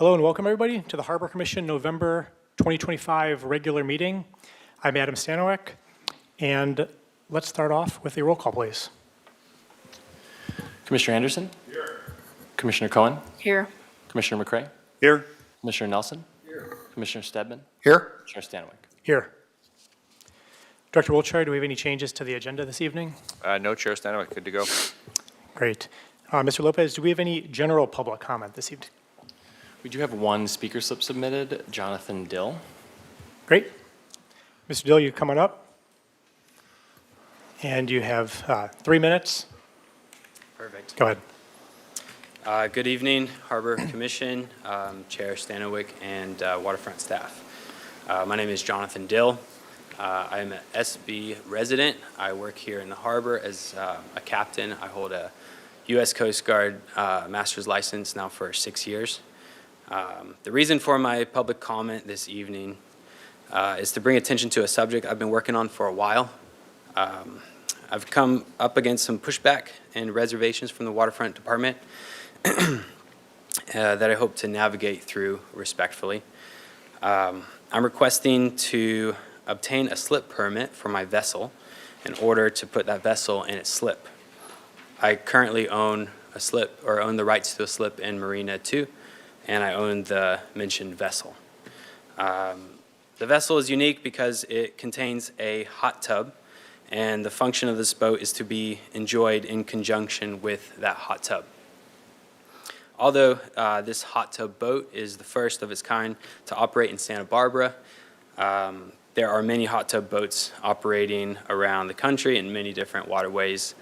Hello and welcome everybody to the Harbor Commission November 2025 regular meeting. I'm Adam Stanowek, and let's start off with a roll call, please. Commissioner Anderson? Here. Commissioner Cohen? Here. Commissioner McCrae? Here. Commissioner Nelson? Here. Commissioner Stedman? Here. Commissioner Stanowek? Here. Director Wiltshire, do we have any changes to the agenda this evening? No, Chair Stanowek, good to go. Great. Mr. Lopez, do we have any general public comment this evening? We do have one speaker slip submitted, Jonathan Dill. Great. Mr. Dill, you coming up. And you have 3 minutes. Perfect. Go ahead. Good evening, Harbor Commission, Chair Stanowek, and Waterfront staff. My name is Jonathan Dill. I am an SB resident. I work here in the harbor as a captain. I hold a U.S. Coast Guard master's license now for 6 years. The reason for my public comment this evening is to bring attention to a subject I've been working on for a while. I've come up against some pushback and reservations from the Waterfront Department that I hope to navigate through respectfully. I'm requesting to obtain a slip permit for my vessel in order to put that vessel in its slip. I currently own a slip, or own the rights to a slip in Marina 2, and I own the mentioned vessel. The vessel is unique because it contains a hot tub, and the function of this boat is to be enjoyed in conjunction with that hot tub. Although this hot tub boat is the first of its kind to operate in Santa Barbara, there are many hot tub boats operating around the country in many different waterways,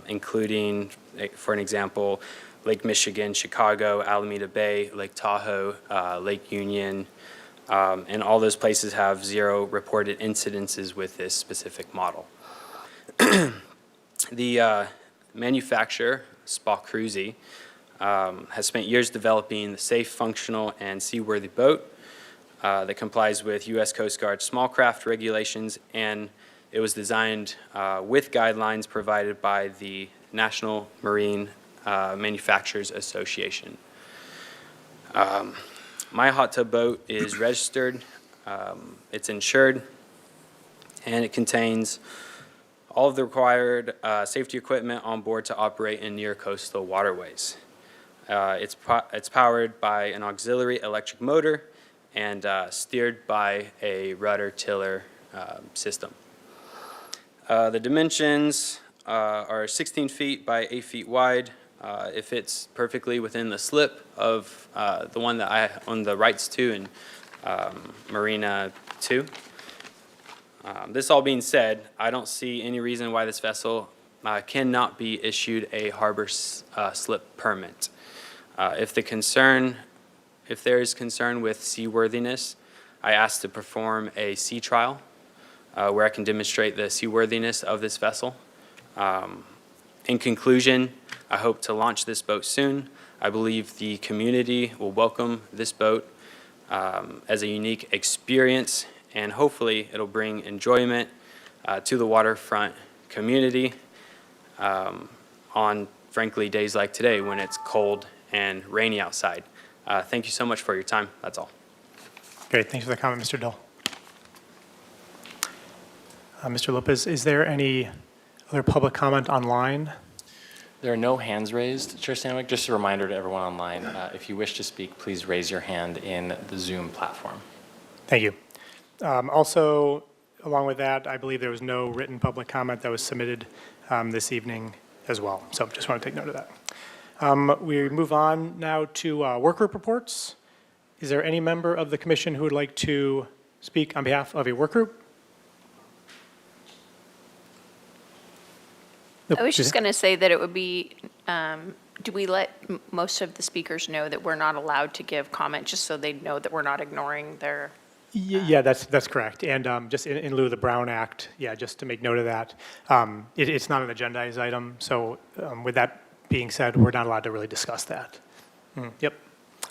including, for an example, Lake Michigan, Chicago, Alameda Bay, Lake Tahoe, Lake Union, and all those places have 0 reported incidences with this specific model. The manufacturer, Spa Cruzy, has spent years developing the safe, functional, and seaworthy boat that complies with U.S. Coast Guard small craft regulations, and it was designed with guidelines provided by the National Marine Manufacturers Association. My hot tub boat is registered, it's insured, and it contains all of the required safety equipment on board to operate in near coastal waterways. It's powered by an auxiliary electric motor and steered by a rudder tiller system. The dimensions are 16 feet by 8 feet wide. It fits perfectly within the slip of the one that I own the rights to in Marina 2. This all being said, I don't see any reason why this vessel cannot be issued a harbor slip permit. If there is concern with seaworthiness, I ask to perform a sea trial where I can demonstrate the seaworthiness of this vessel. In conclusion, I hope to launch this boat soon. I believe the community will welcome this boat as a unique experience, and hopefully it'll bring enjoyment to the waterfront community on, frankly, days like today when it's cold and rainy outside. Thank you so much for your time. That's all. Great. Thanks for the comment, Mr. Dill. Mr. Lopez, is there any other public comment online? There are no hands raised, Chair Stanowek. Just a reminder to everyone online, if you wish to speak, please raise your hand in the Zoom platform. Thank you. Also, along with that, I believe there was no written public comment that was submitted this evening as well. So just want to take note of that. We move on now to work group reports. Is there any member of the commission who would like to speak on behalf of a work group? I was just going to say that it would be, do we let most of the speakers know that we're not allowed to give comment, just so they know that we're not ignoring their? Yeah, that's correct. And just in lieu of the Brown Act, yeah, just to make note of that, it's not an agendized item. So with that being said, we're not allowed to really discuss that. Yep.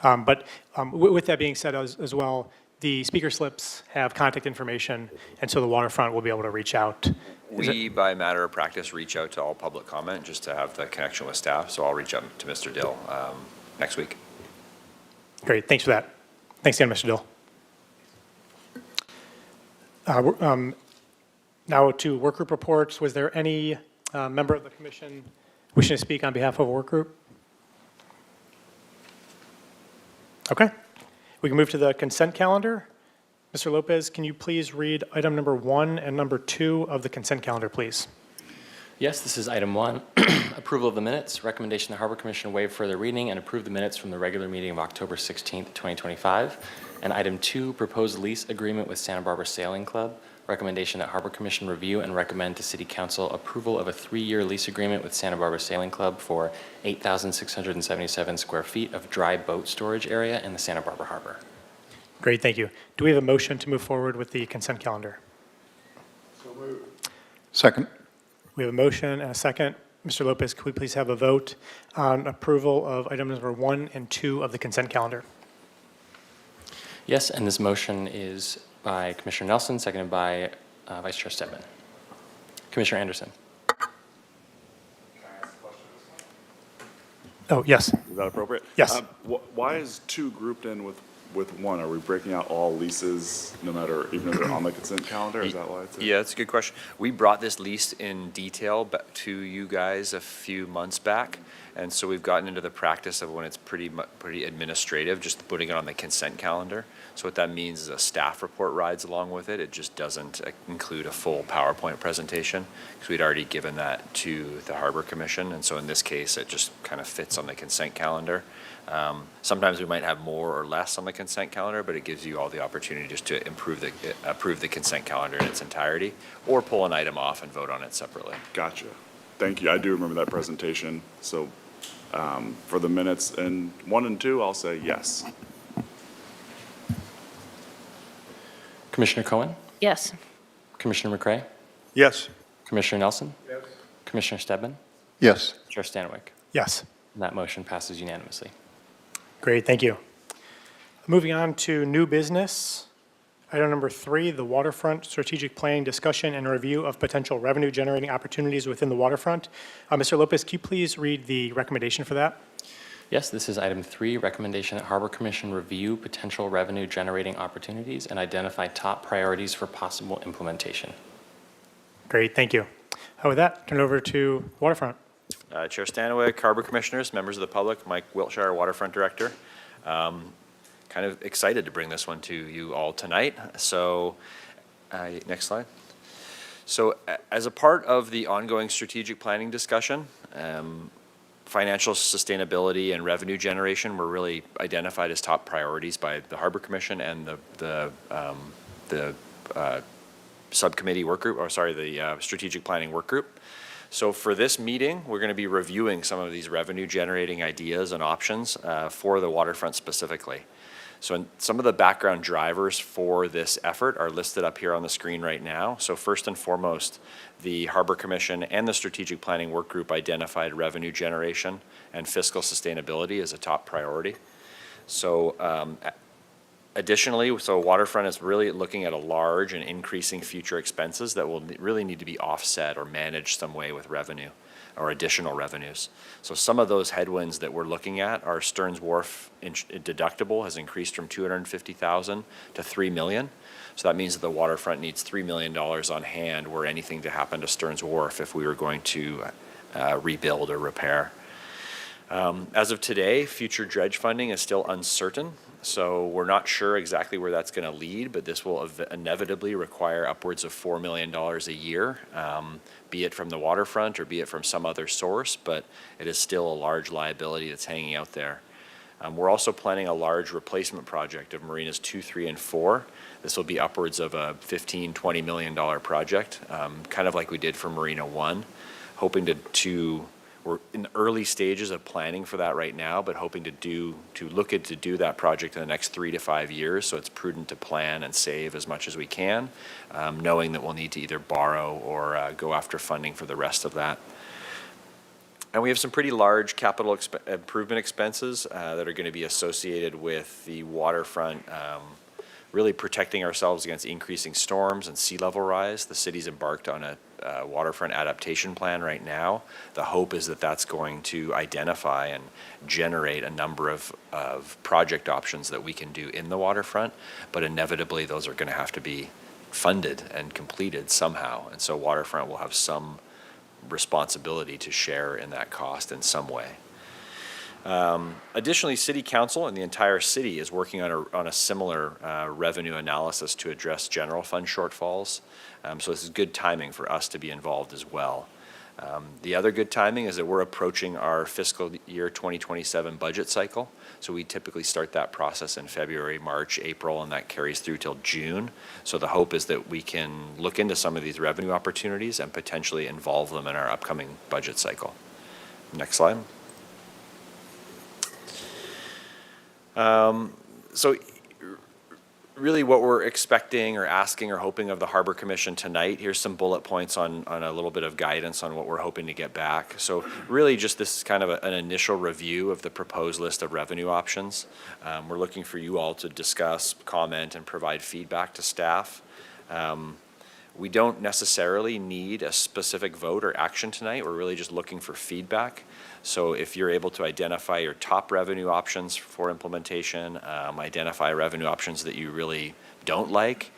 But with that being said as well, the speaker slips have contact information, and so the waterfront will be able to reach out. We, by matter of practice, reach out to all public comment just to have the connection with staff. So I'll reach out to Mr. Dill next week. Great, thanks for that. Thanks again, Mr. Dill. Now to work group reports. Was there any member of the commission wishing to speak on behalf of a work group? Okay, we can move to the consent calendar. Mr. Lopez, can you please read item number 1 and number 2 of the consent calendar, please? Yes, this is item 1, approval of the minutes. Recommendation the Harbor Commission waive further reading and approve the minutes from the regular meeting of October 16th, 2025. And item 2, proposed lease agreement with Santa Barbara Sailing Club. Recommendation that Harbor Commission review and recommend to City Council approval of a 3-year lease agreement with Santa Barbara Sailing Club for 8,677 square feet of dry boat storage area in the Santa Barbara Harbor. Great, thank you. Do we have a motion to move forward with the consent calendar? Second. We have a motion and a second. Mr. Lopez, could we please have a vote on approval of items number 1 and 2 of the consent calendar? Yes, and this motion is by Commissioner Nelson, seconded by Vice Chair Stedman. Commissioner Anderson. Oh, yes. Is that appropriate? Yes. Why is 2 grouped in with 1? Are we breaking out all leases, no matter, even if they're on the consent calendar? Is that why it's? Yeah, that's a good question. We brought this lease in detail to you guys a few months back, and so we've gotten into the practice of when it's pretty administrative, just putting it on the consent calendar. So what that means is a staff report rides along with it. It just doesn't include a full PowerPoint presentation, because we'd already given that to the Harbor Commission, and so in this case, it just kind of fits on the consent calendar. Sometimes we might have more or less on the consent calendar, but it gives you all the opportunity just to approve the consent calendar in its entirety, or pull an item off and vote on it separately. Gotcha. Thank you. I do remember that presentation. So for the minutes in 1 and 2, I'll say yes. Commissioner Cohen? Yes. Commissioner McCrae? Yes. Commissioner Nelson? Yes. Commissioner Stedman? Yes. Chair Stanwyck? Yes. And that motion passes unanimously. Great, thank you. Moving on to new business. Item number 3, the waterfront strategic planning discussion and review of potential revenue generating opportunities within the waterfront. Mr. Lopez, can you please read the recommendation for that? Yes, this is item 3, recommendation that Harbor Commission review potential revenue generating opportunities and identify top priorities for possible implementation. Great, thank you. With that, turn it over to waterfront. Chair Stanwyck, Harbor Commissioners, members of the public, Mike Wiltshire, Waterfront Director. Kind of excited to bring this one to you all tonight. So, next slide. So, as a part of the ongoing strategic planning discussion, financial sustainability and revenue generation were really identified as top priorities by the Harbor Commission and the subcommittee work group, or sorry, the strategic planning work group. So for this meeting, we're going to be reviewing some of these revenue generating ideas and options for the waterfront specifically. So some of the background drivers for this effort are listed up here on the screen right now. So first and foremost, the Harbor Commission and the Strategic Planning Work Group identified revenue generation and fiscal sustainability as a top priority. So additionally, so Waterfront is really looking at a large and increasing future expenses that will really need to be offset or managed some way with revenue or additional revenues. So some of those headwinds that we're looking at are Stearns Wharf deductible has increased from $250,000 to $3 million. So that means that the waterfront needs $3 million on hand were anything to happen to Stearns Wharf if we were going to rebuild or repair. As of today, future dredge funding is still uncertain. So we're not sure exactly where that's going to lead, but this will inevitably require upwards of $4 million a year, be it from the waterfront or be it from some other source, but it is still a large liability that's hanging out there. We're also planning a large replacement project of Marinas 2, 3, and 4. This will be upwards of a $15, $20 million project, kind of like we did for Marina 1, hoping to we're in the early stages of planning for that right now, but hoping to do that project in the next 3 to 5 years. So it's prudent to plan and save as much as we can, knowing that we'll need to either borrow or go after funding for the rest of that. And we have some pretty large capital improvement expenses that are going to be associated with the waterfront really protecting ourselves against increasing storms and sea level rise. The city's embarked on a waterfront adaptation plan right now. The hope is that that's going to identify and generate a number of project options that we can do in the waterfront, but inevitably those are going to have to be funded and completed somehow. And so waterfront will have some responsibility to share in that cost in some way. Additionally, City Council and the entire city is working on a similar revenue analysis to address general fund shortfalls. So this is good timing for us to be involved as well. The other good timing is that we're approaching our fiscal year 2027 budget cycle. So we typically start that process in February, March, April, and that carries through till June. So the hope is that we can look into some of these revenue opportunities and potentially involve them in our upcoming budget cycle. Next slide. So really what we're expecting or asking or hoping of the Harbor Commission tonight, here's some bullet points on a little bit of guidance on what we're hoping to get back. So really just this is kind of an initial review of the proposed list of revenue options. We're looking for you all to discuss, comment, and provide feedback to staff. We don't necessarily need a specific vote or action tonight. We're really just looking for feedback. So if you're able to identify your top revenue options for implementation, identify revenue options that you really don't like,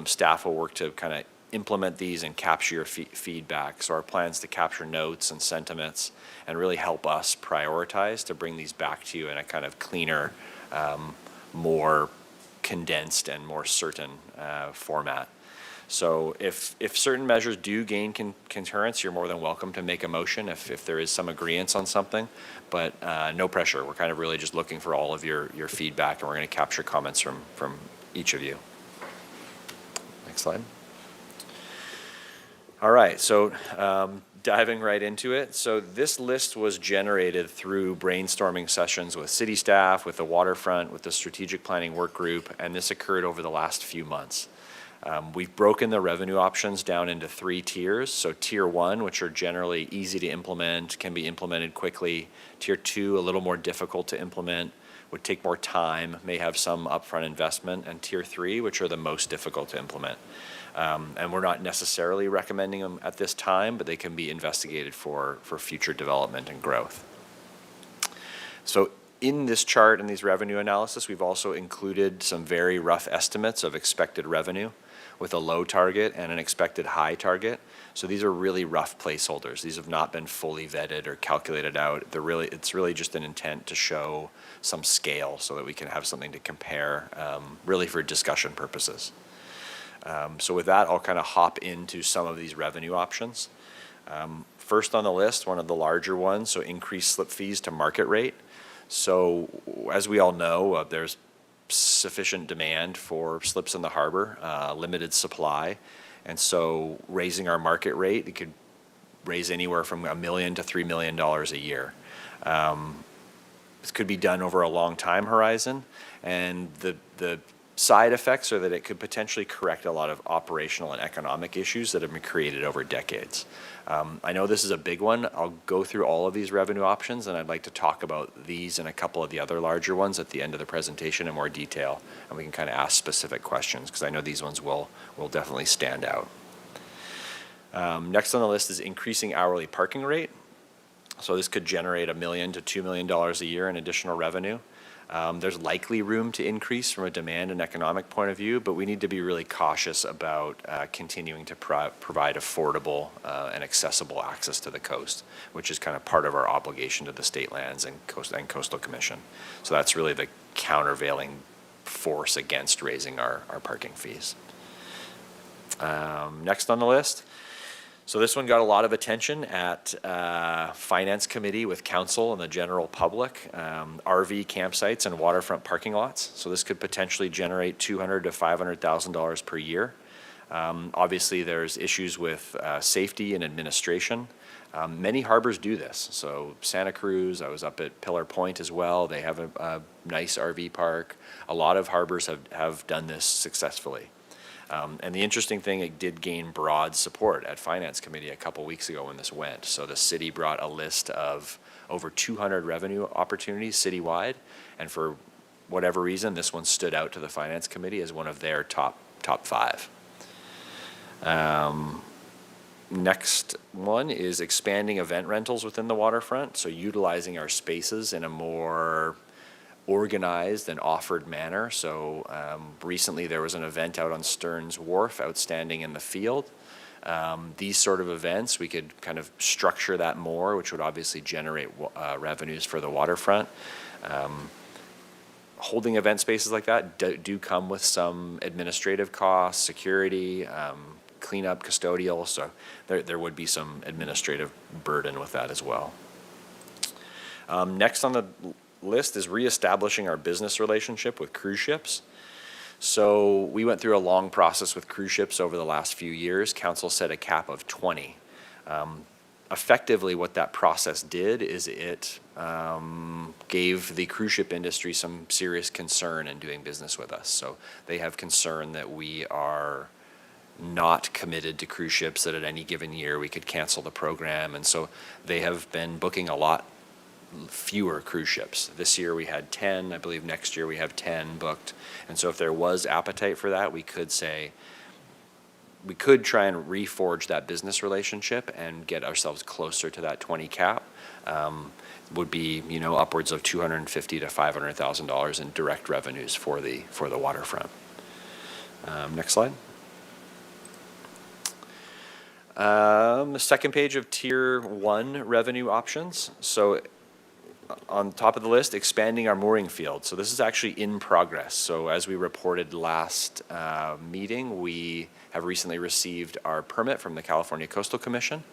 staff will work to kind of implement these and capture your feedback. So our plans to capture notes and sentiments and really help us prioritize to bring these back to you in a kind of cleaner, more condensed and more certain format. So if certain measures do gain concurrence, you're more than welcome to make a motion if there is some agreeance on something, but no pressure. We're kind of really just looking for all of your feedback, and we're going to capture comments from each of you. Next slide. All right, so diving right into it. So this list was generated through brainstorming sessions with city staff, with the waterfront, with the strategic planning work group, and this occurred over the last few months. We've broken the revenue options down into 3 tiers. So tier 1, which are generally easy to implement, can be implemented quickly. Tier 2, a little more difficult to implement, would take more time, may have some upfront investment. And tier 3, which are the most difficult to implement. And we're not necessarily recommending them at this time, but they can be investigated for future development and growth. So in this chart and these revenue analysis, we've also included some very rough estimates of expected revenue, with a low target and an expected high target. So these are really rough placeholders. These have not been fully vetted or calculated out. It's really just an intent to show some scale so that we can have something to compare, really for discussion purposes. So with that, I'll kind of hop into some of these revenue options. First on the list, one of the larger ones, so increased slip fees to market rate. So as we all know, there's sufficient demand for slips in the harbor, limited supply, and so raising our market rate, it could raise anywhere from $1 million to $3 million a year. This could be done over a long time horizon, and the side effects are that it could potentially correct a lot of operational and economic issues that have been created over decades. I know this is a big one. I'll go through all of these revenue options, and I'd like to talk about these and a couple of the other larger ones at the end of the presentation in more detail, and we can kind of ask specific questions because I know these ones will definitely stand out. Next on the list is increasing hourly parking rate. So this could generate $1 million to $2 million a year in additional revenue. There's likely room to increase from a demand and economic point of view, but we need to be really cautious about continuing to provide affordable and accessible access to the coast, which is kind of part of our obligation to the state lands and coastal commission. So that's really the countervailing force against raising our parking fees. Next on the list. So this one got a lot of attention at Finance Committee with council and the general public, RV campsites and waterfront parking lots. So this could potentially generate $200,000 to $500,000 per year. Obviously, there's issues with safety and administration. Many harbors do this. So Santa Cruz, I was up at Pillar Point as well. They have a nice RV park. A lot of harbors have done this successfully. And the interesting thing, it did gain broad support at Finance Committee a couple weeks ago when this went. So the city brought a list of over 200 revenue opportunities citywide, and for whatever reason, this one stood out to the Finance Committee as one of their top 5. Next one is expanding event rentals within the waterfront, so utilizing our spaces in a more organized and offered manner. So recently there was an event out on Stearns Wharf, outstanding in the field. These sort of events, we could kind of structure that more, which would obviously generate revenues for the waterfront. Holding event spaces like that do come with some administrative costs, security, cleanup, custodial, so there would be some administrative burden with that as well. Next on the list is reestablishing our business relationship with cruise ships. So we went through a long process with cruise ships over the last few years. Council set a cap of 20. Effectively, what that process did is it gave the cruise ship industry some serious concern in doing business with us. So they have concern that we are not committed to cruise ships, that at any given year we could cancel the program. And so they have been booking a lot fewer cruise ships. This year we had 10. I believe next year we have 10 booked. And so if there was appetite for that, we could try and reforge that business relationship and get ourselves closer to that 20 cap. Would be, upwards of $250,000 to $500,000 in direct revenues for the waterfront. Next slide. The second page of Tier 1 revenue options. So on top of the list, expanding our mooring field. So this is actually in progress. So as we reported last meeting, we have recently received our permit from the California Coastal Commission.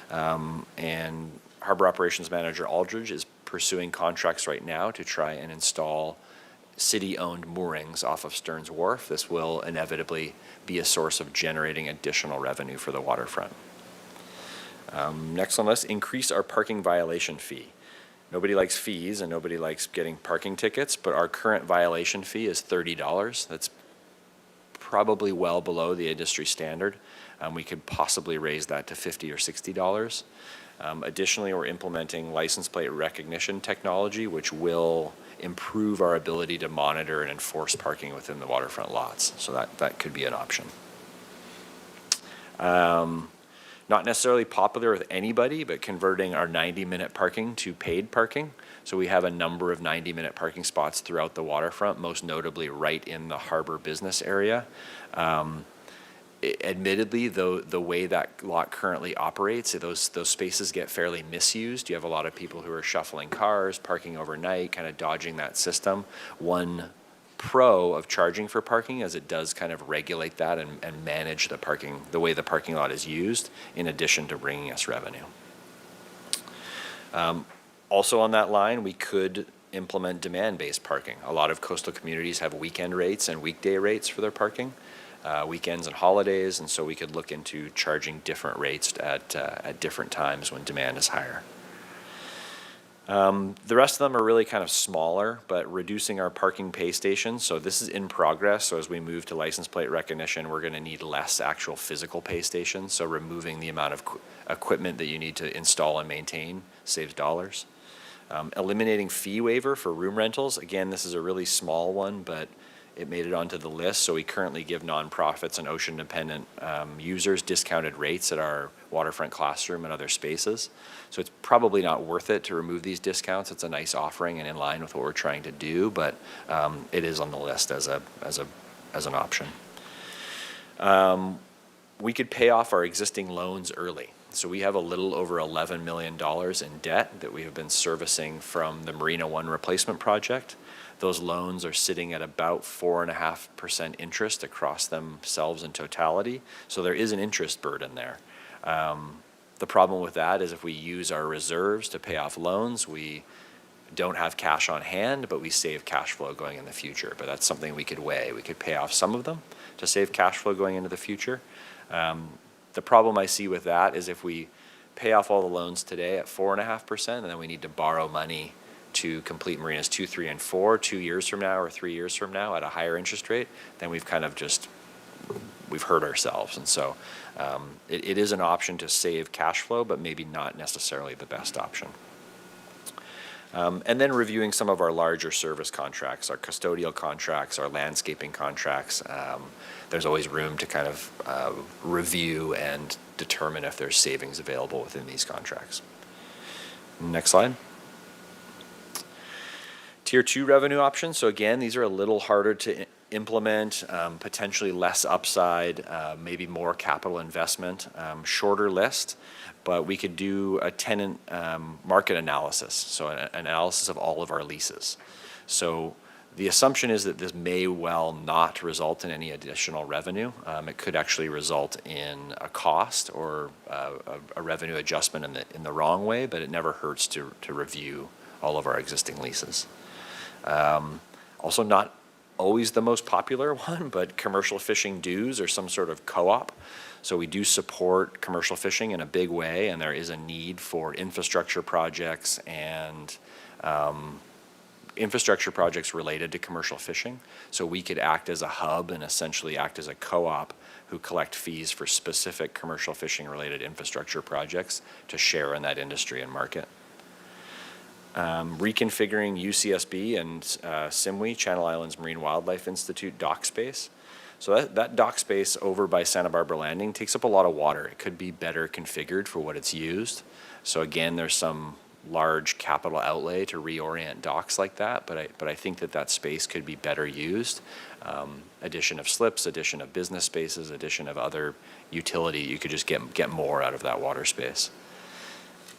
And Harbor Operations Manager Aldridge is pursuing contracts right now to try and install city-owned moorings off of Stearns Wharf. This will inevitably be a source of generating additional revenue for the waterfront. Next on the list, increase our parking violation fee. Nobody likes fees and nobody likes getting parking tickets, but our current violation fee is $30. That's probably well below the industry standard. We could possibly raise that to $50 or $60. Additionally, we're implementing license plate recognition technology, which will improve our ability to monitor and enforce parking within the waterfront lots. So that could be an option. Not necessarily popular with anybody, but converting our 90-minute parking to paid parking. So we have a number of 90-minute parking spots throughout the waterfront, most notably right in the harbor business area. Admittedly, though, the way that lot currently operates, those spaces get fairly misused. You have a lot of people who are shuffling cars, parking overnight, kind of dodging that system. One pro of charging for parking is it does kind of regulate that and manage the parking, the way the parking lot is used, in addition to bringing us revenue. Also on that line, we could implement demand-based parking. A lot of coastal communities have weekend rates and weekday rates for their parking. Weekends and holidays, and so we could look into charging different rates at different times when demand is higher. The rest of them are really kind of smaller, but reducing our parking pay stations. So this is in progress. So as we move to license plate recognition, we're going to need less actual physical pay stations. So removing the amount of equipment that you need to install and maintain saves dollars. Eliminating fee waiver for room rentals. Again, this is a really small one, but it made it onto the list. So we currently give nonprofits and ocean-dependent users discounted rates at our waterfront classroom and other spaces. So it's probably not worth it to remove these discounts. It's a nice offering and in line with what we're trying to do, but it is on the list as an option. We could pay off our existing loans early. So we have a little over $11 million in debt that we have been servicing from the Marina One replacement project. Those loans are sitting at about 4.5% interest across themselves in totality. So there is an interest burden there. The problem with that is if we use our reserves to pay off loans, we don't have cash on hand, but we save cash flow going in the future. But that's something we could weigh. We could pay off some of them to save cash flow going into the future. The problem I see with that is if we pay off all the loans today at 4.5%, and then we need to borrow money to complete Marinas 2, 3, and 4 2 years from now or 3 years from now at a higher interest rate, then we've kind of we've hurt ourselves. And so it is an option to save cash flow, but maybe not necessarily the best option. And then reviewing some of our larger service contracts, our custodial contracts, our landscaping contracts. There's always room to kind of review and determine if there's savings available within these contracts. Next slide. Tier 2 revenue options. So again, these are a little harder to implement, potentially less upside, maybe more capital investment, shorter list, but we could do a tenant market analysis, so an analysis of all of our leases. So the assumption is that this may well not result in any additional revenue. It could actually result in a cost or a revenue adjustment in the wrong way, but it never hurts to review all of our existing leases. Also not always the most popular one, but commercial fishing dues or some sort of co-op. So we do support commercial fishing in a big way, and there is a need for infrastructure projects and infrastructure projects related to commercial fishing. So we could act as a hub and essentially act as a co-op who collect fees for specific commercial fishing related infrastructure projects to share in that industry and market. Reconfiguring UCSB and SIMWI, Channel Islands Marine Wildlife Institute dock space. So that dock space over by Santa Barbara Landing takes up a lot of water. It could be better configured for what it's used. So again, there's some large capital outlay to reorient docks like that, but I think that space could be better used. Addition of slips, addition of business spaces, addition of other utility, you could just get more out of that water space.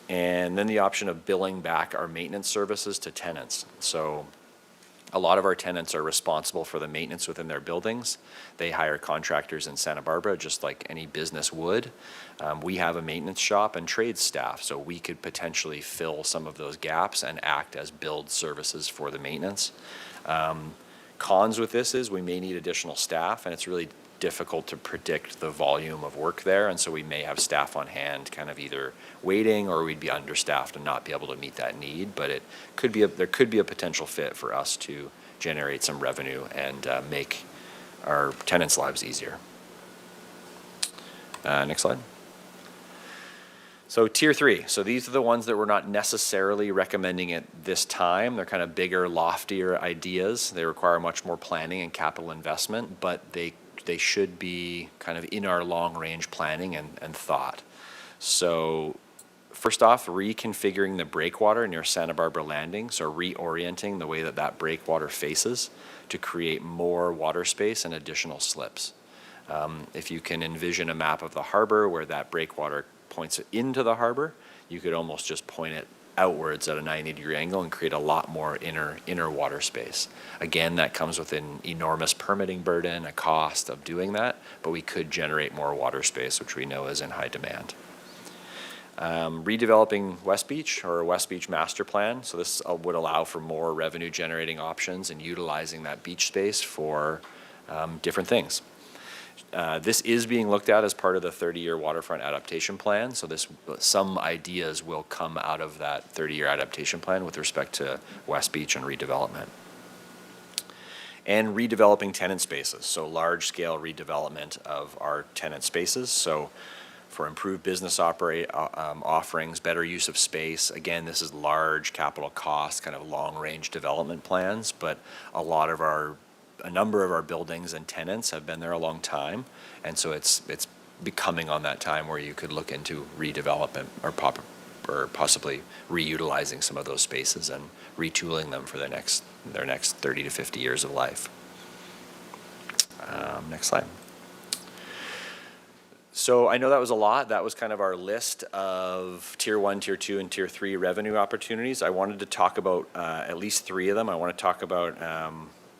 And then the option of billing back our maintenance services to tenants. So a lot of our tenants are responsible for the maintenance within their buildings. They hire contractors in Santa Barbara just like any business would. We have a maintenance shop and trades staff, so we could potentially fill some of those gaps and act as billed services for the maintenance. Cons with this is we may need additional staff, and it's really difficult to predict the volume of work there, and so we may have staff on hand kind of either waiting, or we'd be understaffed and not be able to meet that need. But it could be there could be a potential fit for us to generate some revenue and make our tenants' lives easier. Next slide. So tier 3, so these are the ones that we're not necessarily recommending at this time. They're kind of bigger, loftier ideas. They require much more planning and capital investment, but they should be kind of in our long-range planning and thought. So first off, reconfiguring the breakwater near Santa Barbara Landing, so reorienting the way that breakwater faces to create more water space and additional slips. If you can envision a map of the harbor where that breakwater points into the harbor, you could almost just point it outwards at a 90-degree angle and create a lot more inner water space. Again, that comes with an enormous permitting burden, a cost of doing that, but we could generate more water space, which we know is in high demand. Redeveloping West Beach, or West Beach master plan. So this would allow for more revenue generating options and utilizing that beach space for different things. This is being looked at as part of the 30-year waterfront adaptation plan. So some ideas will come out of that 30-year adaptation plan with respect to West Beach and redevelopment. And redeveloping tenant spaces, so large-scale redevelopment of our tenant spaces. So for improved business offerings, better use of space. Again, this is large capital cost, kind of long-range development plans, but a number of our buildings and tenants have been there a long time, and so it's becoming on that time where you could look into redevelopment or possibly reutilizing some of those spaces and retooling them for their next 30 to 50 years of life. Next slide. So I know that was a lot. That was kind of our list of tier 1, tier 2, and tier 3 revenue opportunities. I wanted to talk about at least 3 of them. I want to talk about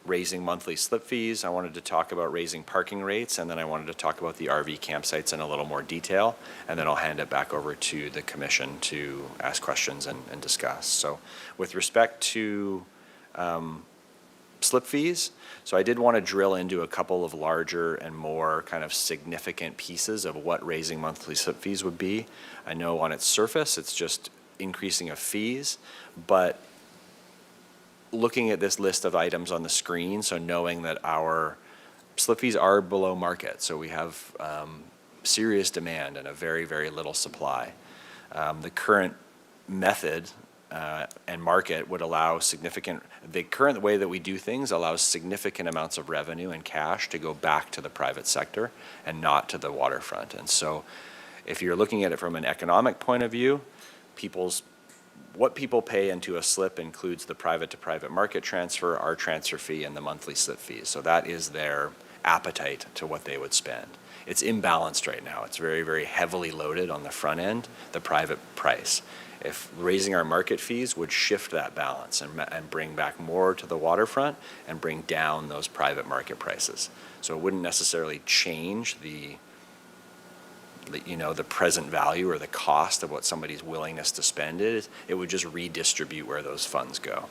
raising monthly slip fees. I wanted to talk about raising parking rates, and then I wanted to talk about the RV campsites in a little more detail, and then I'll hand it back over to the commission to ask questions and discuss. So with respect to slip fees, so I did want to drill into a couple of larger and more kind of significant pieces of what raising monthly slip fees would be. I know on its surface it's just increasing of fees, but looking at this list of items on the screen, so knowing that our slip fees are below market, so we have serious demand and a very, very little supply. The current method and market would allow the current way that we do things allows significant amounts of revenue and cash to go back to the private sector and not to the waterfront. And so if you're looking at it from an economic point of view, what people pay into a slip includes the private to private market transfer, our transfer fee, and the monthly slip fees. So that is their appetite to what they would spend. It's imbalanced right now. It's very, very heavily loaded on the front end, the private price. If raising our market fees would shift that balance and bring back more to the waterfront and bring down those private market prices. So it wouldn't necessarily change the present value or the cost of what somebody's willingness to spend is. It would just redistribute where those funds go.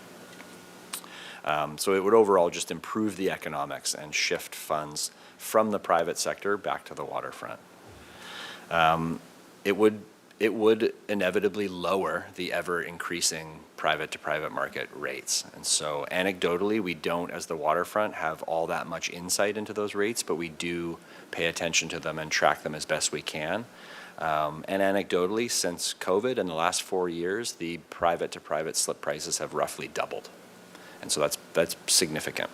So it would overall just improve the economics and shift funds from the private sector back to the waterfront. It would inevitably lower the ever-increasing private-to-private market rates. And so anecdotally, we don't, as the waterfront, have all that much insight into those rates, but we do pay attention to them and track them as best we can. And anecdotally, since COVID in the last 4 years, the private-to-private slip prices have roughly doubled. And so that's significant.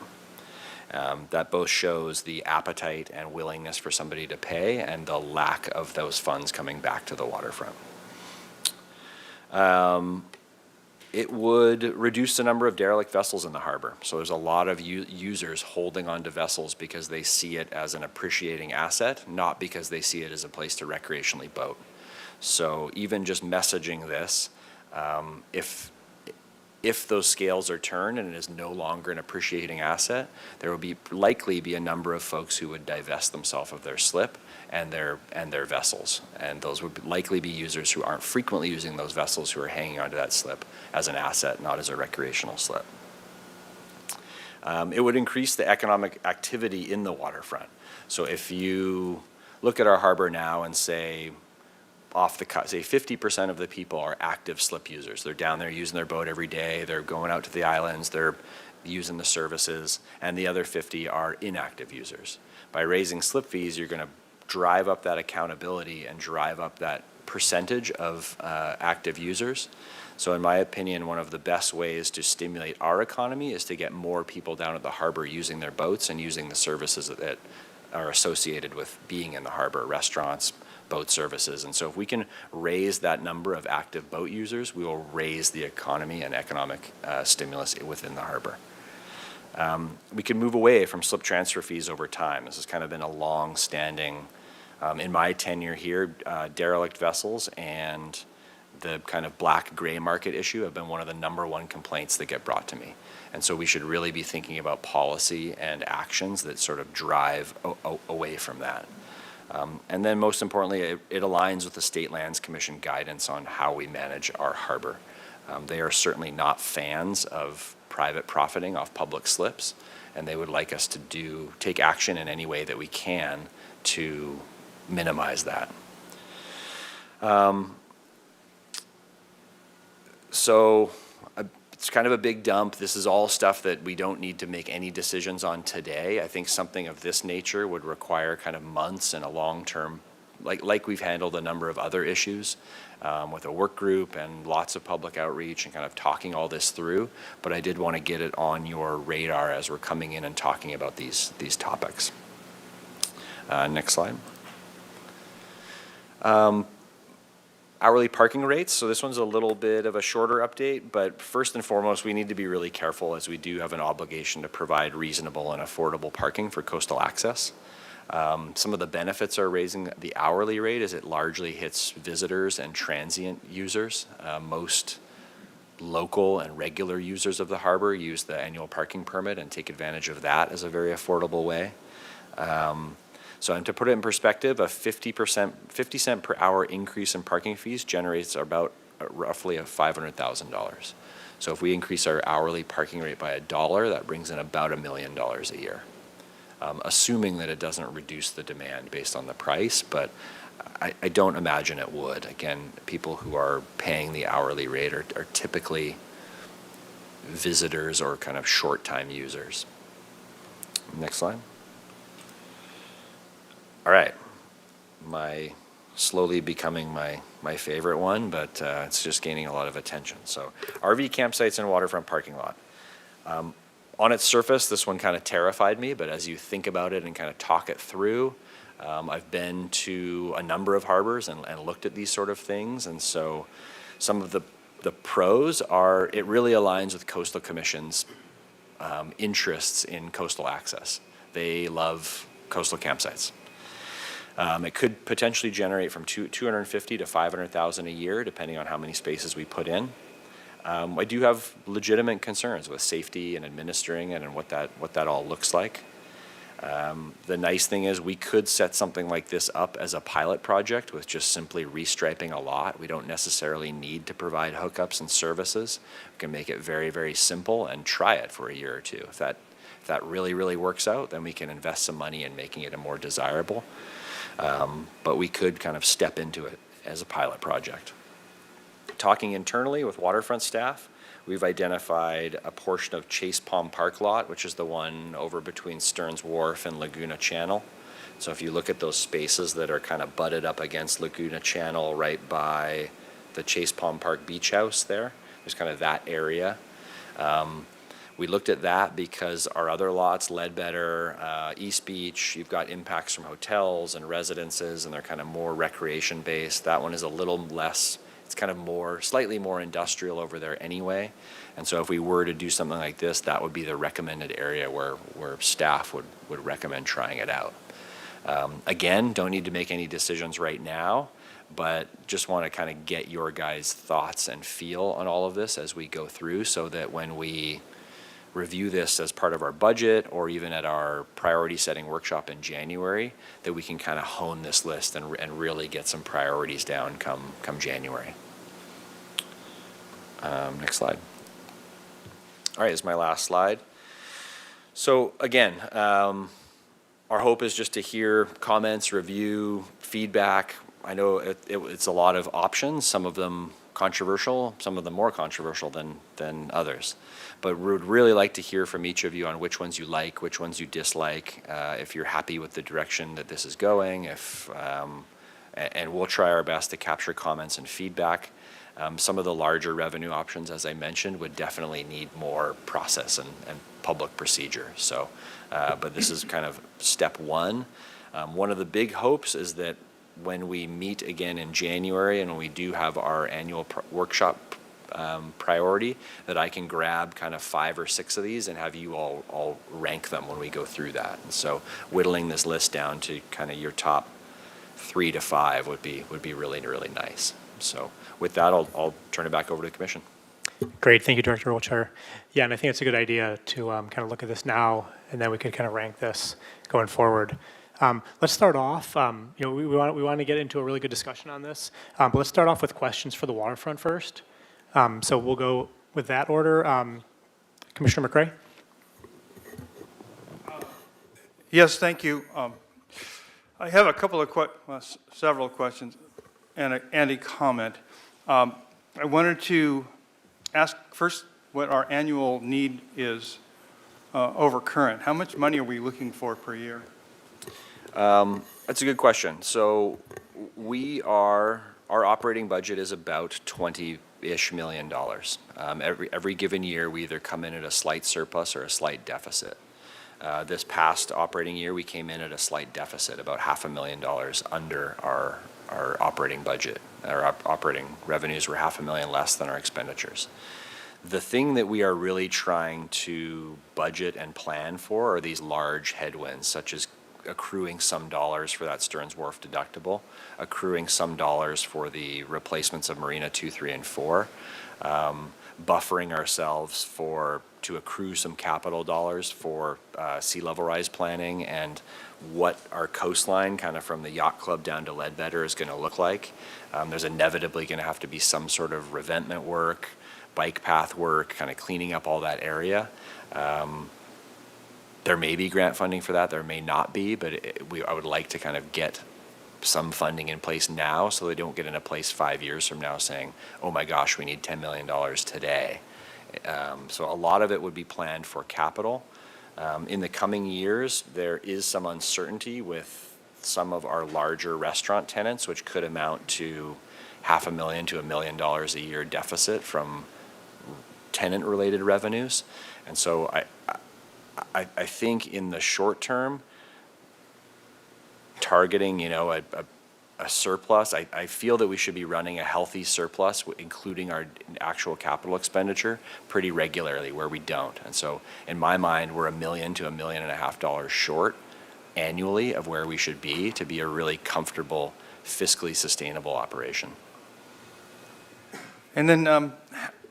That both shows the appetite and willingness for somebody to pay and the lack of those funds coming back to the waterfront. It would reduce the number of derelict vessels in the harbor. So there's a lot of users holding onto vessels because they see it as an appreciating asset, not because they see it as a place to recreationally boat. So even just messaging this, if those scales are turned and it is no longer an appreciating asset, there will likely be a number of folks who would divest themselves of their slip and their vessels. And those would likely be users who aren't frequently using those vessels who are hanging onto that slip as an asset, not as a recreational slip. It would increase the economic activity in the waterfront. So if you look at our harbor now and say, off the cut, say 50% of the people are active slip users. They're down there using their boat every day. They're going out to the islands. They're using the services. And the other 50 are inactive users. By raising slip fees, you're going to drive up that accountability and drive up that percentage of active users. So in my opinion, one of the best ways to stimulate our economy is to get more people down at the harbor using their boats and using the services that are associated with being in the harbor, restaurants, boat services. And so if we can raise that number of active boat users, we will raise the economy and economic stimulus within the harbor. We can move away from slip transfer fees over time. This has kind of been a long-standing, in my tenure here, derelict vessels and the kind of black-gray market issue have been one of the #1 complaints that get brought to me. And so we should really be thinking about policy and actions that sort of drive away from that. And then most importantly, it aligns with the State Lands Commission guidance on how we manage our harbor. They are certainly not fans of private profiting off public slips, and they would like us to take action in any way that we can to minimize that. So it's kind of a big dump. This is all stuff that we don't need to make any decisions on today. I think something of this nature would require kind of months and a long-term, like we've handled a number of other issues with a work group and lots of public outreach and kind of talking all this through. But I did want to get it on your radar as we're coming in and talking about these topics. Next slide. Hourly parking rates. So this one's a little bit of a shorter update, but first and foremost, we need to be really careful as we do have an obligation to provide reasonable and affordable parking for coastal access. Some of the benefits are raising the hourly rate as it largely hits visitors and transient users. Most local and regular users of the harbor use the annual parking permit and take advantage of that as a very affordable way. So to put it in perspective, a 50 cent per hour increase in parking fees generates about roughly $500,000. So if we increase our hourly parking rate by $1, that brings in about $1 million a year, assuming that it doesn't reduce the demand based on the price, but I don't imagine it would. Again, people who are paying the hourly rate are typically visitors or kind of short-time users. Next slide. All right, my slowly becoming my favorite one, but it's just gaining a lot of attention. So RV campsites and waterfront parking lot. On its surface, this one kind of terrified me, but as you think about it and kind of talk it through, I've been to a number of harbors and looked at these sort of things, and so some of the pros are it really aligns with Coastal Commission's interests in coastal access. They love coastal campsites. It could potentially generate from 250 to 500,000 a year, depending on how many spaces we put in. I do have legitimate concerns with safety and administering it and what that all looks like. The nice thing is we could set something like this up as a pilot project with just simply restriping a lot. We don't necessarily need to provide hookups and services. We can make it very, very simple and try it for a year or two. If that really, really works out, then we can invest some money in making it a more desirable. But we could kind of step into it as a pilot project. Talking internally with waterfront staff, we've identified a portion of Chase Palm Park Lot, which is the one over between Stearns Wharf and Laguna Channel. So if you look at those spaces that are kind of butted up against Laguna Channel right by the Chase Palm Park Beach House there's kind of that area. We looked at that because our other lots, Ledbetter, East Beach, you've got impacts from hotels and residences, and they're kind of more recreation based. That one is a little less, it's kind of slightly more industrial over there anyway. And so if we were to do something like this, that would be the recommended area where staff would recommend trying it out. Again, don't need to make any decisions right now, but just want to kind of get your guys' thoughts and feel on all of this as we go through, so that when we review this as part of our budget or even at our priority setting workshop in January, that we can kind of hone this list and really get some priorities down come January. Next slide. All right, this is my last slide. So again, our hope is just to hear comments, review, feedback. I know it's a lot of options, some of them controversial, some of them more controversial than others. But we would really like to hear from each of you on which ones you like, which ones you dislike, if you're happy with the direction that this is going, and we'll try our best to capture comments and feedback. Some of the larger revenue options, as I mentioned, would definitely need more process and public procedure. So, but this is kind of step one. One of the big hopes is that when we meet again in January and when we do have our annual workshop priority, that I can grab kind of 5 or 6 of these and have you all rank them when we go through that. And so whittling this list down to kind of your top 3 to 5 would be really, really nice. So with that, I'll turn it back over to the commission. Great, thank you, Director Wiltshire. Yeah, and I think it's a good idea to kind of look at this now, and then we could kind of rank this going forward. Let's start off, we want to get into a really good discussion on this, but let's start off with questions for the waterfront first. So we'll go with that order. Commissioner McRae? Yes, thank you. I have a couple of several questions and a comment. I wanted to ask first what our annual need is over current. How much money are we looking for per year? That's a good question. So our operating budget is about $20-ish million. Every given year, we either come in at a slight surplus or a slight deficit. This past operating year, we came in at a slight deficit, about $500,000 under our operating budget. Our operating revenues were $500,000 less than our expenditures. The thing that we are really trying to budget and plan for are these large headwinds, such as accruing some dollars for that Stearns Wharf deductible, accruing some dollars for the replacements of Marina 2, 3, and 4, buffering ourselves to accrue some capital dollars for sea level rise planning and what our coastline kind of from the yacht club down to Ledbetter is going to look like. There's inevitably going to have to be some sort of revetment work, bike path work, kind of cleaning up all that area. There may be grant funding for that, there may not be, but I would like to kind of get some funding in place now so they don't get in a place 5 years from now saying, oh my gosh, we need $10 million today. So a lot of it would be planned for capital. In the coming years, there is some uncertainty with some of our larger restaurant tenants, which could amount to $500,000 to $1 million a year deficit from tenant-related revenues. And so I think in the short term, targeting, a surplus, I feel that we should be running a healthy surplus, including our actual capital expenditure, pretty regularly, where we don't. And so in my mind, we're $1 million to $1.5 million short annually of where we should be to be a really comfortable, fiscally sustainable operation. And then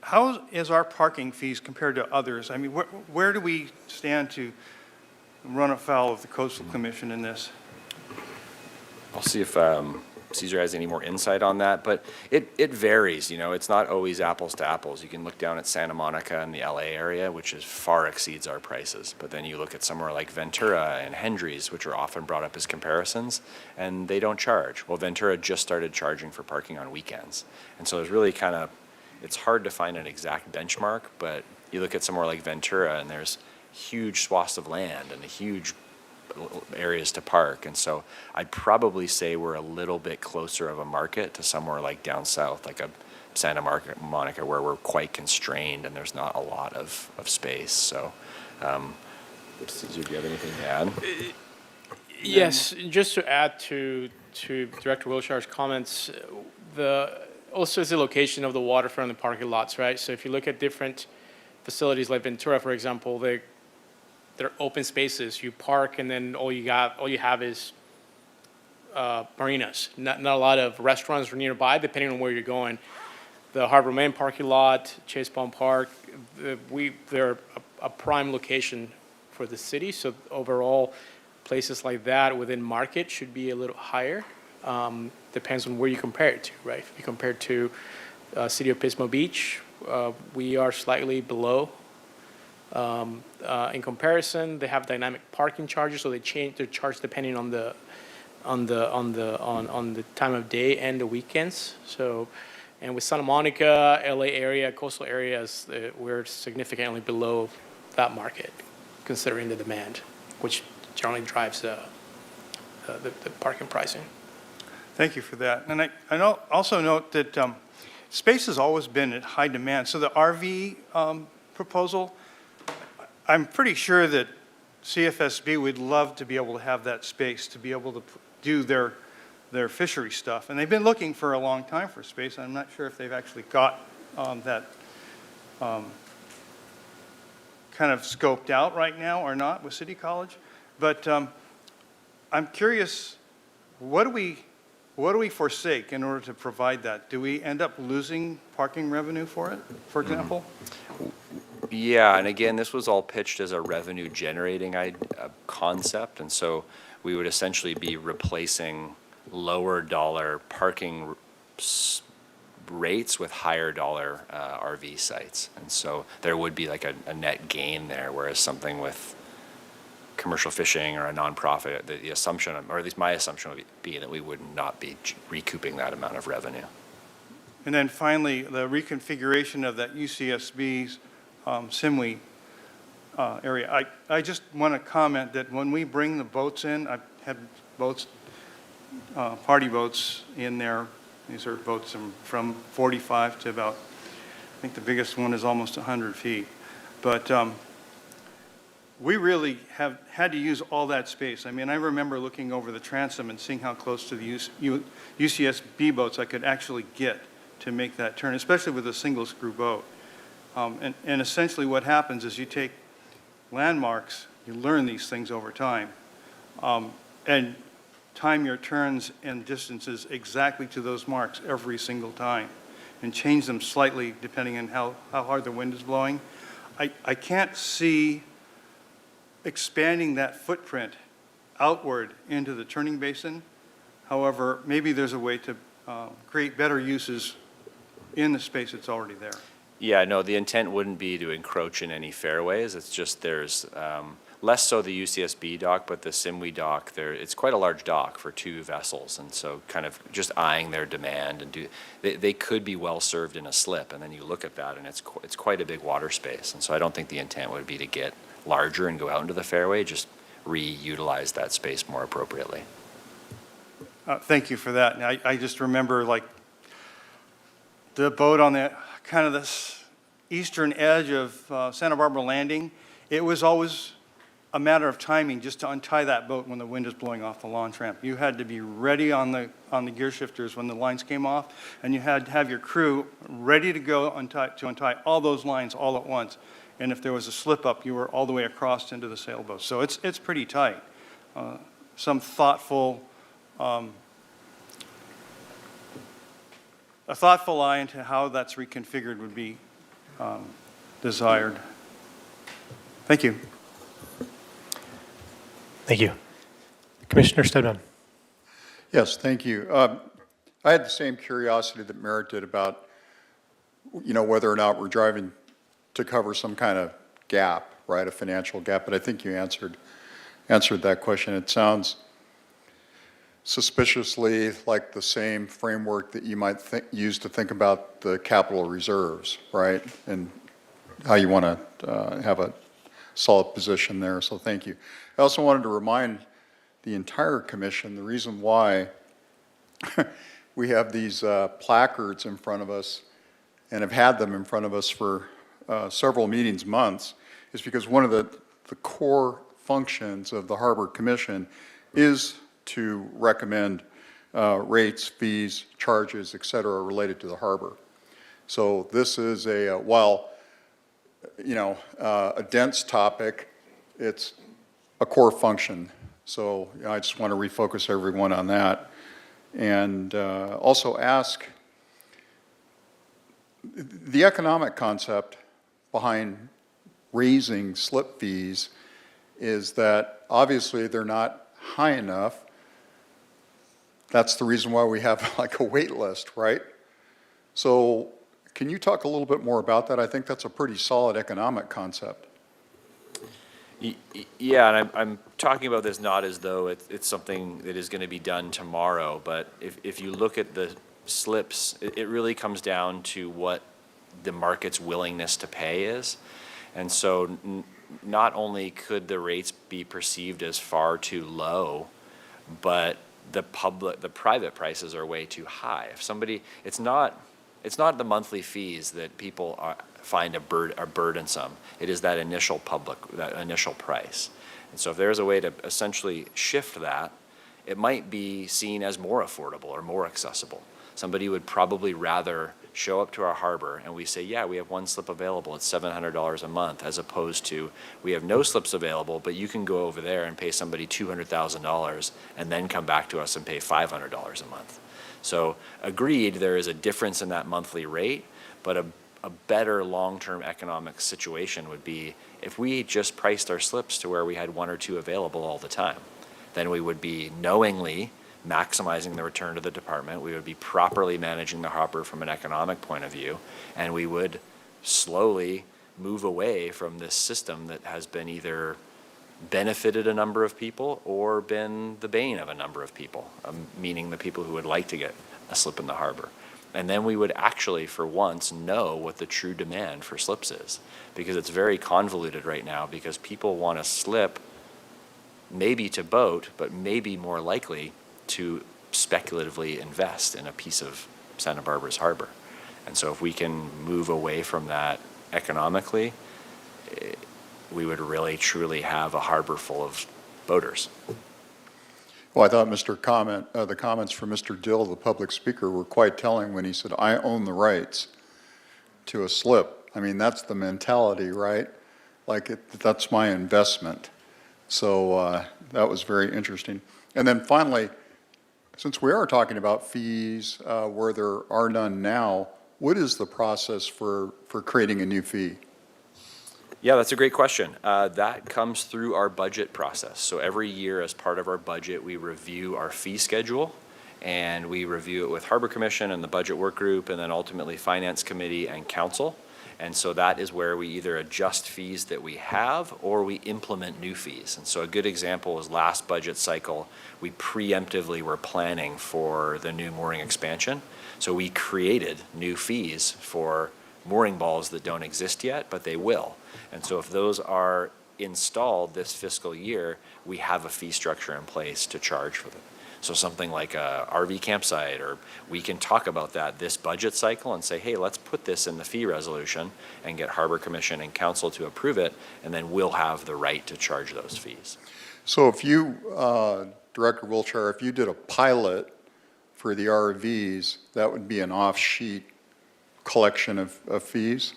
how is our parking fees compared to others? I mean, where do we stand to run afoul of the Coastal Commission in this? I'll see if Caesar has any more insight on that, but it varies, it's not always apples to apples. You can look down at Santa Monica and the LA area, which far exceeds our prices, but then you look at somewhere like Ventura and Hendry's, which are often brought up as comparisons, and they don't charge. Well, Ventura just started charging for parking on weekends, and so there's really it's hard to find an exact benchmark, but you look at somewhere like Ventura and there's huge swaths of land and huge areas to park, and so I'd probably say we're a little bit closer of a market to somewhere like down south, like a Santa Monica, where we're quite constrained and there's not a lot of space. So, Caesar, do you have anything to add? Yes, just to add to Director Wilshire's comments, also is the location of the waterfront and the parking lots, right? So if you look at different facilities like Ventura, for example, they're open spaces. You park, and then all you have is marinas. Not a lot of restaurants are nearby, depending on where you're going. The Harbor Main parking lot, Chase Palm Park, they're a prime location for the city. So overall, places like that within market should be a little higher. Depends on where you compare it to, right? If you compare it to City of Pismo Beach, we are slightly below. In comparison, they have dynamic parking charges, so they change their charge depending on the time of day and the weekends. So, and with Santa Monica, LA area, coastal areas, we're significantly below that market, considering the demand, which generally drives the parking pricing. Thank you for that. And I also note that space has always been at high demand. So the RV proposal, I'm pretty sure that CFSB would love to be able to have that space to be able to do their fishery stuff. And they've been looking for a long time for space. I'm not sure if they've actually got that kind of scoped out right now or not with City College. But I'm curious, what do we forsake in order to provide that? Do we end up losing parking revenue for it, for example? Yeah, and again, this was all pitched as a revenue-generating concept, and so we would essentially be replacing lower dollar parking rates with higher dollar RV sites. And so there would be like a net gain there, whereas something with commercial fishing or a nonprofit, the assumption, or at least my assumption would be that we would not be recouping that amount of revenue. And then finally, the reconfiguration of that UCSB's Simwe area. I just want to comment that when we bring the boats in, I've had boats, party boats in there. These are boats from 45 to about, I think the biggest one is almost 100 feet. But we really have had to use all that space. I mean, I remember looking over the transom and seeing how close to the UCSB boats I could actually get to make that turn, especially with a single screw boat. And essentially what happens is you take landmarks, you learn these things over time, and time your turns and distances exactly to those marks every single time, and change them slightly depending on how hard the wind is blowing. I can't see expanding that footprint outward into the turning basin. However, maybe there's a way to create better uses in the space that's already there. Yeah, no, the intent wouldn't be to encroach in any fairways. It's just there's less so the UCSB dock, but the Simwe dock, it's quite a large dock for two vessels. And so kind of just eyeing their demand and they could be well served in a slip. And then you look at that and it's quite a big water space. And so I don't think the intent would be to get larger and go out into the fairway, just reutilize that space more appropriately. Thank you for that. And I just remember like the boat on the kind of this eastern edge of Santa Barbara Landing. It was always a matter of timing just to untie that boat when the wind is blowing off the launch ramp. You had to be ready on the gear shifters when the lines came off, and you had to have your crew ready to go to untie all those lines all at once. And if there was a slip up, you were all the way across into the sailboat. So it's pretty tight. Some thoughtful, a thoughtful eye into how that's reconfigured would be desired. Thank you. Thank you. Commissioner Stedman. Yes, thank you. I had the same curiosity that Merritt did about, whether or not we're driving to cover some kind of gap, right, a financial gap, but I think you answered that question. It sounds suspiciously like the same framework that you might use to think about the capital reserves, right, and how you want to have a solid position there, so thank you. I also wanted to remind the entire commission the reason why we have these placards in front of us and have had them in front of us for several meetings, months, is because one of the core functions of the Harbor Commission is to recommend rates, fees, charges, et cetera, related to the harbor. So this is while a dense topic, it's a core function. So I just want to refocus everyone on that. And also ask, the economic concept behind raising slip fees is that obviously they're not high enough. That's the reason why we have like a wait list, right? So can you talk a little bit more about that? I think that's a pretty solid economic concept. Yeah, and I'm talking about this not as though it's something that is going to be done tomorrow, but if you look at the slips, it really comes down to what the market's willingness to pay is. And so not only could the rates be perceived as far too low, but the private prices are way too high. If somebody, it's not the monthly fees that people find are burdensome. It is that initial price. And so if there's a way to essentially shift that, it might be seen as more affordable or more accessible. Somebody would probably rather show up to our harbor and we say, yeah, we have one slip available, it's $700 a month, as opposed to we have no slips available, but you can go over there and pay somebody $200,000 and then come back to us and pay $500 a month. So agreed, there is a difference in that monthly rate, but a better long-term economic situation would be if we just priced our slips to where we had one or two available all the time. Then we would be knowingly maximizing the return to the department, we would be properly managing the harbor from an economic point of view, and we would slowly move away from this system that has been either benefited a number of people or been the bane of a number of people, meaning the people who would like to get a slip in the harbor. And then we would actually, for once, know what the true demand for slips is, because it's very convoluted right now, because people want to slip maybe to boat, but maybe more likely to speculatively invest in a piece of Santa Barbara's harbor. And so if we can move away from that economically, we would really truly have a harbor full of boaters. Well, I thought the comments from Mr. Dill, the public speaker, were quite telling when he said, I own the rights to a slip. I mean, that's the mentality, right? Like, that's my investment. So that was very interesting. And then finally, since we are talking about fees where there are none now, what is the process for creating a new fee? Yeah, that's a great question. That comes through our budget process. So every year as part of our budget, we review our fee schedule, and we review it with Harbor Commission and the Budget Work Group, and then ultimately Finance Committee and Council. And so that is where we either adjust fees that we have or we implement new fees. And so a good example is last budget cycle, we preemptively were planning for the new mooring expansion. So we created new fees for mooring balls that don't exist yet, but they will. And so if those are installed this fiscal year, we have a fee structure in place to charge for them. So something like a RV campsite, or we can talk about that this budget cycle and say, hey, let's put this in the fee resolution and get Harbor Commission and council to approve it, and then we'll have the right to charge those fees. So if you, Director Wiltshire, if you did a pilot for the RVs, that would be an off-sheet collection of fees?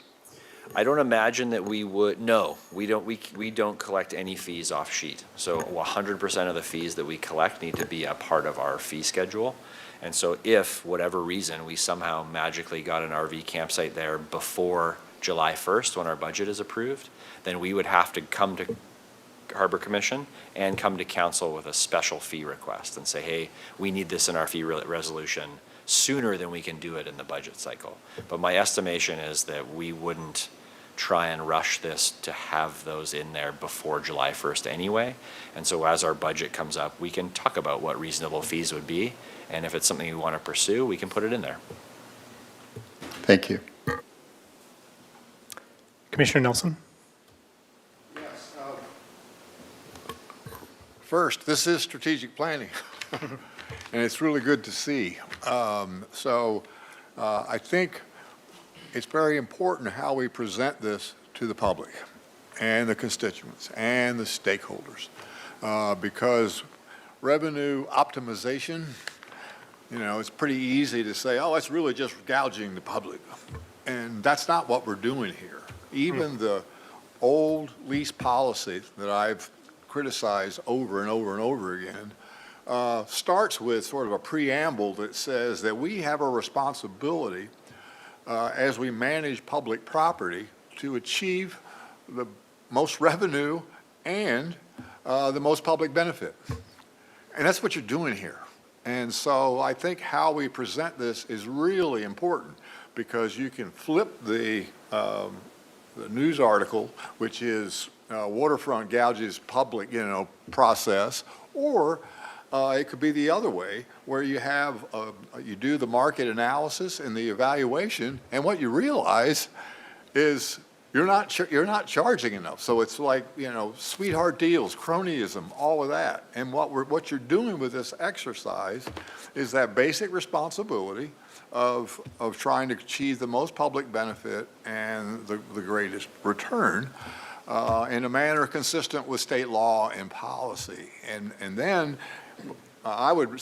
I don't imagine that we would, no, we don't collect any fees off sheet. So 100% of the fees that we collect need to be a part of our fee schedule. And so if, whatever reason, we somehow magically got an RV campsite there before July 1st, when our budget is approved, then we would have to come to Harbor Commission and come to council with a special fee request and say, hey, we need this in our fee resolution sooner than we can do it in the budget cycle. But my estimation is that we wouldn't try and rush this to have those in there before July 1st anyway. And so as our budget comes up, we can talk about what reasonable fees would be. And if it's something we want to pursue, we can put it in there. Thank you. Commissioner Nelson? First, this is strategic planning, and it's really good to see. I think it's very important how we present this to the public and the constituents and the stakeholders, because revenue optimization, it's pretty easy to say, oh, it's really just gouging the public. And that's not what we're doing here. Even the old lease policy that I've criticized over and over and over again starts with sort of a preamble that says that we have a responsibility as we manage public property to achieve the most revenue and the most public benefit. And that's what you're doing here. And so I think how we present this is really important, because you can flip the news article, which is Waterfront gouges public, process, or it could be the other way, where you have, you do the market analysis and the evaluation, and what you realize is you're not charging enough. So it's like, sweetheart deals, cronyism, all of that. And what you're doing with this exercise is that basic responsibility of trying to achieve the most public benefit and the greatest return in a manner consistent with state law and policy. And then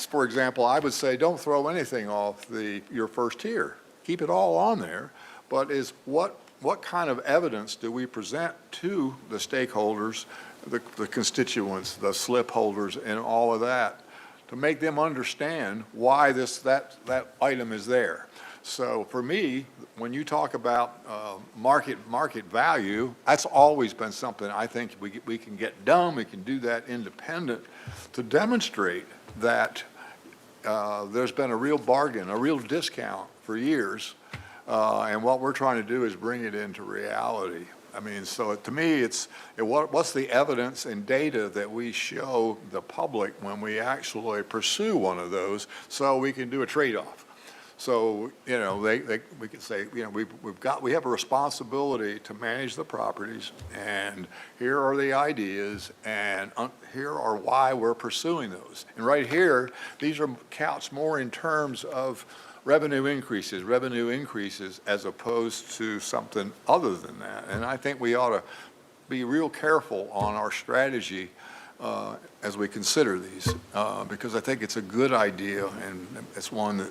for example, I would say don't throw anything off your first tier. Keep it all on there, but what kind of evidence do we present to the stakeholders, the constituents, the slip holders, and all of that, to make them understand why that item is there? So for me, when you talk about market value, that's always been something I think we can get done. We can do that independent to demonstrate that there's been a real bargain, a real discount for years, and what we're trying to do is bring it into reality. I mean, so to me, what's the evidence and data that we show the public when we actually pursue one of those, so we can do a trade-off. So, we can say, we have a responsibility to manage the properties, and here are the ideas, and here are why we're pursuing those. And right here, these are couched more in terms of revenue increases as opposed to something other than that. And I think we ought to be real careful on our strategy as we consider these, because I think it's a good idea, and it's one that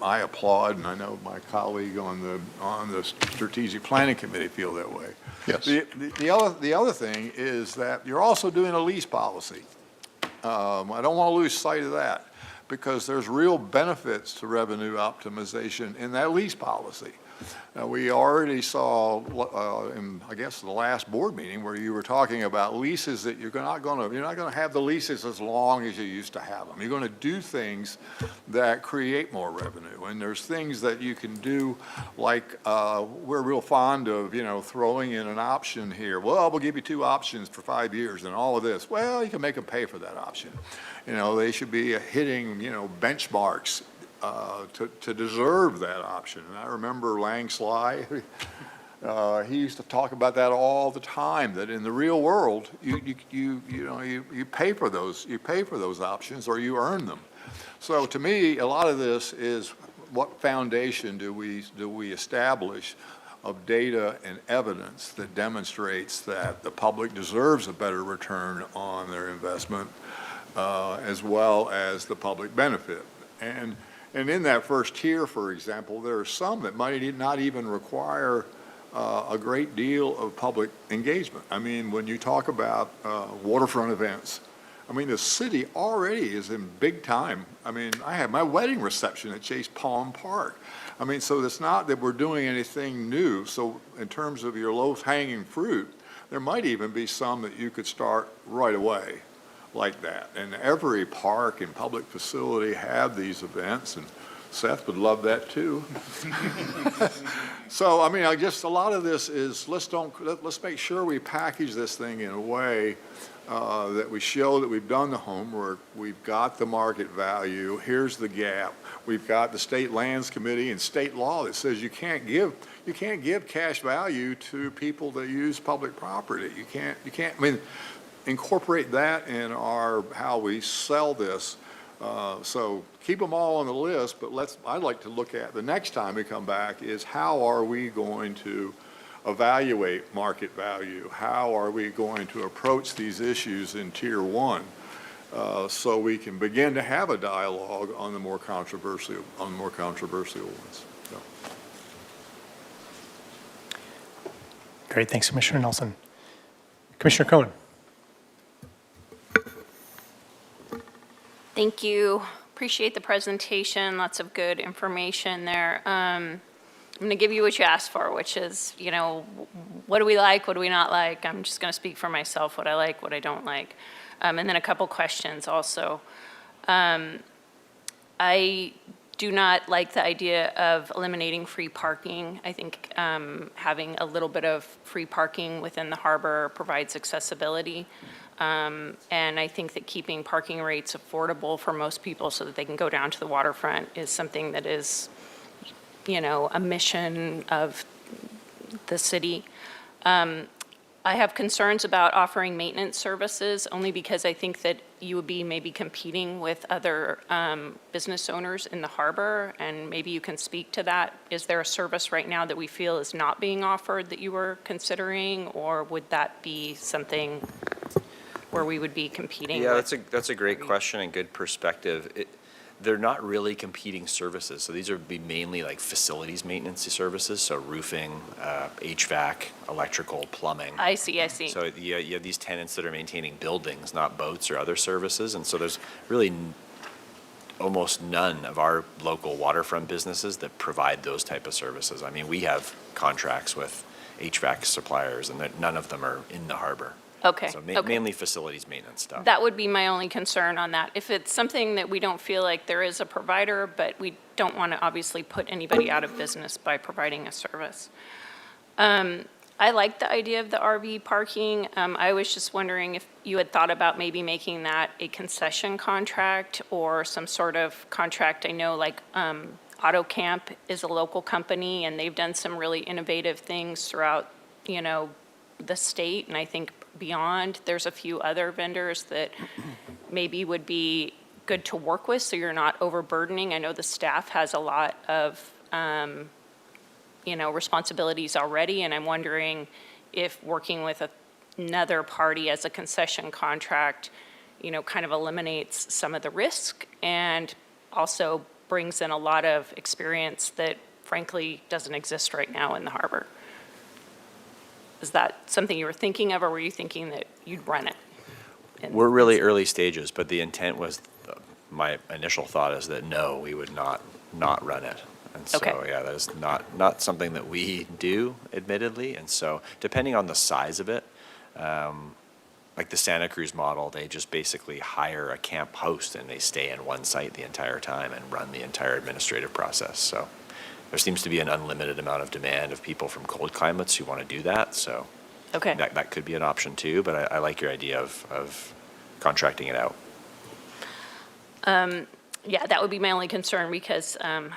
I applaud, and I know my colleague on the strategic planning committee feel that way. Yes. The other thing is that you're also doing a lease policy. I don't want to lose sight of that, because there's real benefits to revenue optimization in that lease policy. Now, we already saw, in I guess the last board meeting, where you were talking about leases that you're not going to have the leases as long as you used to have them. You're going to do things that create more revenue, and there's things that you can do, like we're real fond of, throwing in an option here. Well, we'll give you 2 options for 5 years and all of this. Well, you can make them pay for that option. They should be hitting, benchmarks to deserve that option. And I remember Lang Sly, he used to talk about that all the time, that in the real world, you pay for those options, or you earn them. So to me, a lot of this is what foundation do we establish of data and evidence that demonstrates that the public deserves a better return on their investment, as well as the public benefit. And in that first tier, for example, there are some that might not even require a great deal of public engagement. I mean, when you talk about waterfront events, I mean, the city already is in big time. I mean, I had my wedding reception at Chase Palm Park. I mean, so it's not that we're doing anything new. So in terms of your low-hanging fruit, there might even be some that you could start right away like that. And every park and public facility have these events, and Seth would love that too. So, I mean, I guess a lot of this is, let's make sure we package this thing in a way that we show that we've done the homework, we've got the market value, here's the gap. We've got the State Lands Committee and state law that says you can't give cash value to people that use public property. You can't, I mean, incorporate that in how we sell this. So keep them all on the list, but I'd like to look at the next time we come back is how are we going to evaluate market value? How are we going to approach these issues in tier one? So we can begin to have a dialogue on the more controversial ones. So. Great, thanks, Commissioner Nelson. Commissioner Cohen. Thank you. Appreciate the presentation. Lots of good information there. I'm going to give you what you asked for, which is, you know, what do we like, what do we not like? I'm just going to speak for myself, what I like, what I don't like. And then a couple questions also. I do not like the idea of eliminating free parking. I think having a little bit of free parking within the harbor provides accessibility. And I think that keeping parking rates affordable for most people so that they can go down to the waterfront is something that is, you know, a mission of the city. I have concerns about offering maintenance services only because I think that you would be maybe competing with other business owners in the harbor, and maybe you can speak to that. Is there a service right now that we feel is not being offered that you were considering, or would that be something where we would be competing? Yeah, with that's a great question and good perspective. They're not really competing services. So these would be mainly like facilities maintenance services, so roofing, HVAC, electrical, plumbing. I see. So you have these tenants that are maintaining buildings, not boats or other services. And so there's really almost none of our local waterfront businesses that provide those type of services. I mean, we have contracts with HVAC suppliers, and none of them are in the harbor. Okay. So okay. mainly facilities maintenance stuff. That would be my only concern on that. If it's something that we don't feel like there is a provider, but we don't want to obviously put anybody out of business by providing a service. I like the idea of the RV parking. I was just wondering if you had thought about maybe making that a concession contract or some sort of contract. I know like Auto Camp is a local company, and they've done some really innovative things throughout, you know, the state, and I think beyond. There's a few other vendors that maybe would be good to work with, so you're not overburdening. I know the staff has a lot of, you know, responsibilities already, and I'm wondering if working with another party as a concession contract, you know, kind of eliminates some of the risk and also brings in a lot of experience that frankly doesn't exist right now in the harbor. Is that something you were thinking of, or were you thinking that you'd run it? We're really early stages, but the intent was, my initial thought is that no, we would not run it. And so, Okay. yeah, that is not something that we do, admittedly. And so, depending on the size of it, like the Santa Cruz model, they just basically hire a camp host and they stay in one site the entire time and run the entire administrative process. So there seems to be an unlimited amount of demand of people from cold climates who want to do that. So Okay. that could be an option too, but I like your idea of contracting it out. Yeah, that would be my only concern because I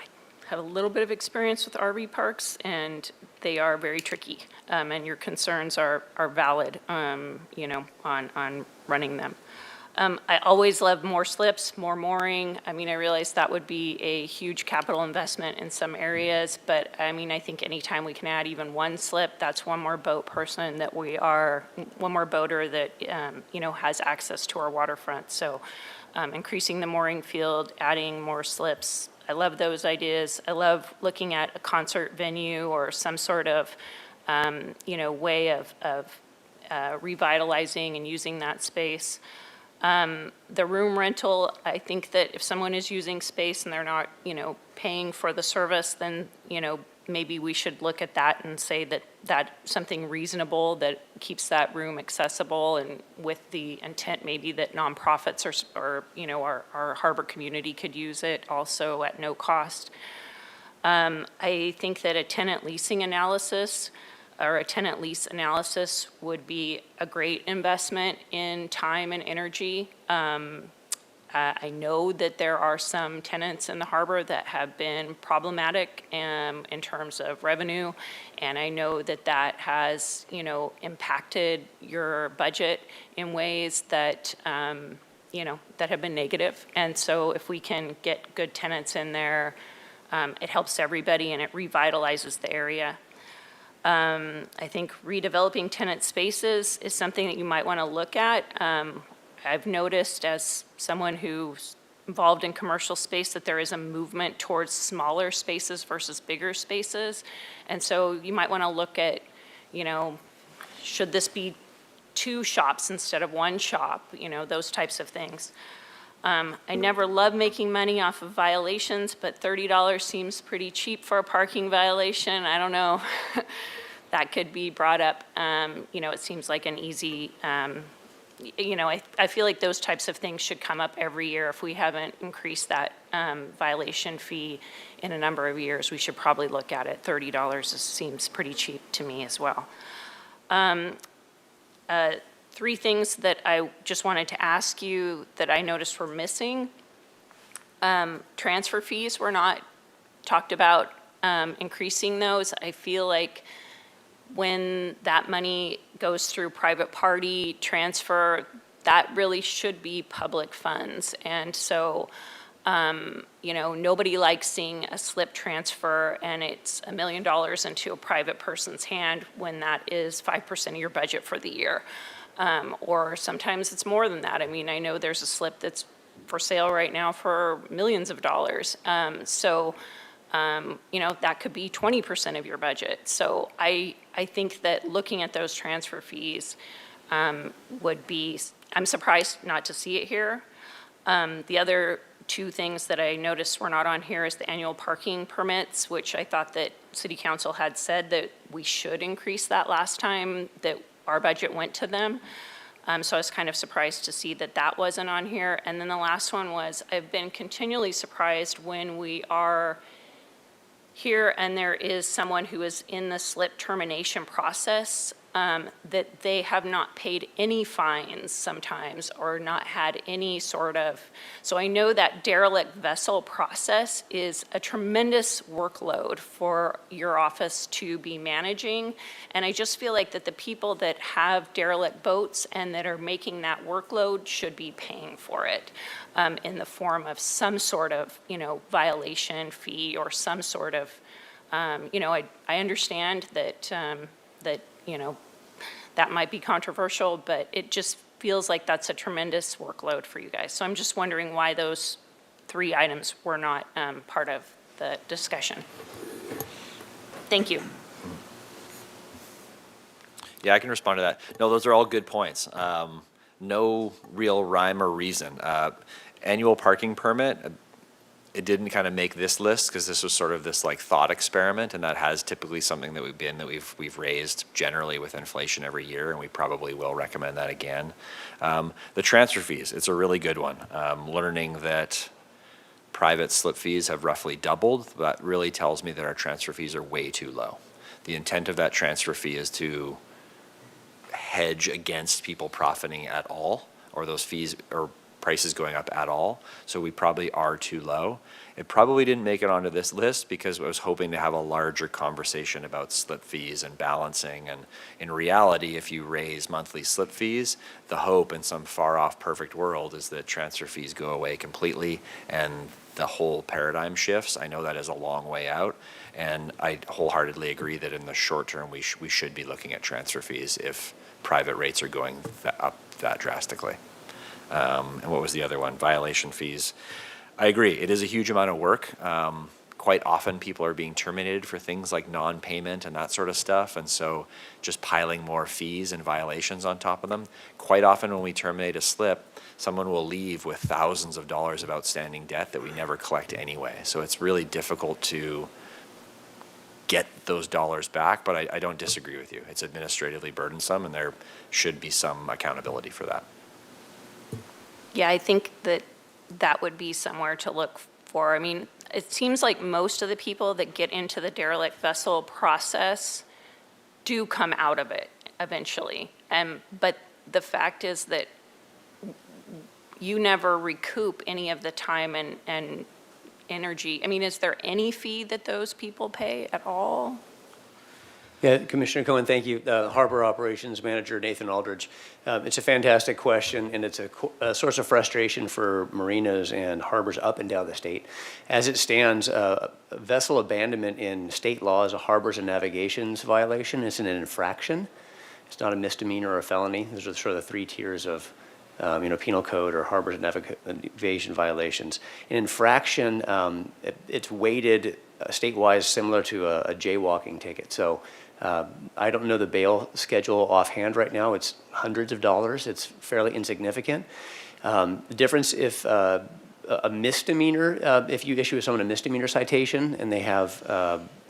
have a little bit of experience with RV parks, and they are very tricky. And your concerns are valid, you know, on running them. I always love more slips, more mooring. I mean, I realize that would be a huge capital investment in some areas, but I mean, I think anytime we can add even one slip, that's one more boat person that one more boater that, has access to our waterfront. So increasing the mooring field, adding more slips, I love those ideas. I love looking at a concert venue or some sort of, way of revitalizing and using that space. The room rental, I think that if someone is using space and they're not, paying for the service, then, maybe we should look at that and say that that's something reasonable that keeps that room accessible, and with the intent maybe that nonprofits or our harbor community could use it also at no cost. I think that a tenant leasing analysis or a tenant lease analysis would be a great investment in time and energy. I know that there are some tenants in the harbor that have been problematic in terms of revenue, and I know that that has, impacted your budget in ways that, that have been negative. And so if we can get good tenants in there, it helps everybody and it revitalizes the area. I think redeveloping tenant spaces is something that you might want to look at. I've noticed as someone who's involved in commercial space that there is a movement towards smaller spaces versus bigger spaces. And so you might want to look at, should this be 2 shops instead of 1 shop, those types of things. I never love making money off of violations, but $30 seems pretty cheap for a parking violation. I don't know. That could be brought up. It seems like an easy, I feel like those types of things should come up every year. If we haven't increased that violation fee in a number of years, we should probably look at it. $30 seems pretty cheap to me as well. 3 things that I just wanted to ask you that I noticed were missing. Transfer fees were not talked about, increasing those. I feel like when that money goes through private party transfer, that really should be public funds. And so, nobody likes seeing a slip transfer and it's $1 million into a private person's hand when that is 5% of your budget for the year. Or sometimes it's more than that. I mean, I know there's a slip that's for sale right now for millions of dollars. That could be 20% of your budget. So I think that looking at those transfer fees would be, I'm surprised not to see it here. The other 2 things that I noticed were not on here is the annual parking permits, which I thought that City Council had said that we should increase that last time that our budget went to them. So I was kind of surprised to see that that wasn't on here. And then the last one was, I've been continually surprised when we are here and there is someone who is in the slip termination process, that they have not paid any fines sometimes or not had any sort of, so I know that derelict vessel process is a tremendous workload for your office to be managing. And I just feel like that the people that have derelict boats and that are making that workload should be paying for it in the form of some sort of, violation fee or some sort of, I understand that, that might be controversial, but it just feels like that's a tremendous workload for you guys. So I'm just wondering why those 3 items were not part of the discussion. Thank you. Yeah, I can respond to that. No, those are all good points. No real rhyme or reason. Annual parking permit, it didn't kind of make this list because this was sort of this like thought experiment, and that has typically something that we've raised generally with inflation every year, and we probably will recommend that again. The transfer fees, it's a really good one. Learning that private slip fees have roughly doubled, that really tells me that our transfer fees are way too low. The intent of that transfer fee is to hedge against people profiting at all, or those fees or prices going up at all. So we probably are too low. It probably didn't make it onto this list because I was hoping to have a larger conversation about slip fees and balancing. And in reality, if you raise monthly slip fees, the hope in some far off perfect world is that transfer fees go away completely and the whole paradigm shifts. I know that is a long way out, and I wholeheartedly agree that in the short term, we should be looking at transfer fees if private rates are going up that drastically. And what was the other one? Violation fees. I agree. It is a huge amount of work. Quite often people are being terminated for things like non-payment and that sort of stuff. And so just piling more fees and violations on top of them. Quite often when we terminate a slip, someone will leave with thousands of dollars of outstanding debt that we never collect anyway. So it's really difficult to get those dollars back, but I don't disagree with you. It's administratively burdensome and there should be some accountability for that. Yeah, I think that would be somewhere to look for. I mean, it seems like most of the people that get into the derelict vessel process do come out of it eventually. But the fact is that you never recoup any of the time and energy. I mean, is there any fee that those people pay at all? Yeah, Commissioner Cohen, thank you. Harbor Operations Manager Nathan Aldridge. It's a fantastic question, and it's a source of frustration for marinas and harbors up and down the state. As it stands, vessel abandonment in state law is a harbors and navigations violation. It's an infraction. It's not a misdemeanor or a felony. Those are sort of the three tiers of penal code or harbors and navigation violations. An infraction, it's weighted statewide similar to a jaywalking ticket. So I don't know the bail schedule offhand right now. It's hundreds of dollars. It's fairly insignificant. The difference if a misdemeanor, if you issue someone a misdemeanor citation and they have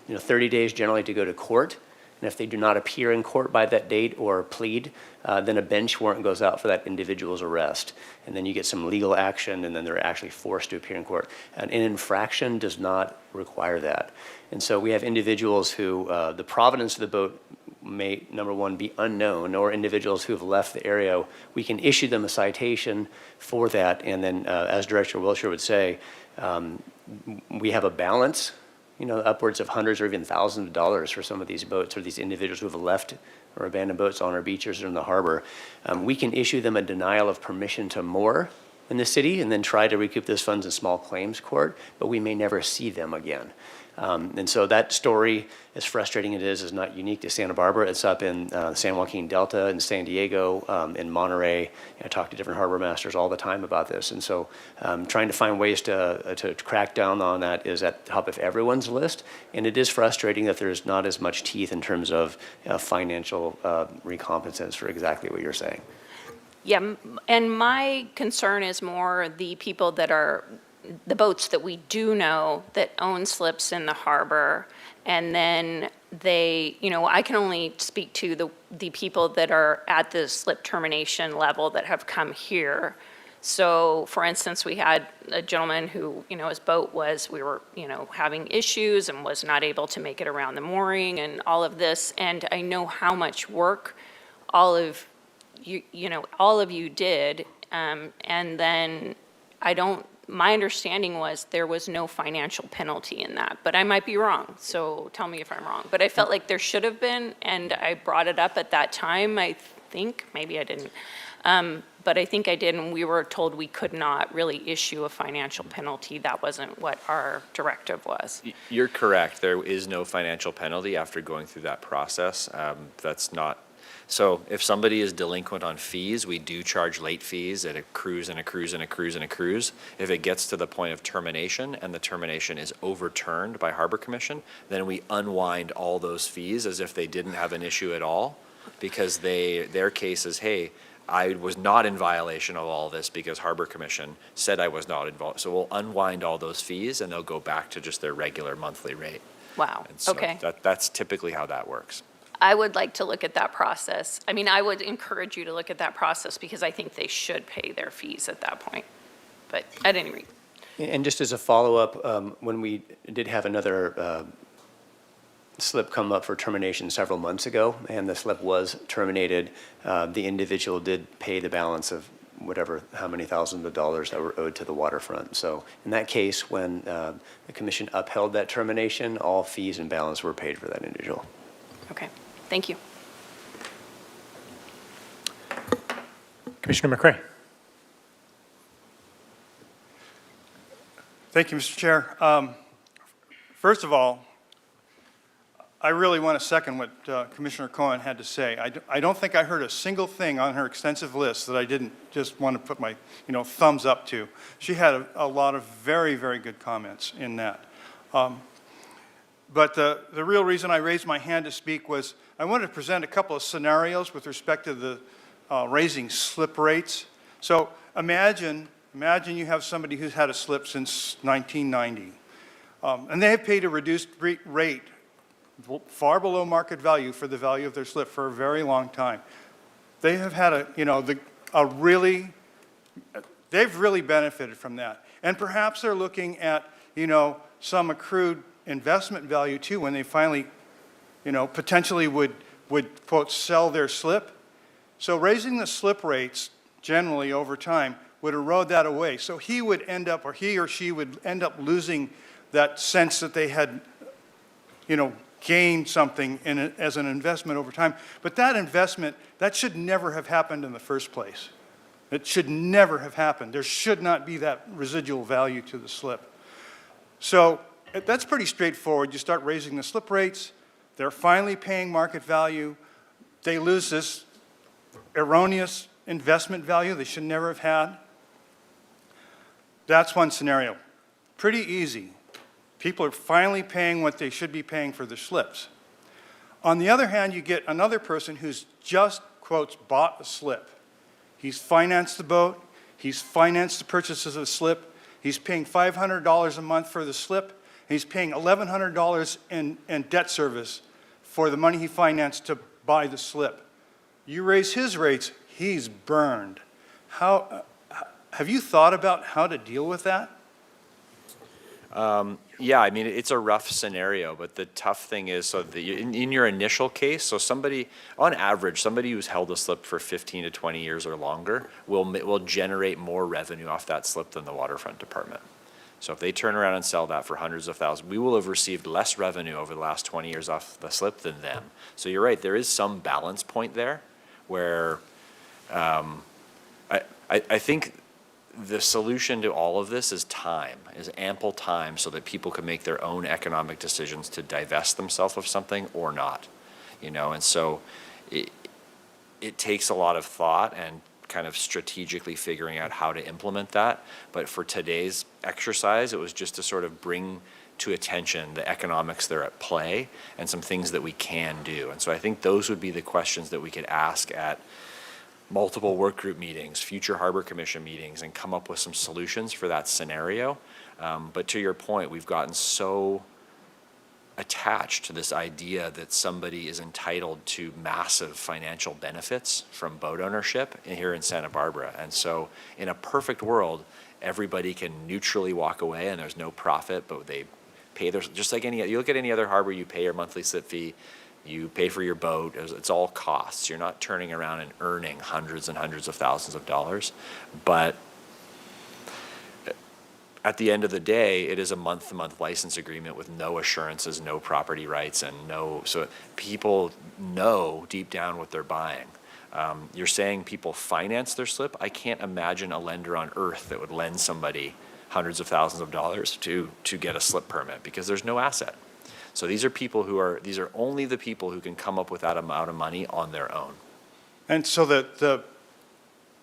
30 days generally to go to court, and if they do not appear in court by that date or plead, then a bench warrant goes out for that individual's arrest. And then you get some legal action, and then they're actually forced to appear in court. And an infraction does not require that. And so we have individuals who, the provenance of the boat may, number one, be unknown, or individuals who have left the area. We can issue them a citation for that, and then, as Director Wilshire would say, we have a balance, upwards of hundreds or even thousands of dollars for some of these boats or these individuals who have left or abandoned boats on our beaches or in the harbor. We can issue them a denial of permission to moor in the city and then try to recoup those funds in small claims court, but we may never see them again. And so that story, as frustrating as it is not unique to Santa Barbara. It's up in San Joaquin Delta, in San Diego, in Monterey. I talk to different harbor masters all the time about this. And so trying to find ways to crack down on that is at the top of everyone's list. And it is frustrating that there's not as much teeth in terms of financial recompensance for exactly what you're saying. Yeah, and my concern is more the people that are, the boats that we do know that own slips in the harbor, and then they, I can only speak to the people that are at the slip termination level that have come here. So, for instance, we had a gentleman who, his boat was, we were, having issues and was not able to make it around the mooring and all of this, and I know how much work all of you did, and then my understanding was there was no financial penalty in that, but I might be wrong, so tell me if I'm wrong. But I felt like there should have been, and I brought it up at that time, I think, maybe I didn't, but I think I did, and we were told we could not really issue a financial penalty. That wasn't what our directive was. You're correct. There is no financial penalty after going through that process. That's not. So if somebody is delinquent on fees, we do charge late fees. It accrues and accrues and accrues and accrues. If it gets to the point of termination and the termination is overturned by Harbor Commission, then we unwind all those fees as if they didn't have an issue at all, because their case is, hey, I was not in violation of all this because Harbor Commission said I was not involved. So we'll unwind all those fees and they'll go back to just their regular monthly rate. Wow, And so okay. that's typically how that works. I would like to look at that process. I mean, I would encourage you to look at that process because I think they should pay their fees at that point. But at any rate. And just as a follow-up, when we did have another slip come up for termination several months ago, and the slip was terminated, the individual did pay the balance of whatever, how many thousands of dollars that were owed to the waterfront. So in that case, when the commission upheld that termination, all fees and balance were paid for that individual. Okay, thank you. Commissioner McCray. Thank you, Mr. Chair. First of all, I really want to second what Commissioner Cohen had to say. I don't think I heard a single thing on her extensive list that I didn't just want to put my, thumbs up to. She had a lot of very, very good comments in that. But the real reason I raised my hand to speak was I wanted to present a couple of scenarios with respect to the raising slip rates. So imagine you have somebody who's had a slip since 1990, and they have paid a reduced rate far below market value for the value of their slip for a very long time. They have had they've really benefited from that. And perhaps they're looking at, some accrued investment value too when they finally, potentially would quote, sell their slip. So raising the slip rates generally over time would erode that away. So he would end up, or he or she would end up losing that sense that they had, gained something as an investment over time. But that investment, that should never have happened in the first place. It should never have happened. There should not be that residual value to the slip. So that's pretty straightforward. You start raising the slip rates. They're finally paying market value. They lose this erroneous investment value they should never have had. That's one scenario. Pretty easy. People are finally paying what they should be paying for their slips. On the other hand, you get another person who's just, quotes, bought a slip. He's financed the boat. He's financed the purchases of the slip. He's paying $500 a month for the slip. He's paying $1,100 in debt service for the money he financed to buy the slip. You raise his rates, he's burned. Have you thought about how to deal with that? Yeah, I mean, it's a rough scenario, but the tough thing is, so in your initial case, so somebody, on average, somebody who's held a slip for 15 to 20 years or longer will generate more revenue off that slip than the waterfront department. So if they turn around and sell that for hundreds of thousands, we will have received less revenue over the last 20 years off the slip than them. So you're right, there is some balance point there where I think the solution to all of this is time, is ample time so that people can make their own economic decisions to divest themselves of something or not, and so it takes a lot of thought and kind of strategically figuring out how to implement that. But for today's exercise, it was just to sort of bring to attention the economics that are at play and some things that we can do. And so I think those would be the questions that we could ask at multiple work group meetings, future Harbor Commission meetings, and come up with some solutions for that scenario. But to your point, we've gotten so attached to this idea that somebody is entitled to massive financial benefits from boat ownership here in Santa Barbara. And so in a perfect world, everybody can neutrally walk away and there's no profit, but they pay their, just like you look at any other harbor, you pay your monthly slip fee, you pay for your boat, it's all costs. You're not turning around and earning hundreds and hundreds of thousands of dollars. But at the end of the day, it is a month-to-month license agreement with no assurances, no property rights, and so people know deep down what they're buying. You're saying people finance their slip? I can't imagine a lender on earth that would lend somebody hundreds of thousands of dollars to get a slip permit because there's no asset. So these are only the people who can come up with that amount of money on their own. And so that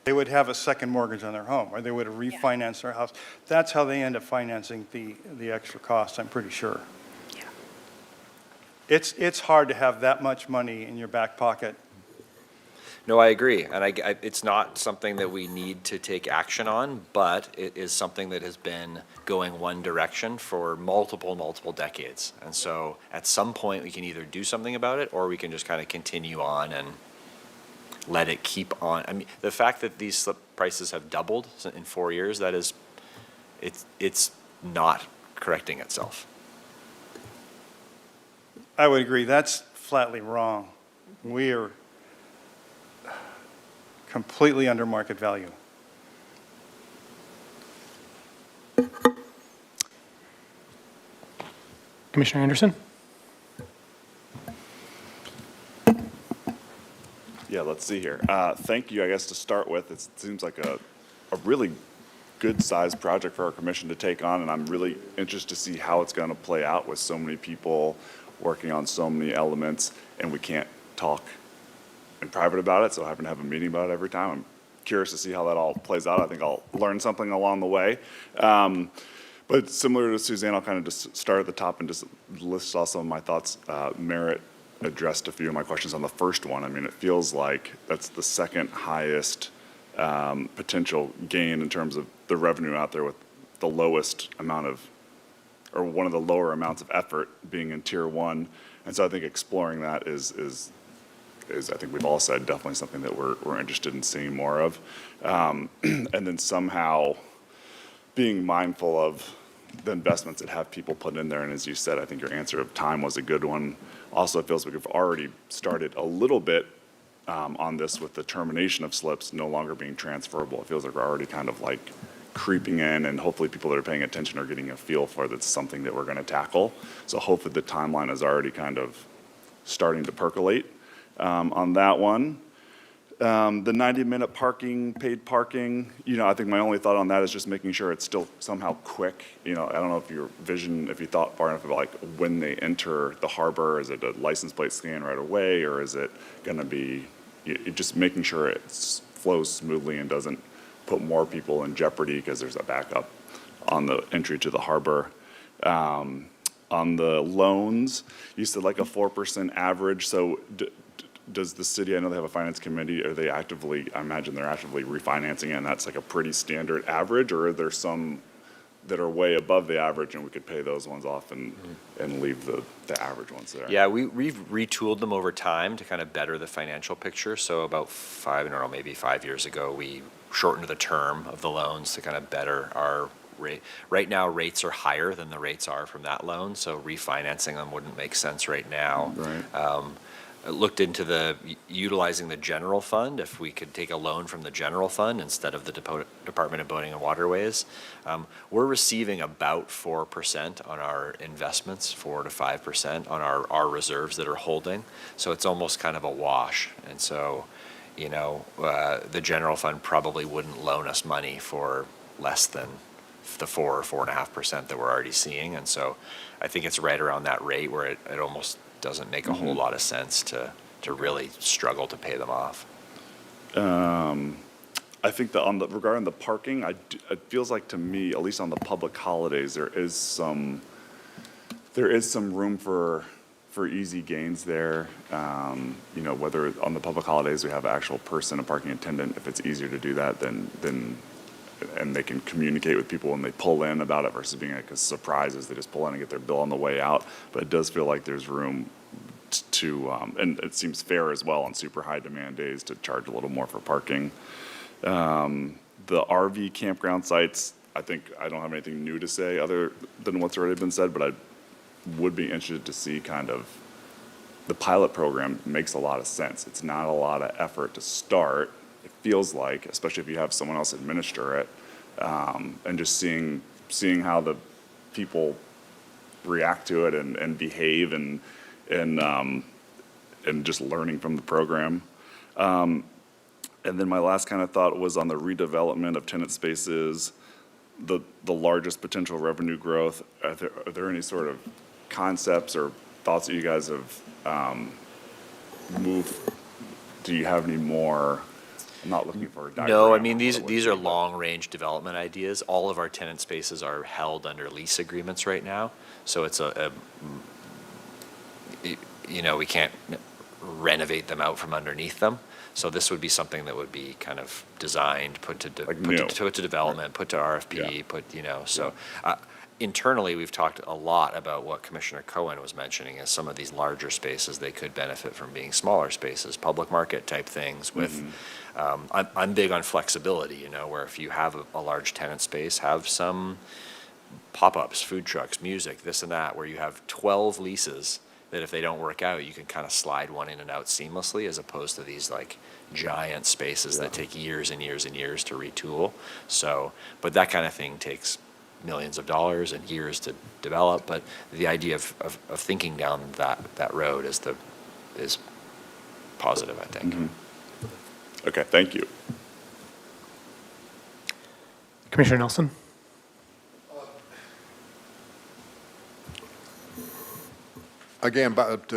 they would have a second mortgage on their home, or they would refinance their house. That's how they end up financing the extra cost, I'm pretty sure. Yeah. It's hard to have that much money in your back pocket. No, I agree. And it's not something that we need to take action on, but it is something that has been going one direction for multiple decades. And so at some point we can either do something about it or we can just kind of continue on and let it keep on. I mean, the fact that these slip prices have doubled in 4 years, it's not correcting itself. I would agree. That's flatly wrong. We are completely under market value. Commissioner Anderson? Yeah, let's see here. Thank you, I guess, to start with. It seems like a really good-sized project for our commission to take on, and I'm really interested to see how it's going to play out with so many people working on so many elements, and we can't talk in private about it, so having to have a meeting about it every time. I'm curious to see how that all plays out. I think I'll learn something along the way. But similar to Suzanne, I'll kind of just start at the top and just list off some of my thoughts. Merritt addressed a few of my questions on the first one. I mean, it feels like that's the second highest potential gain in terms of the revenue out there, with the lowest amount of, or one of the lower amounts of effort being in tier one. And so I think exploring that is I think we've all said, definitely something that we're interested in seeing more of. And then somehow being mindful of the investments that have people put in there. And as you said, I think your answer of time was a good one. Also, it feels like we've already started a little bit on this with the termination of slips no longer being transferable. It feels like we're already kind of like creeping in, and hopefully people that are paying attention are getting a feel for that's something that we're going to tackle. So hopefully the timeline is already kind of starting to percolate on that one. The 90-minute parking, paid parking, I think my only thought on that is just making sure it's still somehow quick. I don't know if your vision, if you thought far enough about like when they enter the harbor, is it a license plate scan right away, or is it going to be just making sure it flows smoothly and doesn't put more people in jeopardy because there's a backup on the entry to the harbor. On the loans, you said like a 4% average. So does the city, I know they have a finance committee, are they actively, I imagine they're actively refinancing it, and that's like a pretty standard average, or are there some that are way above the average and we could pay those ones off and leave the average ones there? Yeah, we've retooled them over time to kind of better the financial picture. So about maybe 5 years ago, we shortened the term of the loans to kind of better our rate. Right now, rates are higher than the rates are from that loan, so refinancing them wouldn't make sense right now. Right. Looked into utilizing the general fund, if we could take a loan from the general fund instead of the Department of Boating and Waterways. We're receiving about 4% on our investments, 4 to 5% on our reserves that are holding. So it's almost kind of a wash. And so, the general fund probably wouldn't loan us money for less than the 4 or 4.5% that we're already seeing. And so I think it's right around that rate where it almost doesn't make a whole lot of sense to really struggle to pay them off. I think that regarding the parking, it feels like to me, at least on the public holidays, there is some room for easy gains there. Whether on the public holidays we have an actual person, a parking attendant, if it's easier to do that, then and they can communicate with people when they pull in about it versus being like a surprise as they just pull in and get their bill on the way out. But it does feel like there's room to, and it seems fair as well on super high demand days to charge a little more for parking. The RV campground sites, I think I don't have anything new to say other than what's already been said, but I would be interested to see kind of the pilot program makes a lot of sense. It's not a lot of effort to start. It feels like, especially if you have someone else administer it, and just seeing how the people react to it and behave and just learning from the program. And then my last kind of thought was on the redevelopment of tenant spaces, the largest potential revenue growth. Are there any sort of concepts or thoughts that you guys have moved? Do you have any more? I'm not looking for a diagram. No, I mean, these are long-range development ideas. All of our tenant spaces are held under lease agreements right now. So it's we can't renovate them out from underneath them. So this would be something that would be kind of designed, put to development, put to RFP, internally, we've talked a lot about what Commissioner Cohen was mentioning as some of these larger spaces, they could benefit from being smaller spaces, public market type things with, I'm big on flexibility, where if you have a large tenant space, have some pop-ups, food trucks, music, this and that, where you have 12 leases that if they don't work out, you can kind of slide one in and out seamlessly, as opposed to these like giant spaces that take years and years and years to retool. So, but that kind of thing takes millions of dollars and years to develop, but the idea of thinking down that road is positive, I think. Okay, thank you. Commissioner Nelson? Again, but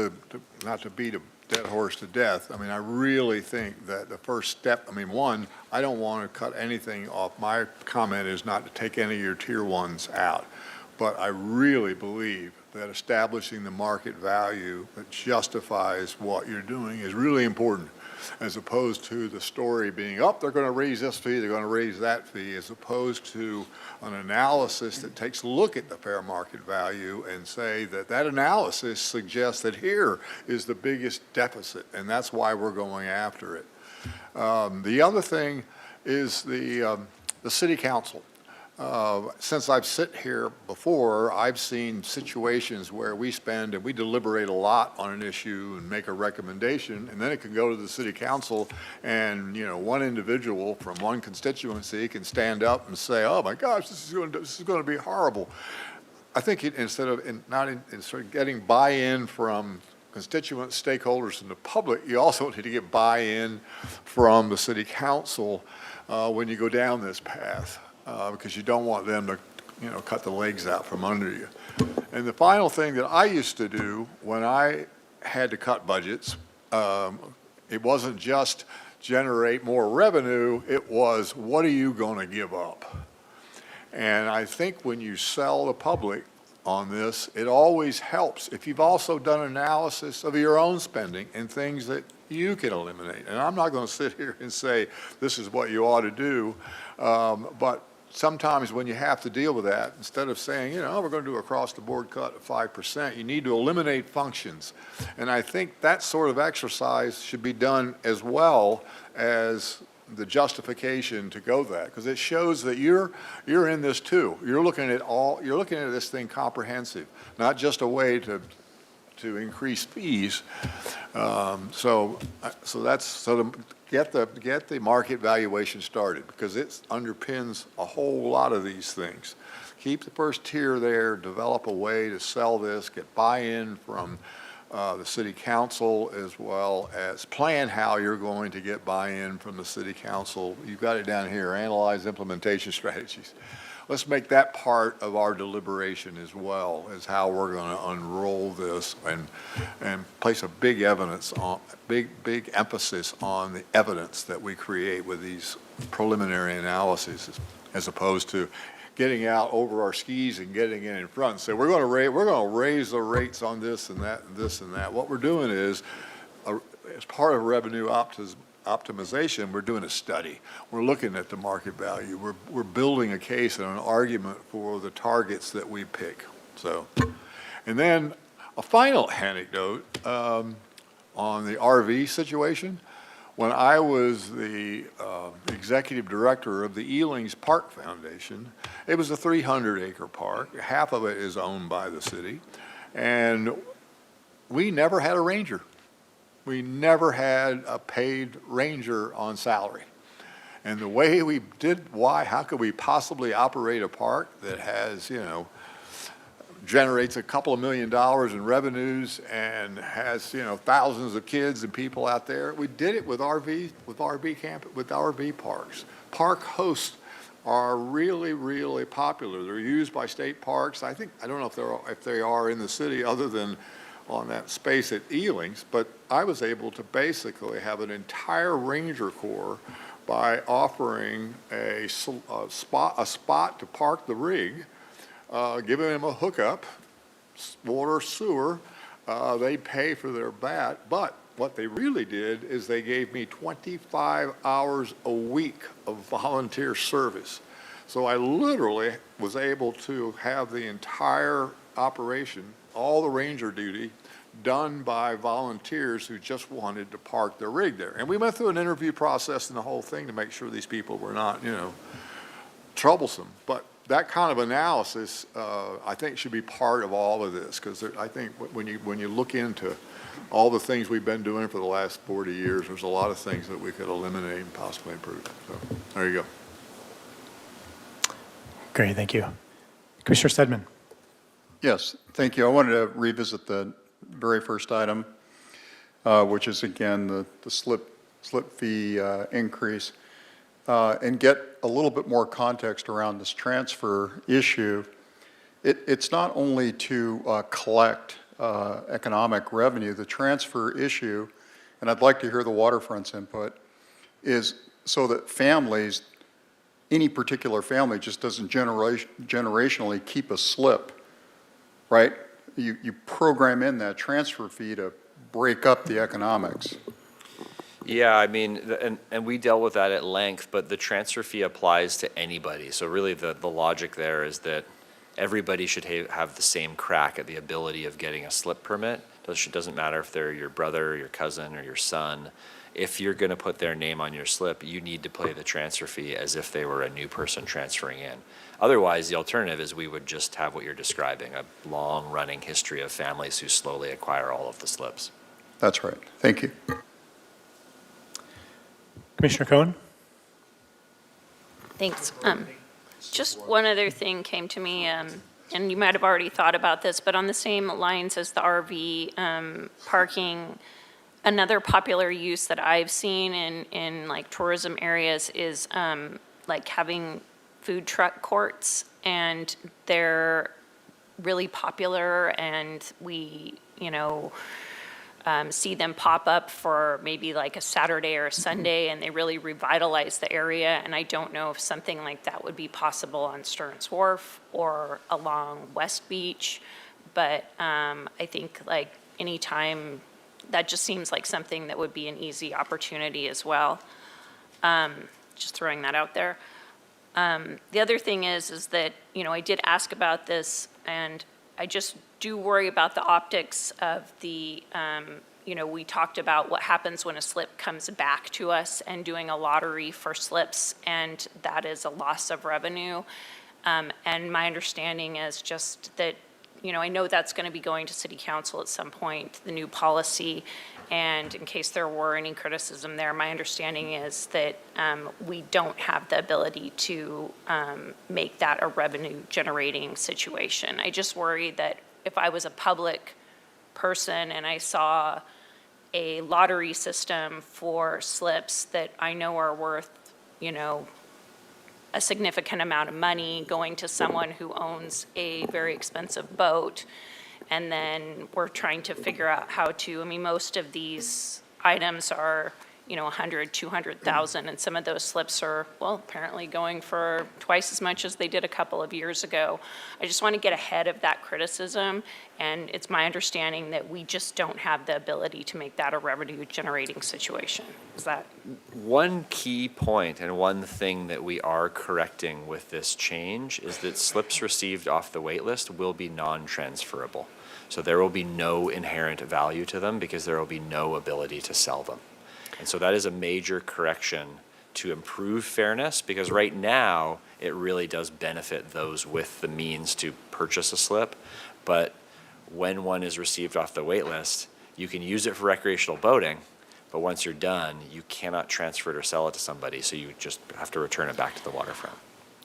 not to beat a dead horse to death, I mean, I really think that the first step, I mean, one, I don't want to cut anything off. My comment is not to take any of your tier ones out, but I really believe that establishing the market value that justifies what you're doing is really important, as opposed to the story being, oh, they're going to raise this fee, they're going to raise that fee, as opposed to an analysis that takes a look at the fair market value and say that that analysis suggests that here is the biggest deficit, and that's why we're going after it. The other thing is the city council. Since I've sit here before, I've seen situations where we spend and we deliberate a lot on an issue and make a recommendation, and then it can go to the city council, and one individual from one constituency can stand up and say, "Oh my gosh, this is going to be horrible." I think instead of getting buy-in from constituents, stakeholders, and the public, you also need to get buy-in from the city council when you go down this path. Because you don't want them to, cut the legs out from under you. And the final thing that I used to do when I had to cut budgets, it wasn't just generate more revenue, it was, what are you going to give up? And I think when you sell the public on this, it always helps if you've also done analysis of your own spending and things that you can eliminate. And I'm not going to sit here and say this is what you ought to do, but sometimes when you have to deal with that, instead of saying, we're going to do across-the-board cut of 5%, you need to eliminate functions. And I think that sort of exercise should be done as well as the justification to go that, because it shows that you're in this too. You're looking at this thing comprehensive, not just a way to increase fees. So to get the market valuation started, because it underpins a whole lot of these things. Keep the first tier there, develop a way to sell this, get buy-in from the city council, as well as plan how you're going to get buy-in from the city council. You've got it down here, analyze implementation strategies. Let's make that part of our deliberation as well, as how we're going to unroll this and place a big emphasis on the evidence that we create with these preliminary analyses, as opposed to getting out over our skis and getting in front and say we're going to raise the rates on this and that and this and that. What we're doing is, as part of revenue optimization, we're doing a study. We're looking at the market value. We're building a case and an argument for the targets that we pick. So, and then a final anecdote on the RV situation. When I was the executive director of the Ealing's Park Foundation, it was a 300-acre park. Half of it is owned by the city, and we never had a ranger. We never had a paid ranger on salary. And the way we did, how could we possibly operate a park that has, generates a couple of $1 million in revenues and has, thousands of kids and people out there? We did it with RV parks. Park hosts are really, really popular. They're used by state parks. I don't know if they are in the city other than on that space at Ealing's, but I was able to basically have an entire ranger corps by offering a spot to park the rig, giving them a hookup, water, sewer. They pay for their bat, but what they really did is they gave me 25 hours a week of volunteer service. So I literally was able to have the entire operation, all the ranger duty, done by volunteers who just wanted to park their rig there. And we went through an interview process and the whole thing to make sure these people were not, troublesome. But that kind of analysis, I think, should be part of all of this, because I think when you look into all the things we've been doing for the last 40 years, there's a lot of things that we could eliminate and possibly improve. So there you go. Great, thank you. Commissioner Stedman. Yes, thank you. I wanted to revisit the very first item, which is again the slip fee increase, and get a little bit more context around this transfer issue. It's not only to collect economic revenue. The transfer issue, and I'd like to hear the waterfront's input, is so that families, any particular family just doesn't generationally keep a slip, right? You program in that transfer fee to break up the economics. Yeah, I mean, and we dealt with that at length, but the transfer fee applies to anybody. So really the logic there is that everybody should have the same crack at the ability of getting a slip permit. It doesn't matter if they're your brother, or your cousin, or your son. If you're going to put their name on your slip, you need to pay the transfer fee as if they were a new person transferring in. Otherwise, the alternative is we would just have what you're describing, a long-running history of families who slowly acquire all of the slips. That's right. Thank you. Commissioner Cohen. Thanks. Just one other thing came to me, and you might have already thought about this, but on the same lines as the RV parking, another popular use that I've seen in like tourism areas is like having food truck courts, and they're really popular, and we, see them pop up for maybe like a Saturday or a Sunday, and they really revitalize the area. And I don't know if something like that would be possible on Stearns Wharf or along West Beach, but I think like anytime, that just seems like something that would be an easy opportunity as well. Just throwing that out there. The other thing is that, I did ask about this, and I just do worry about the optics of the, we talked about what happens when a slip comes back to us and doing a lottery for slips, and that is a loss of revenue. And my understanding is just that, I know that's going to be going to City Council at some point, the new policy, and in case there were any criticism there, my understanding is that we don't have the ability to make that a revenue-generating situation. I just worry that if I was a public person and I saw a lottery system for slips that I know are worth, a significant amount of money going to someone who owns a very expensive boat, and then we're trying to figure out how to, most of these items are, 100, 200,000, and some of those slips are, apparently going for twice as much as they did a couple of years ago. I just want to get ahead of that criticism, and it's my understanding that we just don't have the ability to make that a revenue-generating situation. Is that? One key point and one thing that we are correcting with this change is that slips received off the wait list will be non-transferable. So there will be no inherent value to them because there will be no ability to sell them. And so that is a major correction to improve fairness, because right now it really does benefit those with the means to purchase a slip. But when one is received off the wait list, you can use it for recreational boating, but once you're done, you cannot transfer it or sell it to somebody, so you just have to return it back to the waterfront.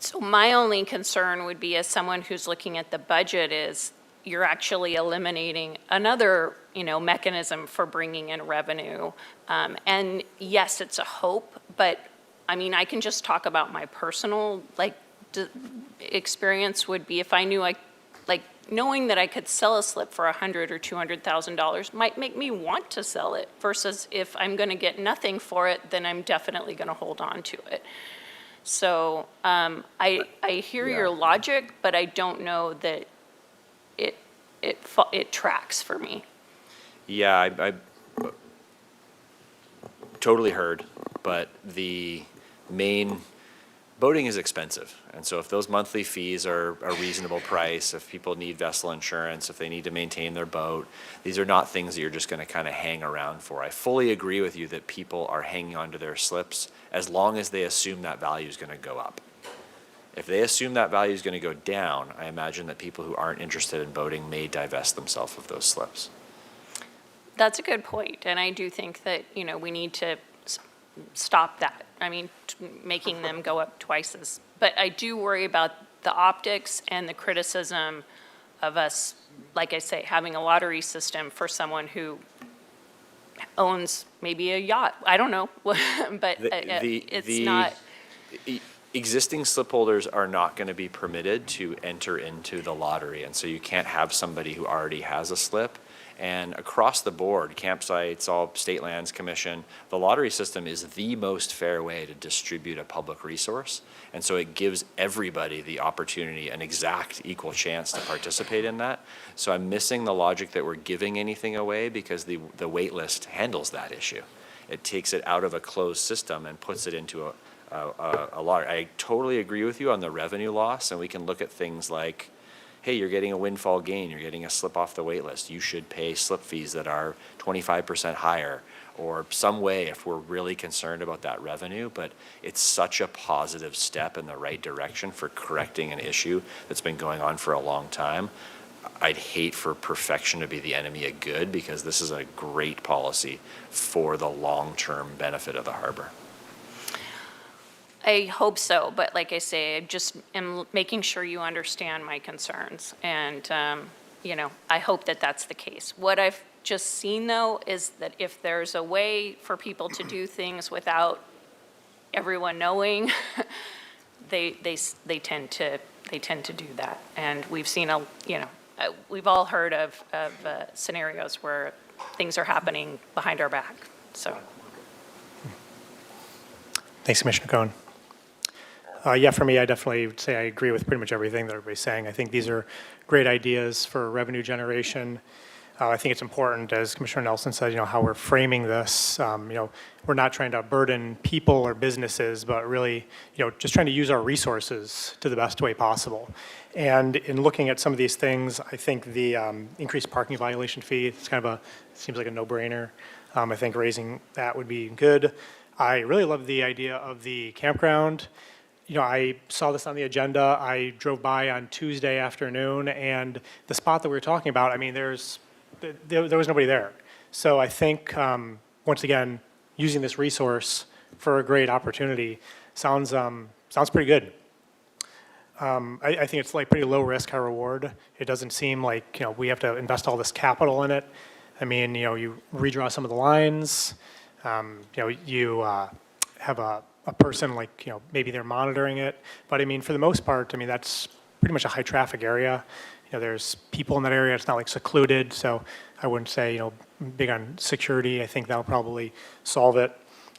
So my only concern would be, as someone who's looking at the budget, is you're actually eliminating another, mechanism for bringing in revenue. And yes, it's a hope, but I can just talk about my personal experience would be if I knew knowing that I could sell a slip for $100,000 or $200,000 might make me want to sell it, versus if I'm going to get nothing for it, then I'm definitely going to hold on to it. So I hear your logic, but I don't know that it tracks for me. Yeah, I totally heard, but the main, boating is expensive. And so if those monthly fees are a reasonable price, if people need vessel insurance, if they need to maintain their boat, these are not things that you're just going to kind of hang around for. I fully agree with you that people are hanging onto their slips as long as they assume that value is going to go up. If they assume that value is going to go down, I imagine that people who aren't interested in boating may divest themselves of those slips. That's a good point, and I do think that, we need to stop that. Making them go up twice as, but I do worry about the optics and the criticism of us, like I say, having a lottery system for someone who owns maybe a yacht. I don't know, but it's not. Existing slip holders are not going to be permitted to enter into the lottery, and so you can't have somebody who already has a slip. And across the board, campsites, all state lands commission, the lottery system is the most fair way to distribute a public resource. And so it gives everybody the opportunity, an exact equal chance to participate in that. So I'm missing the logic that we're giving anything away, because the wait list handles that issue. It takes it out of a closed system and puts it into a lottery. I totally agree with you on the revenue loss, and we can look at things like, hey, you're getting a windfall gain, you're getting a slip off the wait list, you should pay slip fees that are 25% higher, or some way if we're really concerned about that revenue. But it's such a positive step in the right direction for correcting an issue that's been going on for a long time. I'd hate for perfection to be the enemy of good, because this is a great policy for the long-term benefit of the harbor. I hope so, but like I say, I just am making sure you understand my concerns, and, I hope that that's the case. What I've just seen, though, is that if there's a way for people to do things without everyone knowing, they tend to do that. And we've seen we've all heard of scenarios where things are happening behind our back, so. Thanks, Commissioner Cohen. Yeah, for me, I definitely would say I agree with pretty much everything that everybody's saying. I think these are great ideas for revenue generation. I think it's important, as Commissioner Nelson said, how we're framing this. We're not trying to burden people or businesses, but really, just trying to use our resources to the best way possible. And in looking at some of these things, I think the increased parking violation fee, it's seems like a no-brainer. I think raising that would be good. I really love the idea of the campground. I saw this on the agenda. I drove by on Tuesday afternoon, and the spot that we were talking about, there was nobody there. So I think, once again, using this resource for a great opportunity sounds pretty good. I think it's like pretty low risk, high reward. It doesn't seem like, we have to invest all this capital in it. You redraw some of the lines. You have a person maybe they're monitoring it. But for the most part, that's pretty much a high traffic area. There's people in that area. It's not like secluded. So I wouldn't say, big on security. I think that'll probably solve it.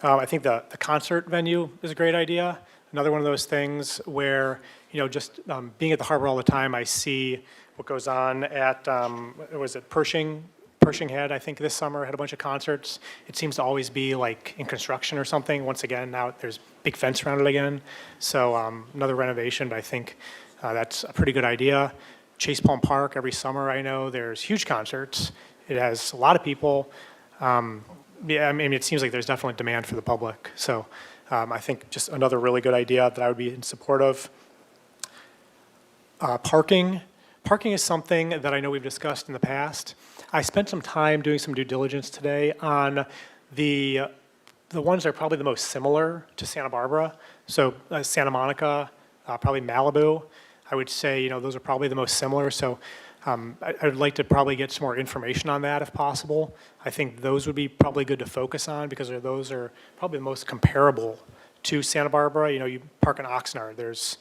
I think the concert venue is a great idea. Another one of those things where, just being at the harbor all the time, I see what goes on at, was it Pershing had, I think this summer, had a bunch of concerts. It seems to always be in construction or something. Once again, now there's big fence around it again. So another renovation, but I think that's a pretty good idea. Chase Palm Park, every summer I know there's huge concerts. It has a lot of people. It seems like there's definitely demand for the public. So I think just another really good idea that I would be in support of. Parking is something that I know we've discussed in the past. I spent some time doing some due diligence today on the ones that are probably the most similar to Santa Barbara. So Santa Monica, probably Malibu. I would say, those are probably the most similar. So I'd like to probably get some more information on that if possible. I think those would be probably good to focus on, because those are probably the most comparable to Santa Barbara. You park in Oxnard, there's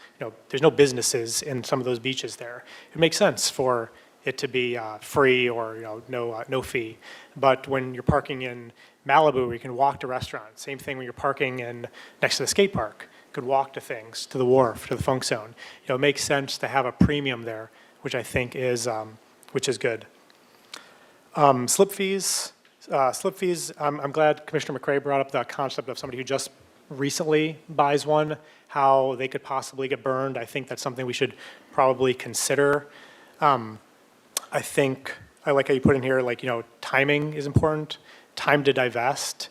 no businesses in some of those beaches there. It makes sense for it to be free or no fee. But when you're parking in Malibu, you can walk to restaurants. Same thing when you're parking next to the skate park. You could walk to things, to the wharf, to the funk zone. It makes sense to have a premium there, which I think is good. Slip fees. I'm glad Commissioner McCray brought up the concept of somebody who just recently buys one, how they could possibly get burned. I think that's something we should probably consider. I think I like how you put in here, timing is important. Time to divest,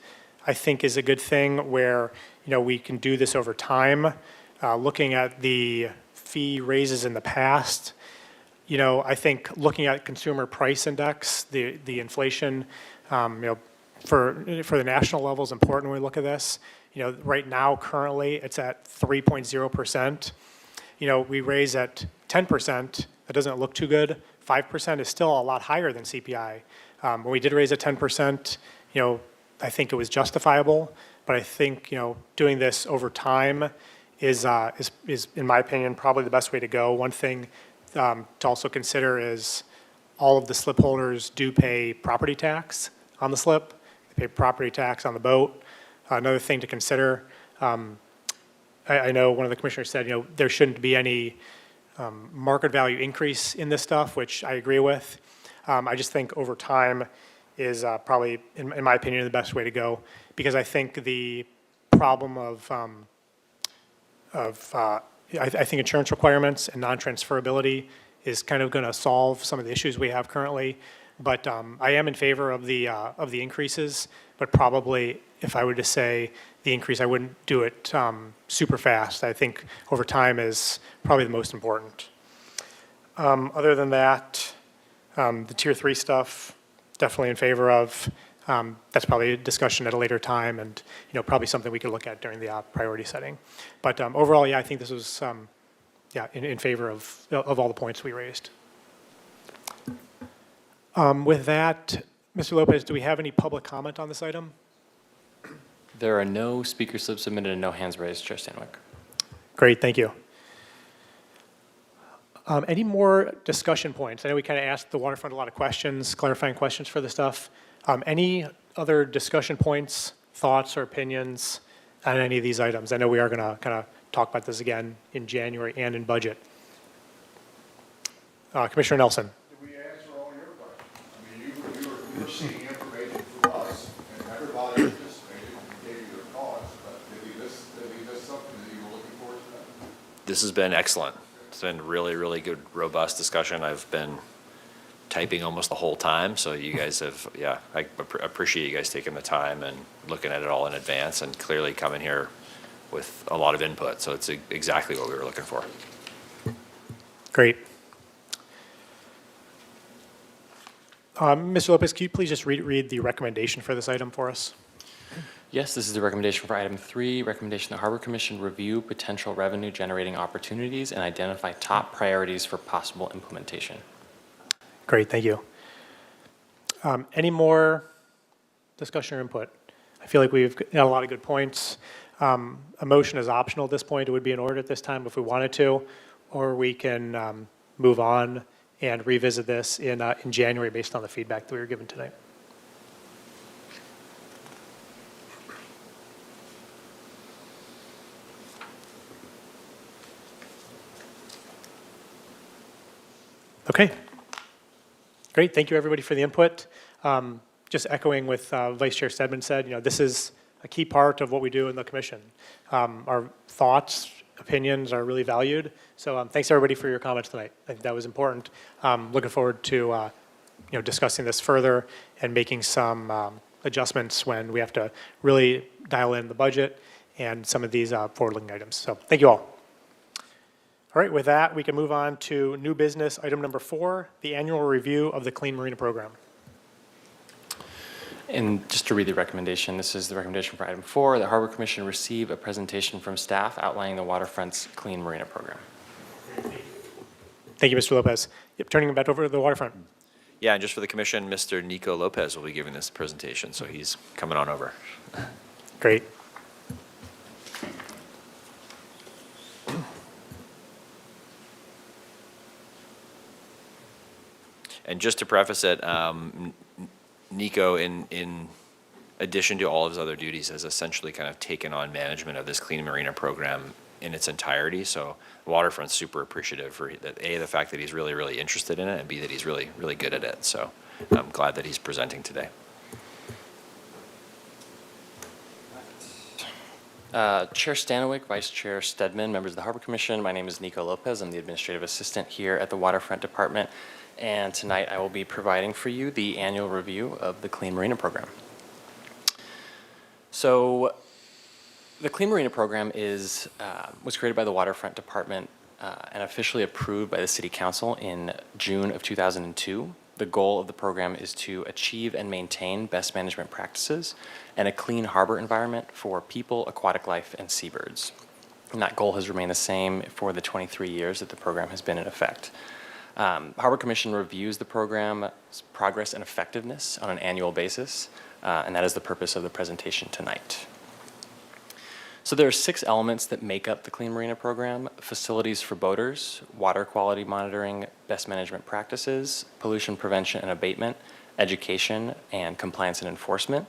I think, is a good thing where, we can do this over time. Looking at the fee raises in the past, I think looking at consumer price index, the inflation, for the national level is important when we look at this. Right now, currently, it's at 3.0%. we raise at 10%, that doesn't look too good. 5% is still a lot higher than CPI. When we did raise at 10%, I think it was justifiable, but I think, doing this over time is, in my opinion, probably the best way to go. One thing to also consider is all of the slip holders do pay property tax on the slip. They pay property tax on the boat. Another thing to consider, I know one of the commissioners said, there shouldn't be any market value increase in this stuff, which I agree with. I just think over time is probably, in my opinion, the best way to go, because I think the problem I think insurance requirements and non-transferability is kind of going to solve some of the issues we have currently. But I am in favor of the increases, but probably if I were to say the increase, I wouldn't do it super fast. I think over time is probably the most important. Other than that, the Tier 3 stuff, definitely in favor of. That's probably a discussion at a later time and, probably something we could look at during the priority setting. But overall, yeah, I think this was, in favor of all the points we raised. With that, Mr. Lopez, do we have any public comment on this item? There are no speaker slips submitted and no hands raised, Chair Stanwyck. Great, thank you. Any more discussion points? I know we kind of asked the waterfront a lot of questions, clarifying questions for the stuff. Any other discussion points, thoughts, or opinions on any of these items? I know we are going to kind of talk about this again in January and in budget. Commissioner Nelson. Did we answer all your questions? I mean, you were seeking information from us, and everybody participated and gave you their thoughts, but did we miss something that you were looking for tonight? This has been excellent. It's been really, really good, robust discussion. I've been typing almost the whole time, so you guys have, I appreciate you guys taking the time and looking at it all in advance and clearly coming here with a lot of input, so it's exactly what we were looking for. Great. Mr. Lopez, could you please just read the recommendation for this item for us? Yes, this is the recommendation for item 3, recommendation the Harbor Commission review potential revenue generating opportunities and identify top priorities for possible implementation. Great, thank you. Any more discussion or input? I feel like we've got a lot of good points. A motion is optional at this point. It would be in order at this time if we wanted to, or we can move on and revisit this in January based on the feedback that we were given tonight. Okay. Great, thank you everybody for the input. Just echoing with Vice Chair Stedman said, this is a key part of what we do in the commission. Our thoughts, opinions are really valued. So thanks everybody for your comments tonight. I think that was important. Looking forward to discussing this further and making some adjustments when we have to really dial in the budget and some of these forward-looking items. So thank you all. All right, with that, we can move on to new business, item number 4, the annual review of the Clean Marina Program. And just to read the recommendation, this is the recommendation for item 4, the Harbor Commission receive a presentation from staff outlining the Waterfront's Clean Marina Program. Thank you, Mr. Lopez. Yep, turning it back over to the Waterfront. Yeah, and just for the commission, Mr. Nico Lopez will be giving this presentation, so he's coming on over. Great. And just to preface it, Nico, in addition to all of his other duties, has essentially kind of taken on management of this Clean Marina Program in its entirety. So the Waterfront's super appreciative for that, A, the fact that he's really, really interested in it, and B, that he's really, really good at it. So I'm glad that he's presenting today. Chair Stanwyck, Vice Chair Stedman, members of the Harbor Commission, my name is Nico Lopez. I'm the Administrative Assistant here at the Waterfront Department. And tonight I will be providing for you the annual review of the Clean Marina Program. So the Clean Marina Program was created by the Waterfront Department and officially approved by the City Council in June of 2002. The goal of the program is to achieve and maintain best management practices and a clean harbor environment for people, aquatic life, and seabirds. And that goal has remained the same for the 23 years that the program has been in effect. Harbor Commission reviews the program's progress and effectiveness on an annual basis, and that is the purpose of the presentation tonight. So there are 6 elements that make up the Clean Marina program: facilities for boaters, water quality monitoring, best management practices, pollution prevention and abatement, education, and compliance and enforcement.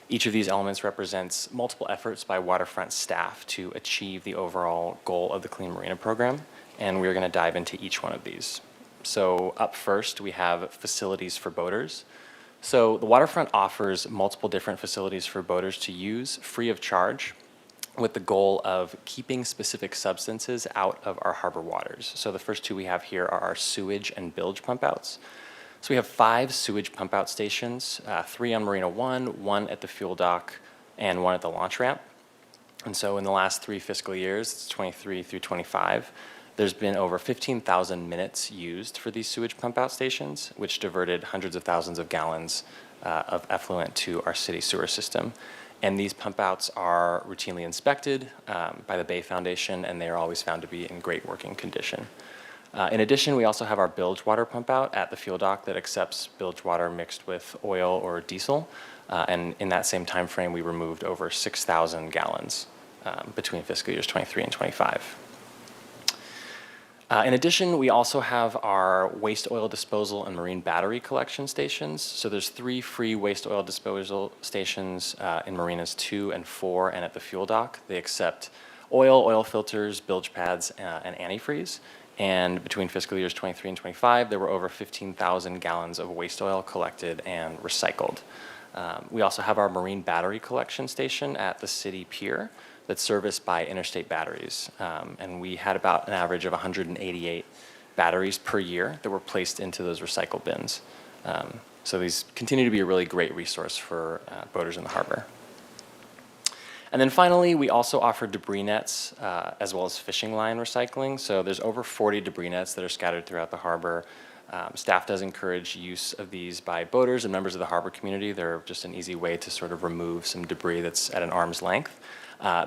Each of these elements represents multiple efforts by waterfront staff to achieve the overall goal of the Clean Marina program, and we're going to dive into each one of these. So up first, we have facilities for boaters. So the waterfront offers multiple different facilities for boaters to use free of charge, with the goal of keeping specific substances out of our harbor waters. So the first 2 we have here are our sewage and bilge pump outs. So we have 5 sewage pump out stations, 3 on Marina 1, 1 at the fuel dock, and 1 at the launch ramp. And so in the last 3 fiscal years, it's 23 through 25, there's been over 15,000 minutes used for these sewage pump out stations, which diverted hundreds of thousands of gallons of effluent to our city sewer system. And these pump outs are routinely inspected by the Bay Foundation, and they are always found to be in great working condition. In addition, we also have our bilge water pump out at the fuel dock that accepts bilge water mixed with oil or diesel. And in that same time frame, we removed over 6,000 gallons between fiscal years 23 and 25. In addition, we also have our waste oil disposal and marine battery collection stations. So there's 3 free waste oil disposal stations in Marinas 2 and 4 and at the fuel dock. They accept oil filters, bilge pads, and antifreeze. And between fiscal years 23 and 25, there were over 15,000 gallons of waste oil collected and recycled. We also have our marine battery collection station at the city pier that's serviced by Interstate Batteries. And we had about an average of 188 batteries per year that were placed into those recycle bins. So these continue to be a really great resource for boaters in the harbor. And then finally, we also offer debris nets as well as fishing line recycling. So there's over 40 debris nets that are scattered throughout the harbor. Staff does encourage use of these by boaters and members of the harbor community. They're just an easy way to sort of remove some debris that's at an arm's length.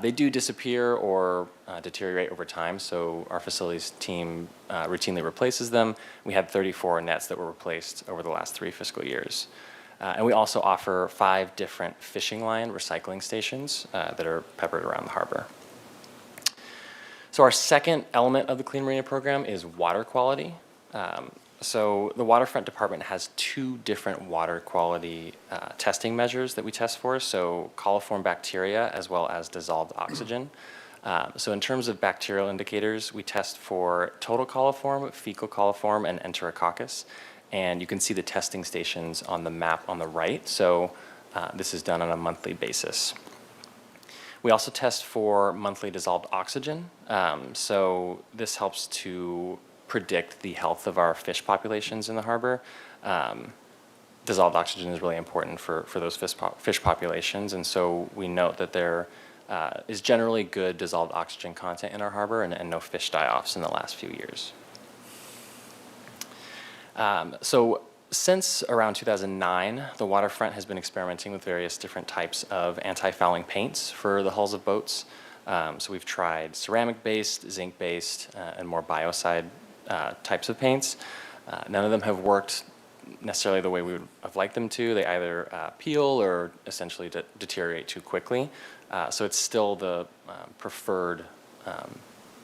They do disappear or deteriorate over time, so our facilities team routinely replaces them. We had 34 nets that were replaced over the last 3 fiscal years. And we also offer 5 different fishing line recycling stations that are peppered around the harbor. So our second element of the Clean Marina program is water quality. So the Waterfront Department has 2 different water quality testing measures that we test for, so coliform bacteria as well as dissolved oxygen. So in terms of bacterial indicators, we test for total coliform, fecal coliform, and enterococcus. And you can see the testing stations on the map on the right. So this is done on a monthly basis. We also test for monthly dissolved oxygen. So this helps to predict the health of our fish populations in the harbor. Dissolved oxygen is really important for those fish populations. And so we note that there is generally good dissolved oxygen content in our harbor and no fish die-offs in the last few years. So since around 2009, the waterfront has been experimenting with various different types of anti-fouling paints for the hulls of boats. So we've tried ceramic-based, zinc-based, and more biocide types of paints. None of them have worked necessarily the way we would have liked them to. They either peel or essentially deteriorate too quickly. So it's still the preferred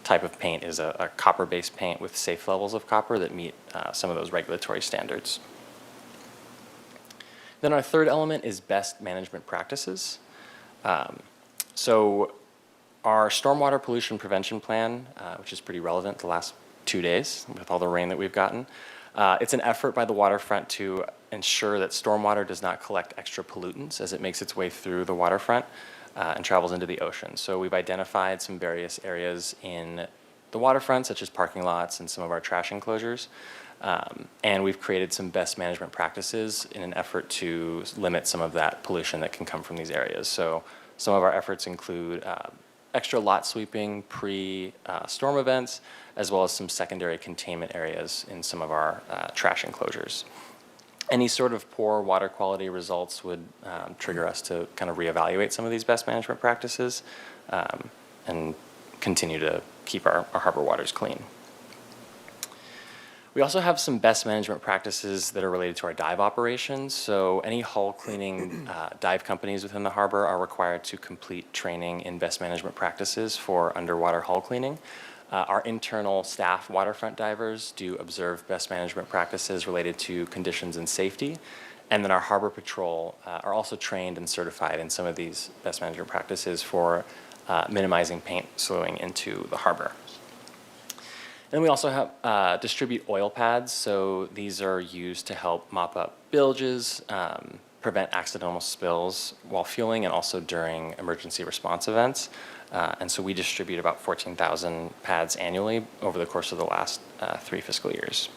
type of paint is a copper-based paint with safe levels of copper that meet some of those regulatory standards. Then our third element is best management practices. So our stormwater pollution prevention plan, which is pretty relevant the last 2 days with all the rain that we've gotten, it's an effort by the waterfront to ensure that stormwater does not collect extra pollutants as it makes its way through the waterfront and travels into the ocean. So we've identified some various areas in the waterfront, such as parking lots and some of our trash enclosures. And we've created some best management practices in an effort to limit some of that pollution that can come from these areas. So some of our efforts include extra lot sweeping pre-storm events, as well as some secondary containment areas in some of our trash enclosures. Any sort of poor water quality results would trigger us to kind of reevaluate some of these best management practices. And continue to keep our harbor waters clean. We also have some best management practices that are related to our dive operations. So any hull cleaning dive companies within the harbor are required to complete training in best management practices for underwater hull cleaning. Our internal staff waterfront divers do observe best management practices related to conditions and safety. And then our harbor patrol are also trained and certified in some of these best management practices for minimizing paint slowing into the harbor. And we also have distribute oil pads. So these are used to help mop up bilges, prevent accidental spills while fueling and also during emergency response events. And so we distribute about 14,000 pads annually over the course of the last 3 fiscal years.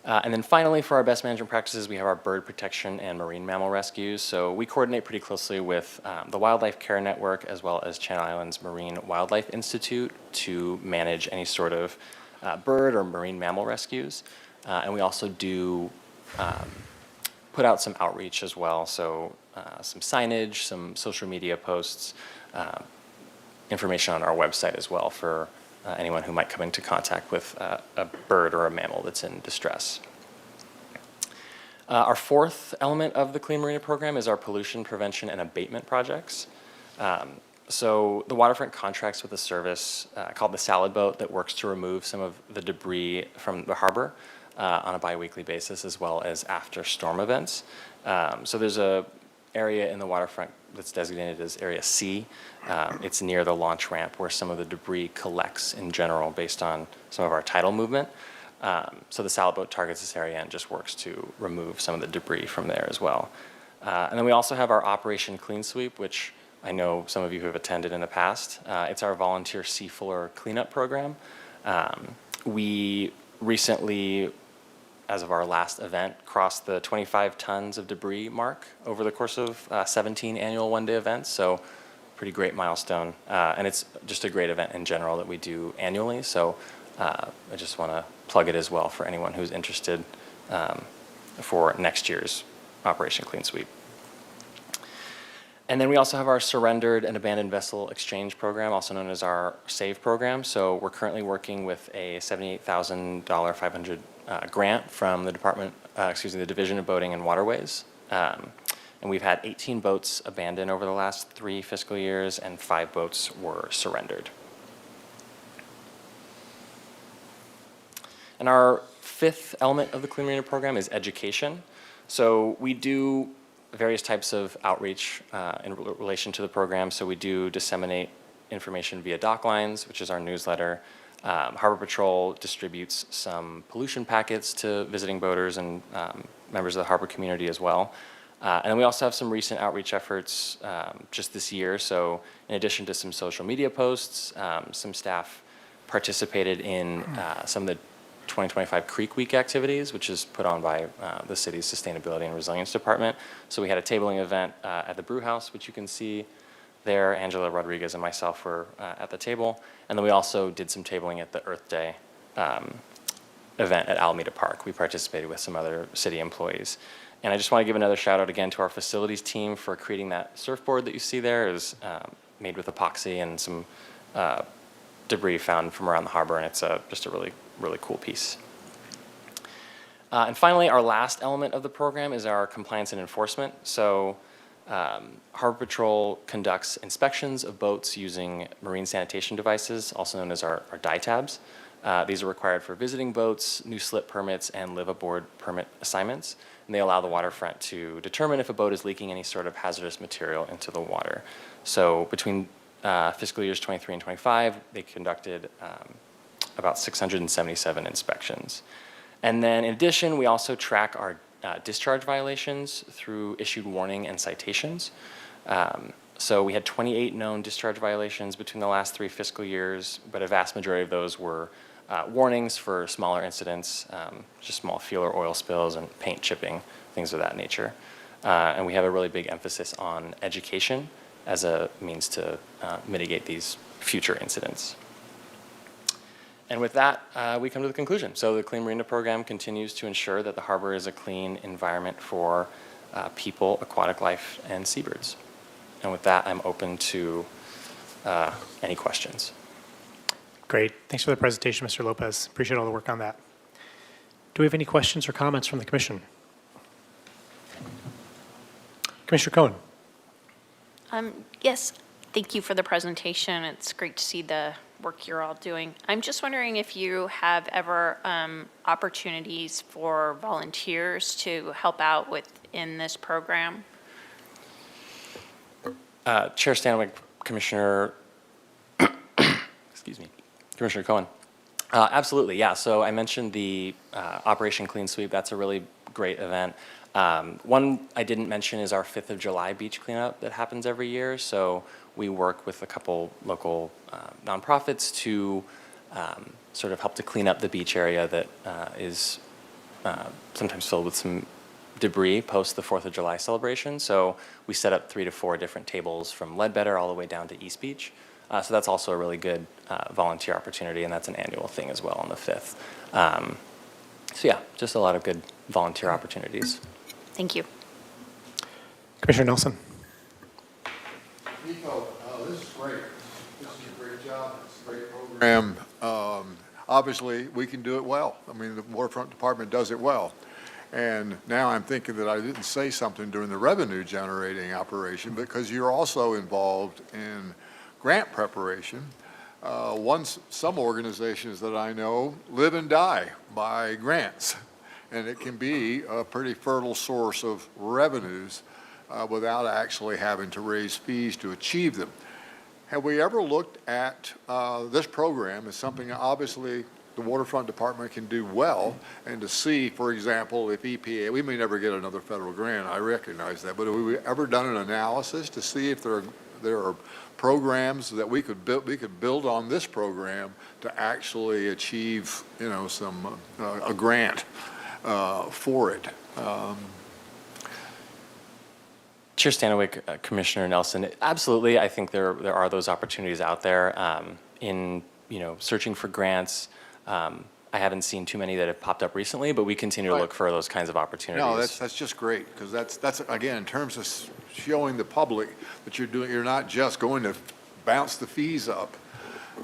And then finally, for our best management practices, we have our bird protection and marine mammal rescues. So we coordinate pretty closely with the Wildlife Care Network as well as Channel Islands Marine Wildlife Institute to manage any sort of bird or marine mammal rescues. And we also do put out some outreach as well. So some signage, some social media posts, information on our website as well for anyone who might come into contact with a bird or a mammal that's in distress. Our fourth element of the Clean Marina program is our pollution prevention and abatement projects. So the waterfront contracts with a service called the Salad Boat that works to remove some of the debris from the harbor on a biweekly basis, as well as after storm events. So there's a area in the waterfront that's designated as Area C. It's near the launch ramp where some of the debris collects in general based on some of our tidal movement. So the Salad Boat targets this area and just works to remove some of the debris from there as well. And then we also have our Operation Clean Sweep, which I know some of you have attended in the past. It's our volunteer seafloor cleanup program. We recently, as of our last event, crossed the 25 tons of debris mark over the course of 17 annual one-day events. So pretty great milestone. And it's just a great event in general that we do annually. So I just want to plug it as well for anyone who's interested for next year's Operation Clean Sweep. And then we also have our Surrendered and Abandoned Vessel Exchange Program, also known as our SAVE program. So we're currently working with a $78,000 500 grant from the the Division of Boating and Waterways. And we've had 18 boats abandoned over the last 3 fiscal years, and 5 boats were surrendered. And our fifth element of the Clean Marina program is education. So we do various types of outreach in relation to the program. So we do disseminate information via dock lines, which is our newsletter. Harbor Patrol distributes some pollution packets to visiting boaters and members of the harbor community as well. And then we also have some recent outreach efforts just this year. So in addition to some social media posts, some staff participated in some of the 2025 Creek Week activities, which is put on by the city's Sustainability and Resilience Department. So we had a tabling event at the Brew House, which you can see there. Angela Rodriguez and myself were at the table. And then we also did some tabling at the Earth Day event at Alameda Park. We participated with some other city employees. And I just want to give another shout out again to our facilities team for creating that surfboard that you see there. It was made with epoxy and some debris found from around the harbor, and it's just a really cool piece. And finally, our last element of the program is our compliance and enforcement. So Harbor Patrol conducts inspections of boats using marine sanitation devices, also known as our DITABs. These are required for visiting boats, new slip permits, and live aboard permit assignments. And they allow the waterfront to determine if a boat is leaking any sort of hazardous material into the water. So between fiscal years 23 and 25, they conducted about 677 inspections. And then in addition, we also track our discharge violations through issued warning and citations. So we had 28 known discharge violations between the last 3 fiscal years, but a vast majority of those were warnings for smaller incidents, just small fuel or oil spills and paint chipping, things of that nature. And we have a really big emphasis on education as a means to mitigate these future incidents. And with that, we come to the conclusion. So the Clean Marina program continues to ensure that the harbor is a clean environment for people, aquatic life, and seabirds. And with that, I'm open to any questions. Great. Thanks for the presentation, Mr. Lopez. Appreciate all the work on that. Do we have any questions or comments from the commission? Commissioner Cohen. Yes, thank you for the presentation. It's great to see the work you're all doing. I'm just wondering if you have ever opportunities for volunteers to help out in this program? Chair Stanwyck, Commissioner, excuse me, Commissioner Cohen. Absolutely, yeah. So I mentioned the Operation Clean Sweep. That's a really great event. One I didn't mention is our 5th of July beach cleanup that happens every year. So we work with a couple local nonprofits to sort of help to clean up the beach area that is sometimes filled with some debris post the 4th of July celebration. So we set up 3 to 4 different tables from Ledbetter all the way down to East Beach. So that's also a really good volunteer opportunity, and that's an annual thing as well on the 5th. So yeah, just a lot of good volunteer opportunities. Thank you. Commissioner Nelson. Nico, this is great. This is a great job. It's a great program. Obviously, we can do it well. I mean, the Waterfront Department does it well. And now I'm thinking that I didn't say something during the revenue generating operation because you're also involved in grant preparation. Some organizations that I know live and die by grants, and it can be a pretty fertile source of revenues without actually having to raise fees to achieve them. Have we ever looked at this program as something that obviously the Waterfront Department can do well, and to see, for example, if EPA, we may never get another federal grant, I recognize that, but have we ever done an analysis to see if there are programs that we could build on this program to actually achieve, a grant for it? Chair Stanwyck, Commissioner Nelson, absolutely. I think there are those opportunities out there in searching for grants. I haven't seen too many that have popped up recently, but we continue to look for those kinds of opportunities. No, that's just great, because that's again, in terms of showing the public that you're not just going to bounce the fees up.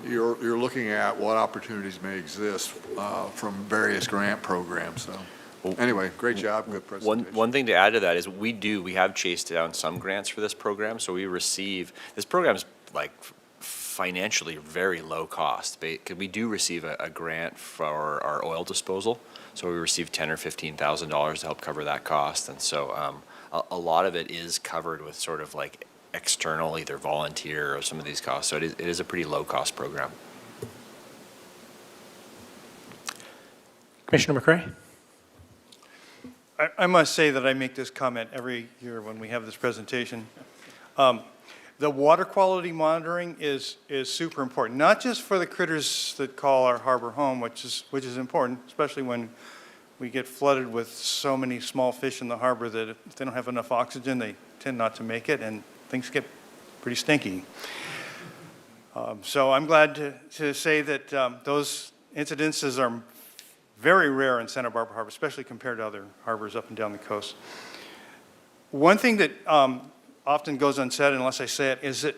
You're looking at what opportunities may exist from various grant programs. So anyway, great job, good presentation. One thing to add to that is we have chased down some grants for this program. So this program's like financially very low cost. We do receive a grant for our oil disposal. So we receive $10,000 or $15,000 to help cover that cost. And so a lot of it is covered with sort of like external, either volunteer or some of these costs. So it is a pretty low cost program. Commissioner McCray. I must say that I make this comment every year when we have this presentation. The water quality monitoring is super important, not just for the critters that call our harbor home, which is important, especially when we get flooded with so many small fish in the harbor that if they don't have enough oxygen, they tend not to make it, and things get pretty stinky. So I'm glad to say that those incidences are very rare in Santa Barbara Harbor, especially compared to other harbors up and down the coast. One thing that often goes unsaid unless I say it is that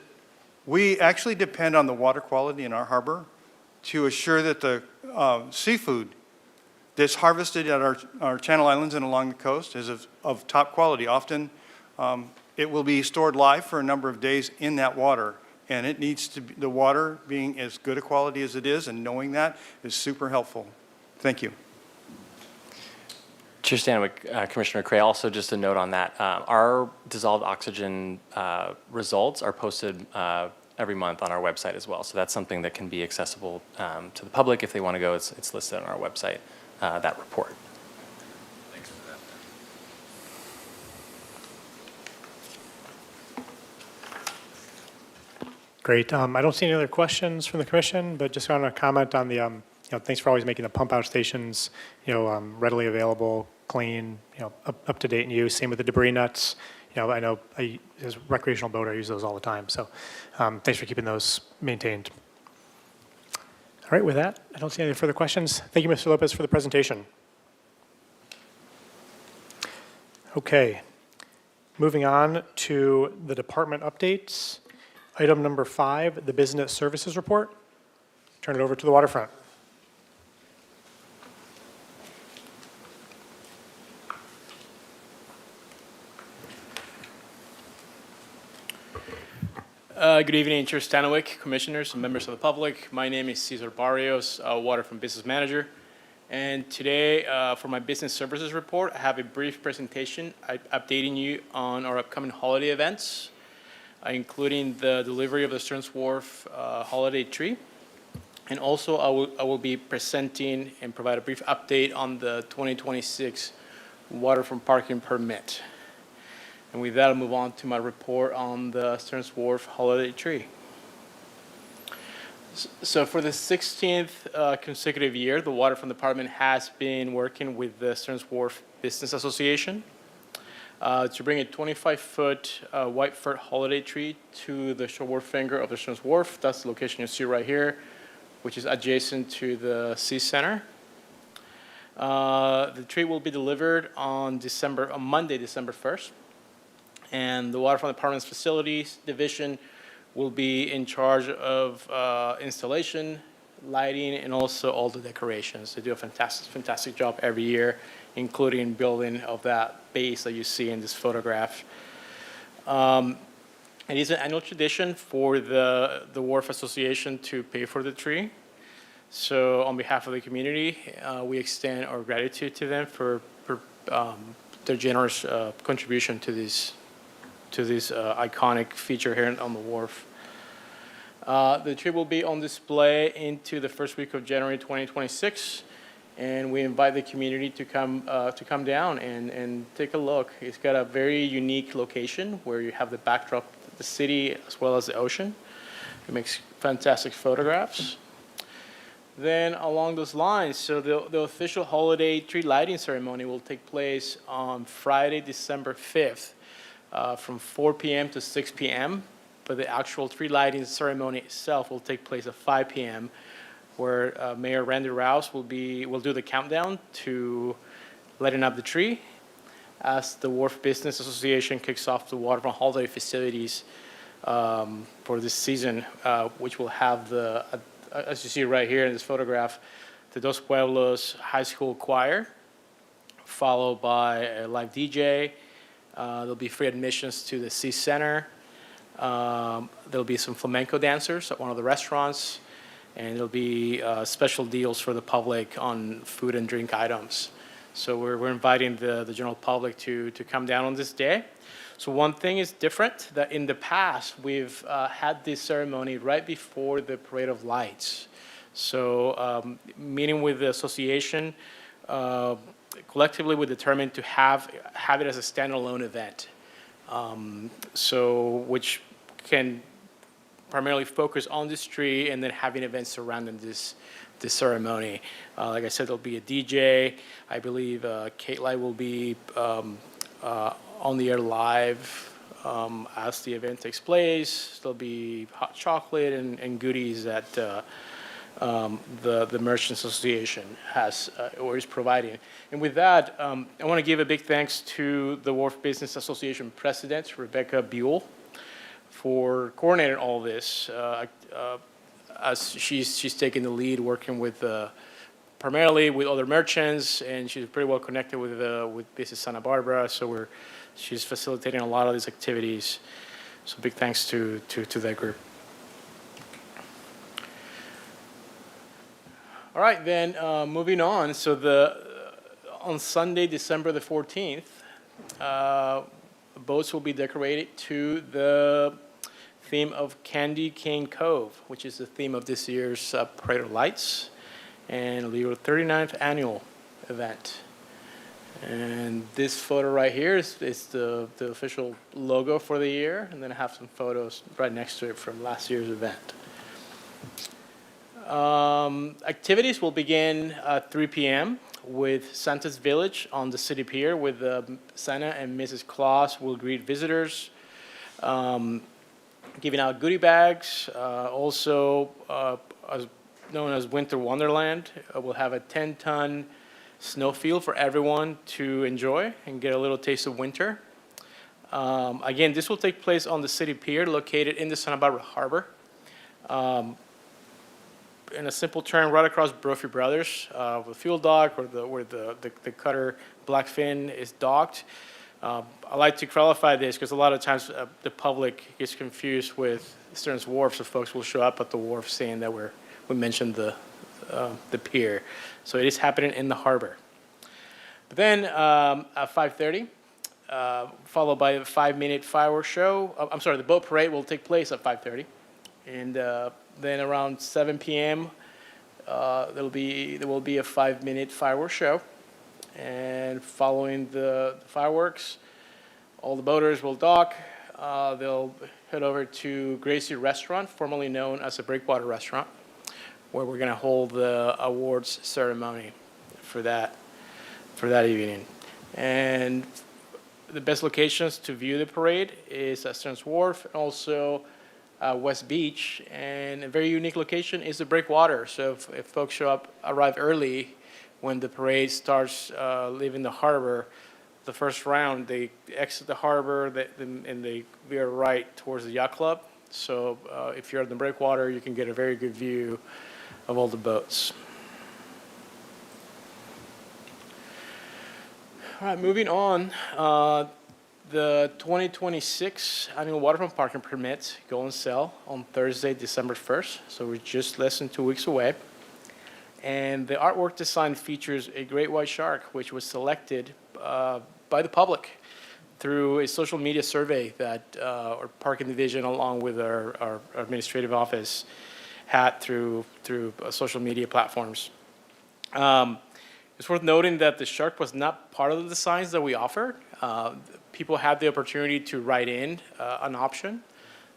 we actually depend on the water quality in our harbor to assure that the seafood that's harvested at our Channel Islands and along the coast is of top quality. Often it will be stored live for a number of days in that water, and it needs to be, the water being as good a quality as it is, and knowing that is super helpful. Thank you. Chair Stanwyck, Commissioner Cray, also just a note on that. Our dissolved oxygen results are posted every month on our website as well. So that's something that can be accessible to the public if they want to go. It's listed on our website, that report. Thanks for that. Great. I don't see any other questions from the commission, but just want to comment on the, thanks for always making the pump out stations, readily available, clean, up to date in use. Same with the debris nets. I know as a recreational boater, I use those all the time. So thanks for keeping those maintained. All right, with that, I don't see any further questions. Thank you, Mr. Lopez, for the presentation. Okay, moving on to the department updates. Item number 5, the business services report. Turn it over to the waterfront. Good evening, Chair Stanwyck, commissioners, and members of the public. My name is Cesar Barrios, Waterfront Business Manager. And today, for my business services report, I have a brief presentation updating you on our upcoming holiday events, including the delivery of the Stearns Wharf holiday tree. And also, I will be presenting and provide a brief update on the 2026 Waterfront Parking Permit. And with that, I'll move on to my report on the Stearns Wharf holiday tree. So for the 16th consecutive year, the Waterfront Department has been working with the Stearns Wharf Business Association to bring a 25-foot white fir holiday tree to the shoreward finger of the Stearns Wharf. That's the location you see right here, which is adjacent to the Sea Center. The tree will be delivered on Monday, December 1st. And the Waterfront Department's Facilities Division will be in charge of installation, lighting, and also all the decorations. They do a fantastic job every year, including building of that base that you see in this photograph. It is an annual tradition for the Wharf Association to pay for the tree. So on behalf of the community, we extend our gratitude to them for their generous contribution to this iconic feature here on the wharf. The tree will be on display into the first week of January 2026, and we invite the community to come down and take a look. It's got a very unique location where you have the backdrop of the city as well as the ocean. It makes fantastic photographs. Then along those lines, so the official holiday tree lighting ceremony will take place on Friday, December 5th. From 4 p.m. to 6 p.m., but the actual tree lighting ceremony itself will take place at 5 p.m., where Mayor Randy Rouse will do the countdown to lighting up the tree as the Wharf Business Association kicks off the waterfront holiday facilities for this season, which will have as you see right here in this photograph, the Dos Pueblos High School Choir, followed by a live DJ. There'll be free admissions to the Sea Center. There'll be some flamenco dancers at one of the restaurants, and there'll be special deals for the public on food and drink items. So we're inviting the general public to come down on this day. So one thing is different, that in the past, we've had this ceremony right before the Parade of Lights. So meeting with the association, collectively, we determined to have it as a standalone event, which can primarily focus on this tree and then having events surrounding this ceremony. Like I said, there'll be a DJ. I believe Kate Light will be on the air live as the event takes place. There'll be hot chocolate and goodies that the Merchants Association has or is providing. And with that, I want to give a big thanks to the Wharf Business Association President, Rebecca Buell, for coordinating all this, as she's taking the lead, working with primarily with other merchants, and she's pretty well connected with Business Santa Barbara, so she's facilitating a lot of these activities. So big thanks to that group. All right, then moving on. So on Sunday, December the 14th, boats will be decorated to the theme of Candy Cane Cove, which is the theme of this year's Parade of Lights, and it'll be our 39th annual event. And this photo right here is the official logo for the year, and then I have some photos right next to it from last year's event. Activities will begin at 3 p.m. with Santa's Village on the city pier, with Santa and Mrs. Claus will greet visitors, giving out goodie bags. Also, as known as Winter Wonderland, we'll have a 10-ton snowfield for everyone to enjoy and get a little taste of winter. Again, this will take place on the city pier located in the Santa Barbara Harbor. In a simple term, right across Brophy Brothers, the fuel dock where the cutter Blackfin is docked. I like to qualify this because a lot of times the public gets confused with Stearns Wharf, so folks will show up at the wharf saying that we mentioned the pier. So it is happening in the harbor. But then at 5:30, followed by a 5-minute fireworks show. I'm sorry, the boat parade will take place at 5:30. And then around 7 p.m., there will be a 5-minute fireworks show. And following the fireworks, all the boaters will dock. They'll head over to Gracie Restaurant, formerly known as a Breakwater Restaurant, where we're going to hold the awards ceremony for that evening. And the best locations to view the parade is at Stearns Wharf, and also West Beach. And a very unique location is the breakwater. So if folks arrive early when the parade starts leaving the harbor, the first round, they exit the harbor and they veer right towards the yacht club. So if you're at the breakwater, you can get a very good view of all the boats. All right, moving on. The 2026 annual waterfront parking permits go on sale on Thursday, December 1st. So we're just less than 2 weeks away. And the artwork design features a great white shark, which was selected by the public through a social media survey that our parking division, along with our administrative office, had through social media platforms. It's worth noting that the shark was not part of the designs that we offered. People had the opportunity to write in an option.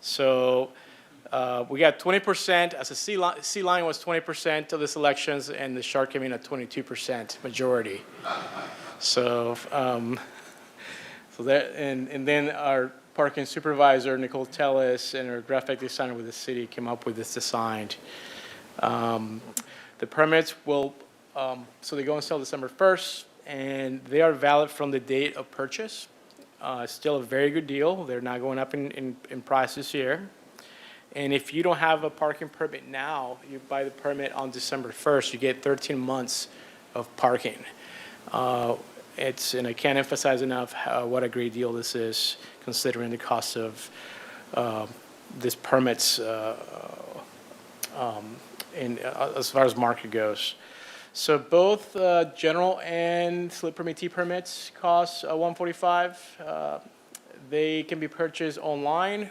So we got 20%, as a sea lion was 20% of the selections, and the shark came in at 22% majority. So, and then our parking supervisor, Nicole Tellis, and our graphic designer with the city came up with this design. The permits will, so they go on sale December 1st, and they are valid from the date of purchase. Still a very good deal. They're not going up in price this year. And if you don't have a parking permit now, you buy the permit on December 1st, you get 13 months of parking. And I can't emphasize enough what a great deal this is, considering the cost of these permits as far as market goes. So both general and slip permittee permits cost $145. They can be purchased online.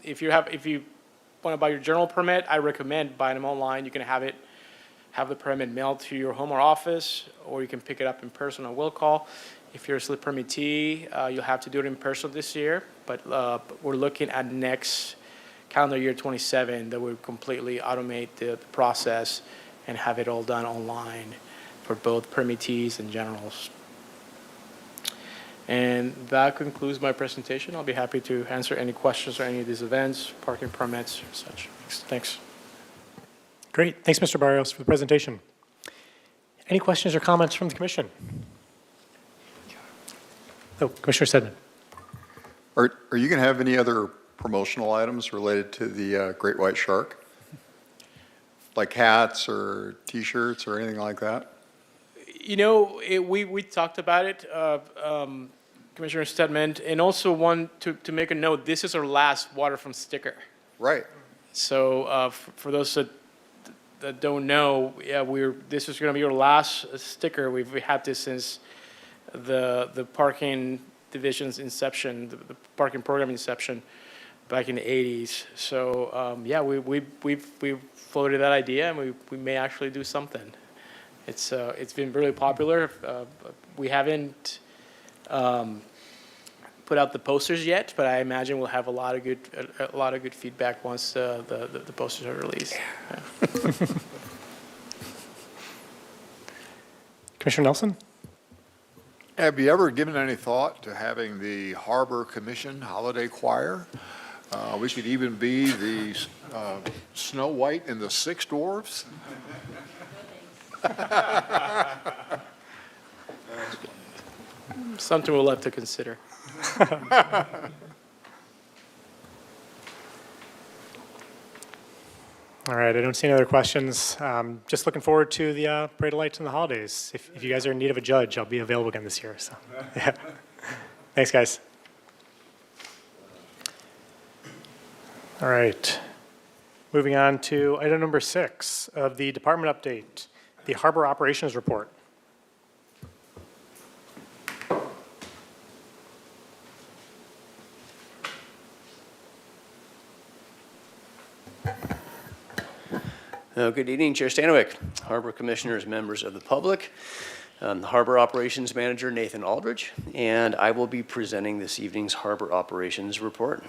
If you want to buy your general permit, I recommend buying them online. You can have the permit mailed to your home or office, or you can pick it up in person on will call. If you're a slip permittee, you'll have to do it in person this year, but we're looking at next calendar year 27 that will completely automate the process and have it all done online for both permittees and generals. And that concludes my presentation. I'll be happy to answer any questions or any of these events, parking permits, or such. Thanks. Great. Thanks, Mr. Barrios, for the presentation. Any questions or comments from the commission? Oh, Commissioner Stedman. Are you going to have any other promotional items related to the great white shark? Like hats or T-shirts or anything like that? You know, we talked about it, Commissioner Stedman, and also want to make a note, this is our last Waterfront sticker. Right. So for those that don't know, yeah, this is going to be our last sticker. We've had this since the parking division's inception, the parking program inception back in the 80s. So yeah, we've floated that idea, and we may actually do something. It's been really popular. We haven't put out the posters yet, but I imagine we'll have a lot of good feedback once the posters are released. Yeah. Commissioner Nelson? Have you ever given any thought to having the Harbor Commission Holiday Choir? We could even be the Snow White and the Six Dwarfs. Something we'll have to consider. All right, I don't see any other questions. Just looking forward to the Parade of Lights and the holidays. If you guys are in need of a judge, I'll be available again this year, so, yeah. Thanks, guys. All right. Moving on to item number 6 of the department update, the Harbor Operations Report. Good evening, Chair Stanwyck, Harbor Commissioners, members of the public. I'm the Harbor Operations Manager, Nathan Aldridge, and I will be presenting this evening's Harbor Operations Report.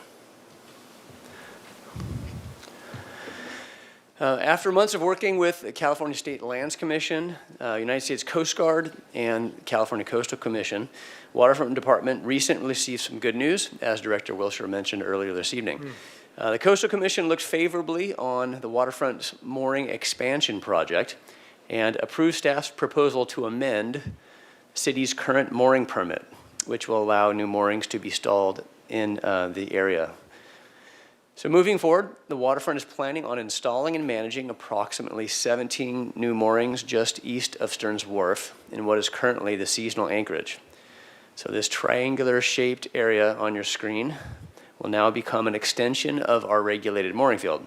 After months of working with the California State Lands Commission, United States Coast Guard, and California Coastal Commission, Waterfront Department recently received some good news, as Director Wilshire mentioned earlier this evening. The Coastal Commission looked favorably on the waterfront mooring expansion project and approved staff's proposal to amend city's current mooring permit, which will allow new moorings to be installed in the area. So moving forward, the waterfront is planning on installing and managing approximately 17 new moorings just east of Stearns Wharf in what is currently the seasonal anchorage. So this triangular-shaped area on your screen will now become an extension of our regulated mooring field.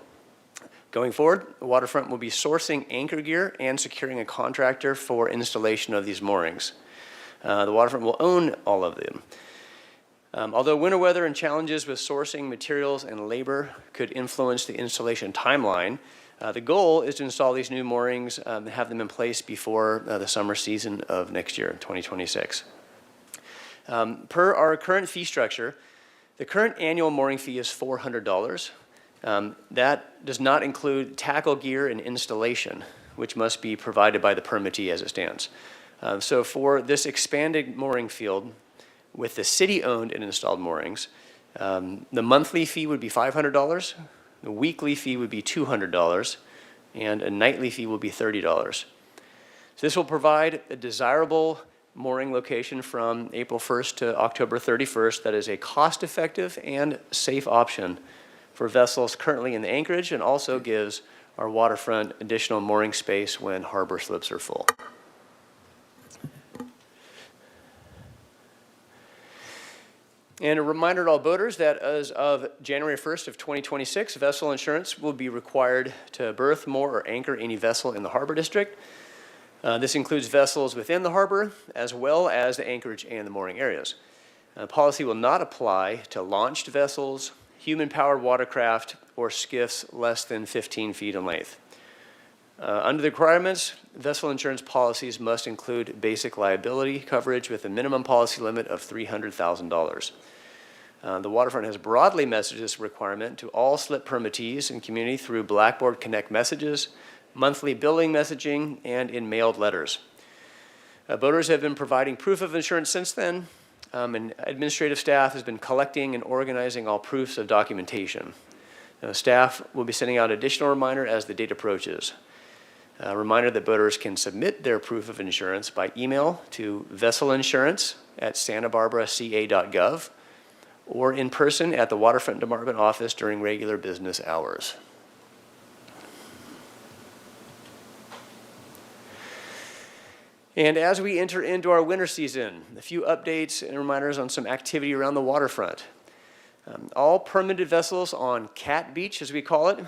Going forward, the waterfront will be sourcing anchor gear and securing a contractor for installation of these moorings. The waterfront will own all of them. Although winter weather and challenges with sourcing materials and labor could influence the installation timeline, the goal is to install these new moorings and have them in place before the summer season of next year, 2026. Per our current fee structure, the current annual mooring fee is $400. That does not include tackle gear and installation, which must be provided by the permittee as it stands. So for this expanded mooring field, with the city-owned and installed moorings, the monthly fee would be $500, the weekly fee would be $200, and a nightly fee will be $30. So this will provide a desirable mooring location from April 1st to October 31st that is a cost-effective and safe option for vessels currently in the anchorage, and also gives our waterfront additional mooring space when harbor slips are full. And a reminder to all boaters that as of January 1st of 2026, vessel insurance will be required to berth, moor, or anchor any vessel in the harbor district. This includes vessels within the harbor, as well as the anchorage and the mooring areas. The policy will not apply to launched vessels, human-powered watercraft, or skiffs less than 15 feet in length. Under the requirements, vessel insurance policies must include basic liability coverage with a minimum policy limit of $300,000. The waterfront has broadly messaged this requirement to all slip permittees and community through Blackboard Connect messages, monthly billing messaging, and in mailed letters. Boaters have been providing proof of insurance since then, and administrative staff has been collecting and organizing all proofs of documentation. Staff will be sending out additional reminder as the date approaches. A reminder that boaters can submit their proof of insurance by email to vesselinsurance@santabarbaraca.gov or in person at the Waterfront Department office during regular business hours. And as we enter into our winter season, a few updates and reminders on some activity around the waterfront. All permitted vessels on Cat Beach, as we call it,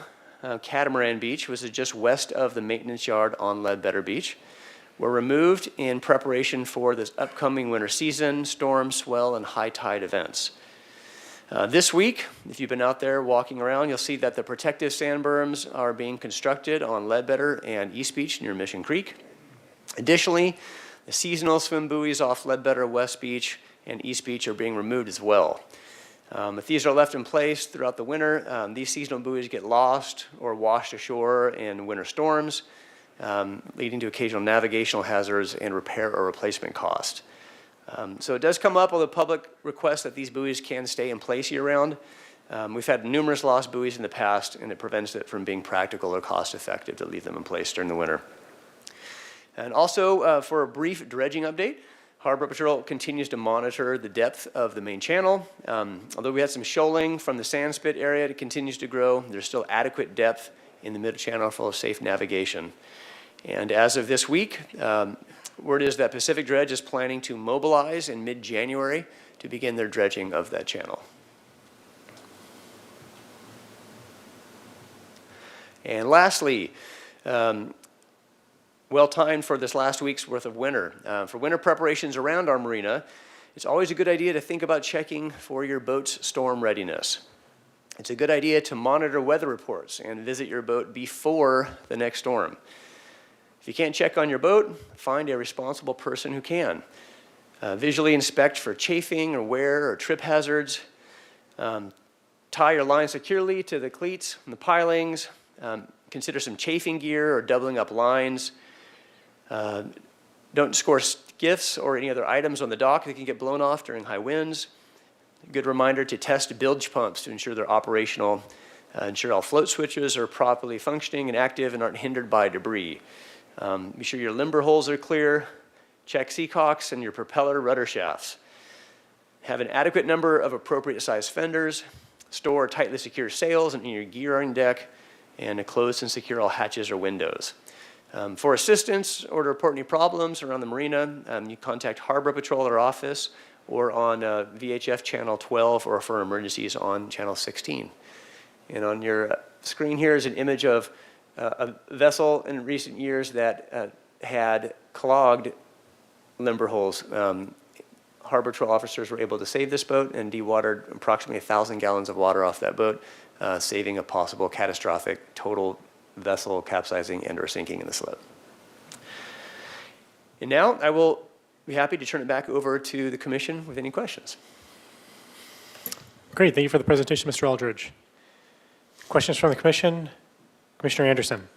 Catamaran Beach, which is just west of the maintenance yard on Ledbetter Beach, were removed in preparation for this upcoming winter season, storm, swell, and high tide events. This week, if you've been out there walking around, you'll see that the protective sand berms are being constructed on Ledbetter and East Beach near Mission Creek. Additionally, the seasonal swim buoys off Ledbetter, West Beach, and East Beach are being removed as well. If these are left in place throughout the winter, these seasonal buoys get lost or washed ashore in winter storms, leading to occasional navigational hazards and repair or replacement cost. So it does come up on the public request that these buoys can stay in place year-round. We've had numerous lost buoys in the past, and it prevents it from being practical or cost-effective to leave them in place during the winter. And also, for a brief dredging update, Harbor Patrol continues to monitor the depth of the main channel. Although we had some shoaling from the sand spit area, it continues to grow. There's still adequate depth in the middle channel for safe navigation. And as of this week, word is that Pacific Dredge is planning to mobilize in mid-January to begin their dredging of that channel. And lastly, well-timed for this last week's worth of winter. For winter preparations around our marina, it's always a good idea to think about checking for your boat's storm readiness. It's a good idea to monitor weather reports and visit your boat before the next storm. If you can't check on your boat, find a responsible person who can. Visually inspect for chafing or wear or trip hazards. Tie your line securely to the cleats and the pilings. Consider some chafing gear or doubling up lines. Don't store skiffs or any other items on the dock that can get blown off during high winds. A good reminder to test bilge pumps to ensure they're operational. Ensure all float switches are properly functioning and active and aren't hindered by debris. Be sure your limber holes are clear. Check seacocks and your propeller rudder shafts. Have an adequate number of appropriate size fenders. Store tightly secure sails and your gear on deck. And close and secure all hatches or windows. For assistance or to report any problems around the marina, you contact Harbor Patrol at our office or on VHF Channel 12 or for emergencies on Channel 16. And on your screen here is an image of a vessel in recent years that had clogged limber holes. Harbor Patrol officers were able to save this boat and dewatered approximately 1,000 gallons of water off that boat, saving a possible catastrophic total vessel capsizing and or sinking in the slip. And now I will be happy to turn it back over to the commission with any questions. Great, thank you for the presentation, Mr. Aldridge. Questions from the commission? Commissioner Anderson.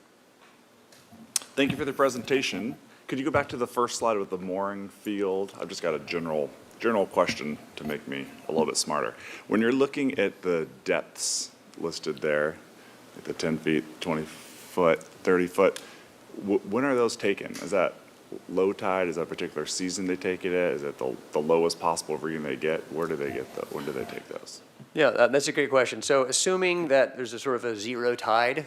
Thank you for the presentation. Could you go back to the first slide with the mooring field? I've just got a general question to make me a little bit smarter. When you're looking at the depths listed there, like the 10 feet, 20 foot, 30 foot, when are those taken? Is that low tide? Is that a particular season they take it at? Is it the lowest possible reading they get? Where do they get when do they take those? Yeah, that's a great question. So assuming that there's a sort of a zero tide,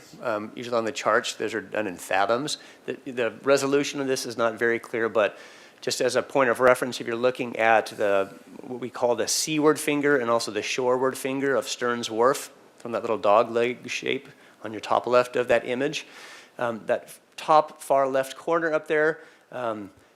usually on the charts, those are done in fathoms. The resolution of this is not very clear, but just as a point of reference, if you're looking at what we call the seaward finger and also the shoreward finger of Stearns Wharf, from that little dog leg shape on your top left of that image, that top far left corner up there,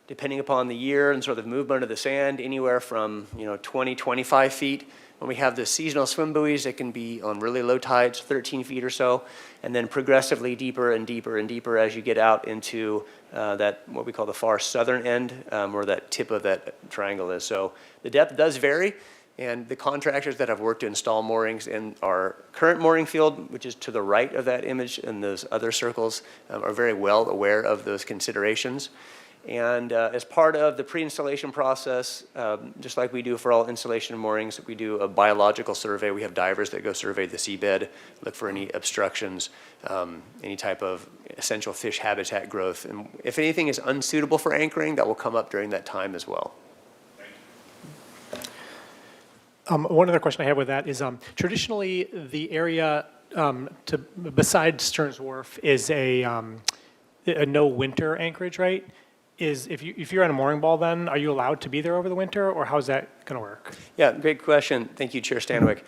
depending upon the year and sort of movement of the sand, anywhere from 20, 25 feet. When we have the seasonal swim buoys, it can be on really low tides, 13 feet or so, and then progressively deeper and deeper and deeper as you get out into that, what we call the far southern end, where that tip of that triangle is. So the depth does vary, and the contractors that have worked to install moorings in our current mooring field, which is to the right of that image and those other circles, are very well aware of those considerations. And as part of the pre-installation process, just like we do for all installation moorings, we do a biological survey. We have divers that go survey the seabed, look for any obstructions, any type of essential fish habitat growth. And if anything is unsuitable for anchoring, that will come up during that time as well. One other question I have with that is traditionally the area beside Stearns Wharf is a no winter anchorage, right? If you're on a mooring ball, then are you allowed to be there over the winter, or how's that going to work? Yeah, great question. Thank you, Chair Stanwyck.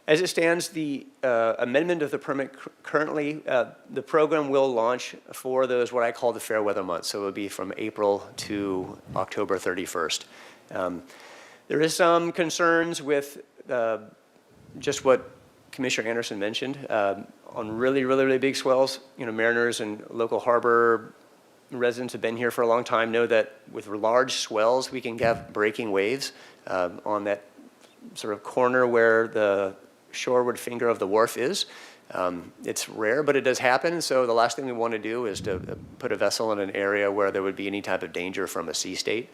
As it stands, the amendment of the permit currently, the program will launch for those what I call the fair weather months. So it will be from April to October 31st. There is some concerns with just what Commissioner Anderson mentioned on really, really, really big swells. Mariners and local harbor residents have been here for a long time, know that with large swells, we can have breaking waves on that sort of corner where the shoreward finger of the wharf is. It's rare, but it does happen. So the last thing we want to do is to put a vessel in an area where there would be any type of danger from a sea state.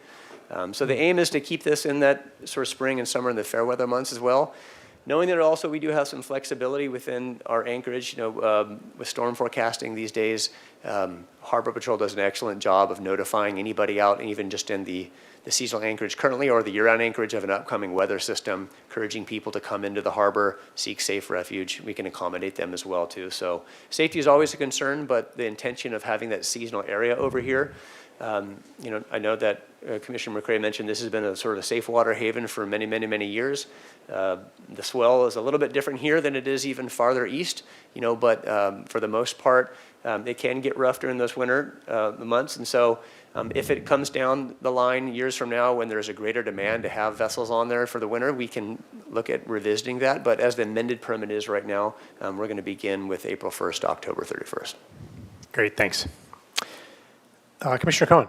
So the aim is to keep this in that sort of spring and summer and the fair weather months as well. Knowing that also we do have some flexibility within our anchorage, with storm forecasting these days, Harbor Patrol does an excellent job of notifying anybody out, even just in the the seasonal anchorage currently or the year-round anchorage of an upcoming weather system, encouraging people to come into the harbor, seek safe refuge. We can accommodate them as well too. So safety is always a concern, but the intention of having that seasonal area over here, I know that Commissioner McCray mentioned this has been a sort of safe water haven for many, many, many years. The swell is a little bit different here than it is even farther east, but for the most part, it can get rough during those winter months. And so if it comes down the line years from now when there's a greater demand to have vessels on there for the winter, we can look at revisiting that. But as the amended permit is right now, we're going to begin with April 1st to October 31st. Great, thanks. Commissioner Cohen.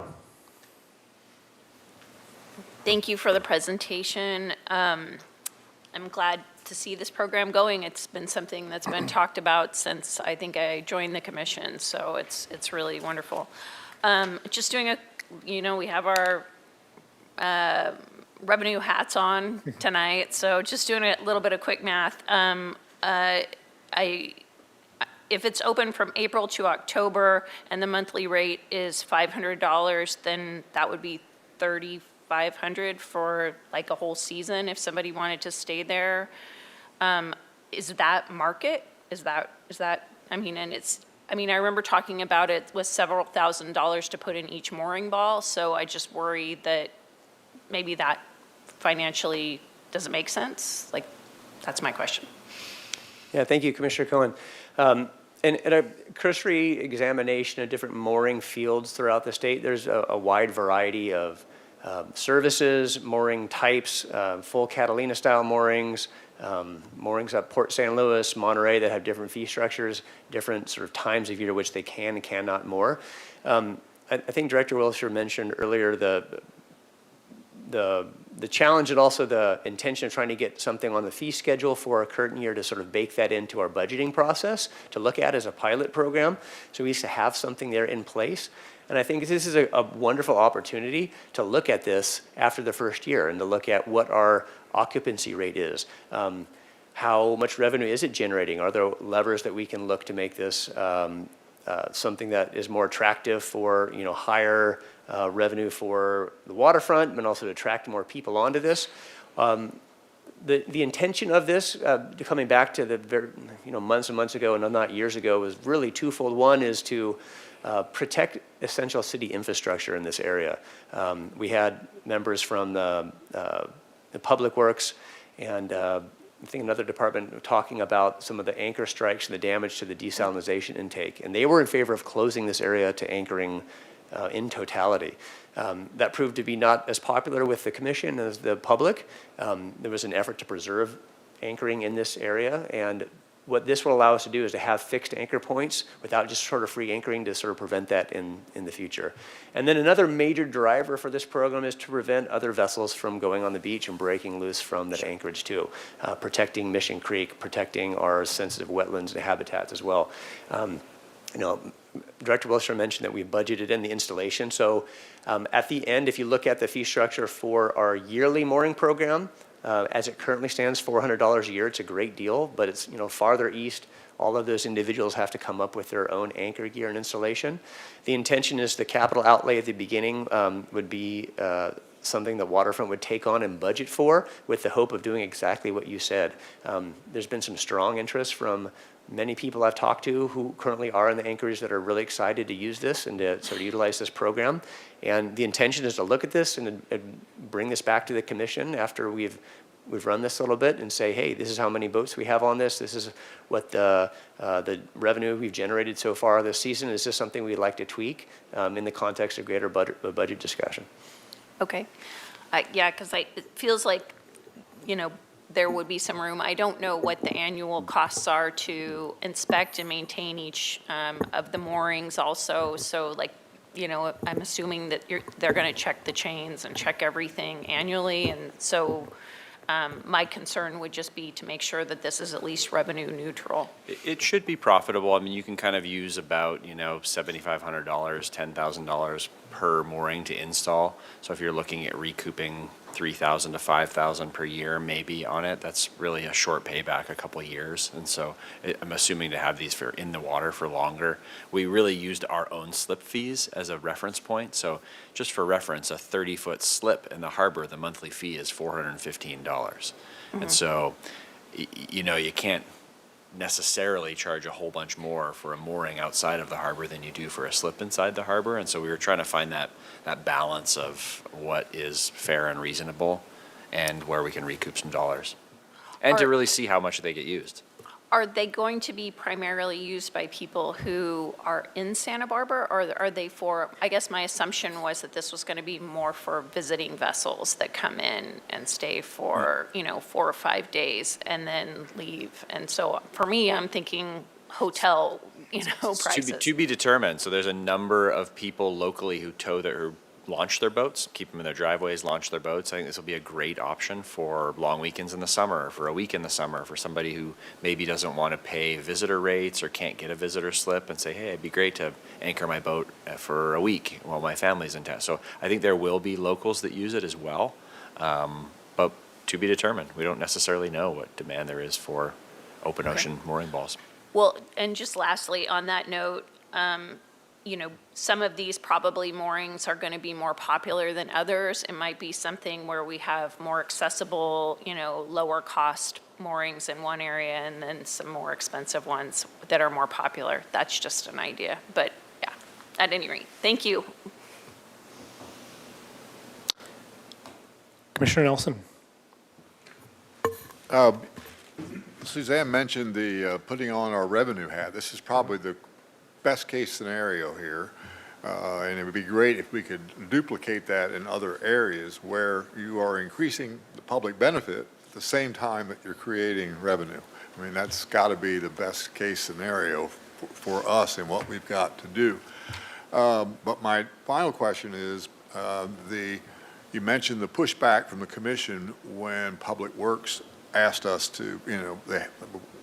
Thank you for the presentation. I'm glad to see this program going. It's been something that's been talked about since I think I joined the commission, so it's really wonderful. Just doing we have our revenue hats on tonight, so just doing a little bit of quick math. If it's open from April to October and the monthly rate is $500, then that would be $3,500 for like a whole season if somebody wanted to stay there. Is that market? Is that, I remember talking about it with several $1,000s to put in each mooring ball, so I just worry that maybe that financially doesn't make sense. Like, that's my question. Yeah, thank you, Commissioner Cohen. In a cursory examination of different mooring fields throughout the state, there's a wide variety of services, mooring types, full Catalina-style moorings, moorings at Port St. Louis, Monterey that have different fee structures, different sort of times of year to which they can and cannot moor. I think Director Wilshire mentioned earlier the challenge and also the intention of trying to get something on the fee schedule for a current year to sort of bake that into our budgeting process to look at as a pilot program. So we used to have something there in place. And I think this is a wonderful opportunity to look at this after the first year and to look at what our occupancy rate is. How much revenue is it generating? Are there levers that we can look to make this something that is more attractive for, higher revenue for the waterfront, but also to attract more people onto this? The intention of this, coming back to the months and months ago and not years ago, was really twofold. One is to protect essential city infrastructure in this area. We had members from the Public Works and I think another department talking about some of the anchor strikes and the damage to the desalinization intake. And they were in favor of closing this area to anchoring in totality. That proved to be not as popular with the commission as the public. There was an effort to preserve anchoring in this area, and what this will allow us to do is to have fixed anchor points without just sort of free anchoring to sort of prevent that in the future. And then another major driver for this program is to prevent other vessels from going on the beach and breaking loose from that anchorage too, protecting Mission Creek, protecting our sensitive wetlands and habitats as well. Director Wilshire mentioned that we budgeted in the installation. So at the end, if you look at the fee structure for our yearly mooring program, as it currently stands, $400 a year, it's a great deal, but it's, farther east, all of those individuals have to come up with their own anchor gear and installation. The intention is the capital outlay at the beginning would be something the waterfront would take on and budget for, with the hope of doing exactly what you said. There's been some strong interest from many people I've talked to who currently are in the anchorage that are really excited to use this and to sort of utilize this program. And the intention is to look at this and bring this back to the commission after we've run this a little bit and say, hey, this is how many boats we have on this. This is what the revenue we've generated so far this season. Is this something we'd like to tweak in the context of greater budget discussion? Okay. Yeah, because it feels like, there would be some room. I don't know what the annual costs are to inspect and maintain each of the moorings also. So I'm assuming that they're going to check the chains and check everything annually. And so my concern would just be to make sure that this is at least revenue neutral. It should be profitable. I mean, you can kind of use about, $7,500, $10,000 per mooring to install. So if you're looking at recouping 3,000 to 5,000 per year maybe on it, that's really a short payback, a couple of years. And so I'm assuming to have these for in the water for longer. We really used our own slip fees as a reference point. So just for reference, a 30-foot slip in the harbor, the monthly fee is $415. And so, you know, you can't necessarily charge a whole bunch more for a mooring outside of the harbor than you do for a slip inside the harbor. And so we were trying to find that balance of what is fair and reasonable and where we can recoup some dollars. And to really see how much they get used. Are they going to be primarily used by people who are in Santa Barbara, or are they for, I guess my assumption was that this was going to be more for visiting vessels that come in and stay for, 4 or 5 days and then leave. And so for me, I'm thinking hotel, prices. To be determined. So there's a number of people locally who launch their boats, keep them in their driveways, launch their boats. I think this will be a great option for long weekends in the summer, for a week in the summer, for somebody who maybe doesn't want to pay visitor rates or can't get a visitor slip and say, hey, it'd be great to anchor my boat for a week while my family's in town. So I think there will be locals that use it as well, but to be determined. We don't necessarily know what demand there is for open ocean mooring balls. Well, and just lastly, on that note, some of these probably moorings are going to be more popular than others. It might be something where we have more accessible, lower cost moorings in one area and then some more expensive ones that are more popular. That's just an idea. But yeah, at any rate, thank you. Commissioner Nelson. Suzanne mentioned the putting on our revenue hat. This is probably the best case scenario here, and it would be great if we could duplicate that in other areas where you are increasing the public benefit at the same time that you're creating revenue. I mean, that's got to be the best case scenario for us and what we've got to do. But my final question is, you mentioned the pushback from the commission when Public Works asked us to, they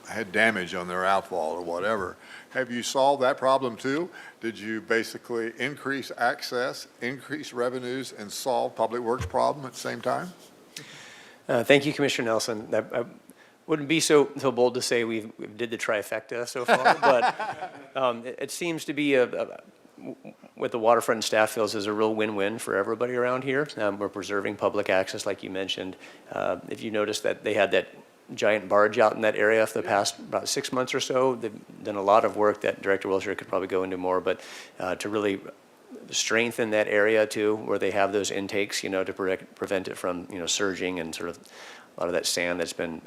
had damage on their outfall or whatever. Have you solved that problem too? Did you basically increase access, increase revenues, and solve Public Works problem at the same time? Thank you, Commissioner Nelson. I wouldn't be so bold to say we did the trifecta so far, but it seems to be what the waterfront staff feels is a real win-win for everybody around here. We're preserving public access, like you mentioned. If you notice that they had that giant barge out in that area for the past about 6 months or so, they've done a lot of work that Director Wilshire could probably go into more, but to really strengthen that area too, where they have those intakes, to prevent it from, surging and sort of a lot of that sand that's been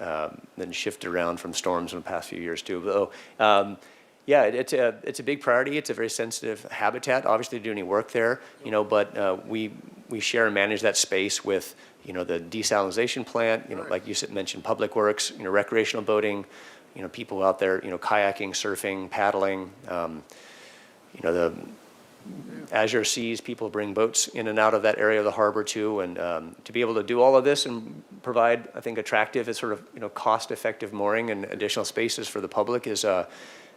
then shifted around from storms in the past few years too. So, yeah, it's a big priority. It's a very sensitive habitat. Obviously, to do any work there, but we share and manage that space with, the desalination plant, like you mentioned, Public Works, recreational boating, people out there, kayaking, surfing, paddling, the Azure Seas, people bring boats in and out of that area of the harbor too, and to be able to do all of this and provide, I think, attractive and sort of, cost-effective mooring and additional spaces for the public is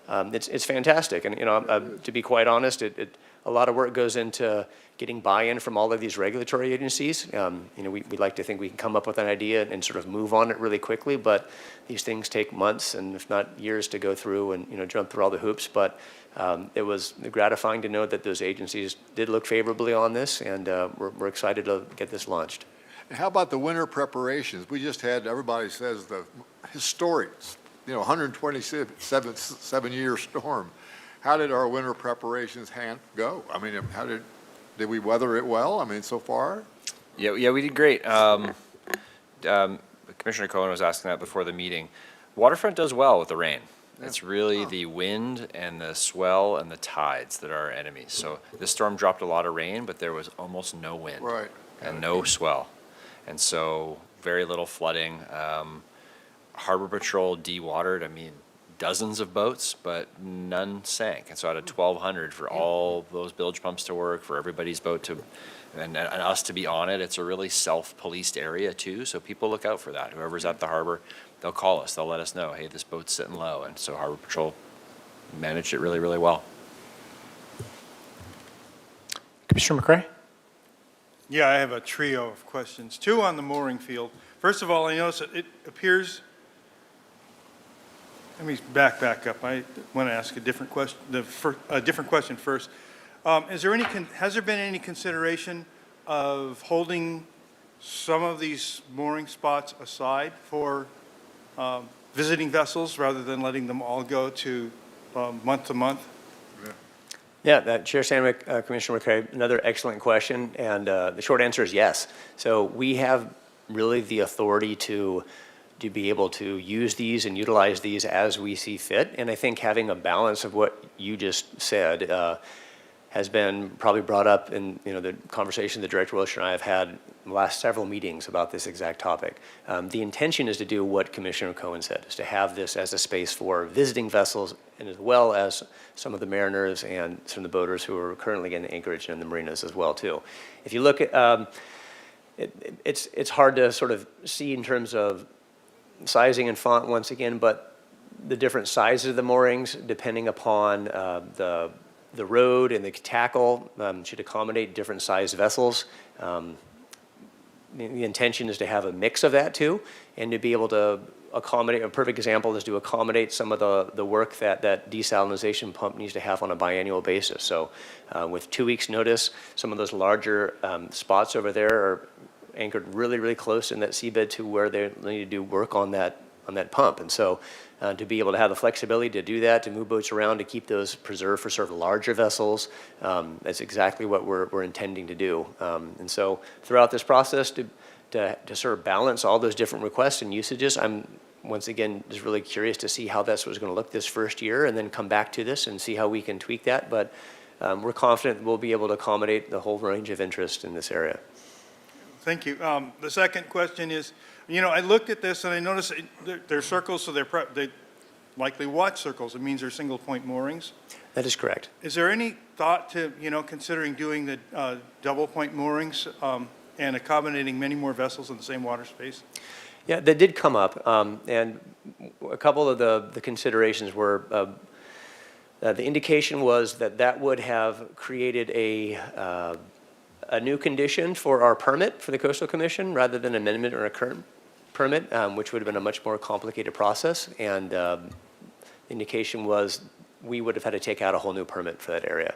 it's fantastic. And, to be quite honest, a lot of work goes into getting buy-in from all of these regulatory agencies. We like to think we can come up with an idea and sort of move on it really quickly, but these things take months and if not years to go through and, jump through all the hoops. But it was gratifying to know that those agencies did look favorably on this, and we're excited to get this launched. And how about the winter preparations? We just had, everybody says, the historic 127-year storm. How did our winter preparations go? I mean, did we weather it well? I mean, so far? Yeah, we did great. Commissioner Cohen was asking that before the meeting. Waterfront does well with the rain. Yeah. It's really the wind and the swell and the tides that are our enemies. So this storm dropped a lot of rain, but there was almost no wind. Right. And no swell. And so very little flooding. Harbor Patrol dewatered, dozens of boats, but none sank. And so out of 1,200 for all those bilge pumps to work, for everybody's boat to, and us to be on it, it's a really self-policed area too. So people look out for that. Whoever's at the harbor, they'll call us. They'll let us know, hey, this boat's sitting low. And so Harbor Patrol managed it really, really well. Commissioner McCray? Yeah, I have a trio of questions. Two on the mooring field. First of all, I notice that it appears, let me back up. I want to ask a different question, a different question first. Has there been any consideration of holding some of these mooring spots aside for visiting vessels rather than letting them all go to month to month? Yeah, Chair Sandwick, Commissioner McCray, another excellent question, and the short answer is yes. So we have really the authority to be able to use these and utilize these as we see fit, and I think having a balance of what you just said has been probably brought up in the conversation that Director Wilshire and I have had in the last several meetings about this exact topic. The intention is to do what Commissioner Cohen said, is to have this as a space for visiting vessels and as well as some of the mariners and some of the boaters who are currently in the anchorage and in the marinas as well too. If you look at, it's hard to sort of see in terms of sizing and font once again, but the different sizes of the moorings depending upon the road and the tackle should accommodate different size vessels. The intention is to have a mix of that too, and to be able to accommodate, a perfect example is to accommodate some of the work that desalination pump needs to have on a biannual basis. So with 2 weeks notice, some of those larger spots over there are anchored really, really close in that seabed to where they need to do work on that pump. And so to be able to have the flexibility to do that, to move boats around, to keep those preserved for sort of larger vessels, that's exactly what we're intending to do. And so throughout this process, to sort of balance all those different requests and usages, I'm once again just really curious to see how that's what's going to look this first year, and then come back to this and see how we can tweak that. But we're confident we'll be able to accommodate the whole range of interest in this area. Thank you. The second question is, I looked at this and I noticed they're circles, so they likely watch circles. It means they're single point moorings. That is correct. Is there any thought to, considering doing the double point moorings and accommodating many more vessels in the same water space? Yeah, that did come up, and a couple of the considerations were, the indication was that would have created a new condition for our permit for the Coastal Commission rather than amendment or a current permit, which would have been a much more complicated process. And the indication was we would have had to take out a whole new permit for that area.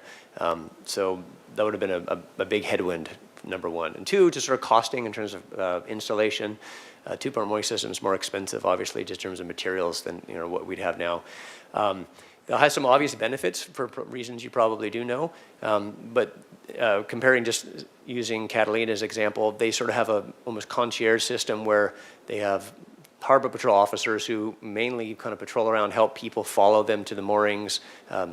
So that would have been a big headwind, number one. And two, just sort of costing in terms of installation. Two-part mooring system is more expensive, obviously, just in terms of materials than what we'd have now. It has some obvious benefits for reasons you probably do know, but comparing just using Catalina as an example, they sort of have a almost concierge system where they have harbor patrol officers who mainly kind of patrol around, help people follow them to the moorings,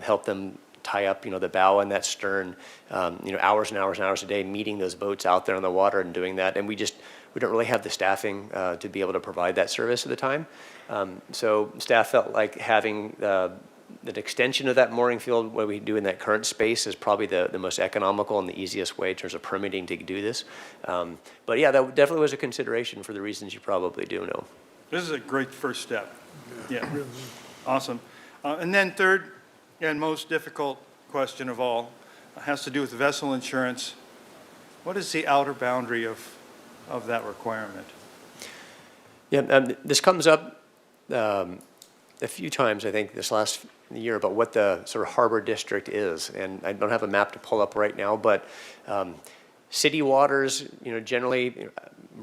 help them tie up, the bow and that stern, hours and hours and hours a day, meeting those boats out there on the water and doing that. And we don't really have the staffing to be able to provide that service at the time. So staff felt like having the extension of that mooring field, what we do in that current space, is probably the most economical and the easiest way in terms of permitting to do this. But yeah, that definitely was a consideration for the reasons you probably do know. This is a great first step. Yeah, awesome. And then third and most difficult question of all has to do with vessel insurance. What is the outer boundary of that requirement? Yeah, this comes up a few times, I think, this last year about what the sort of harbor district is. And I don't have a map to pull up right now, but city waters, generally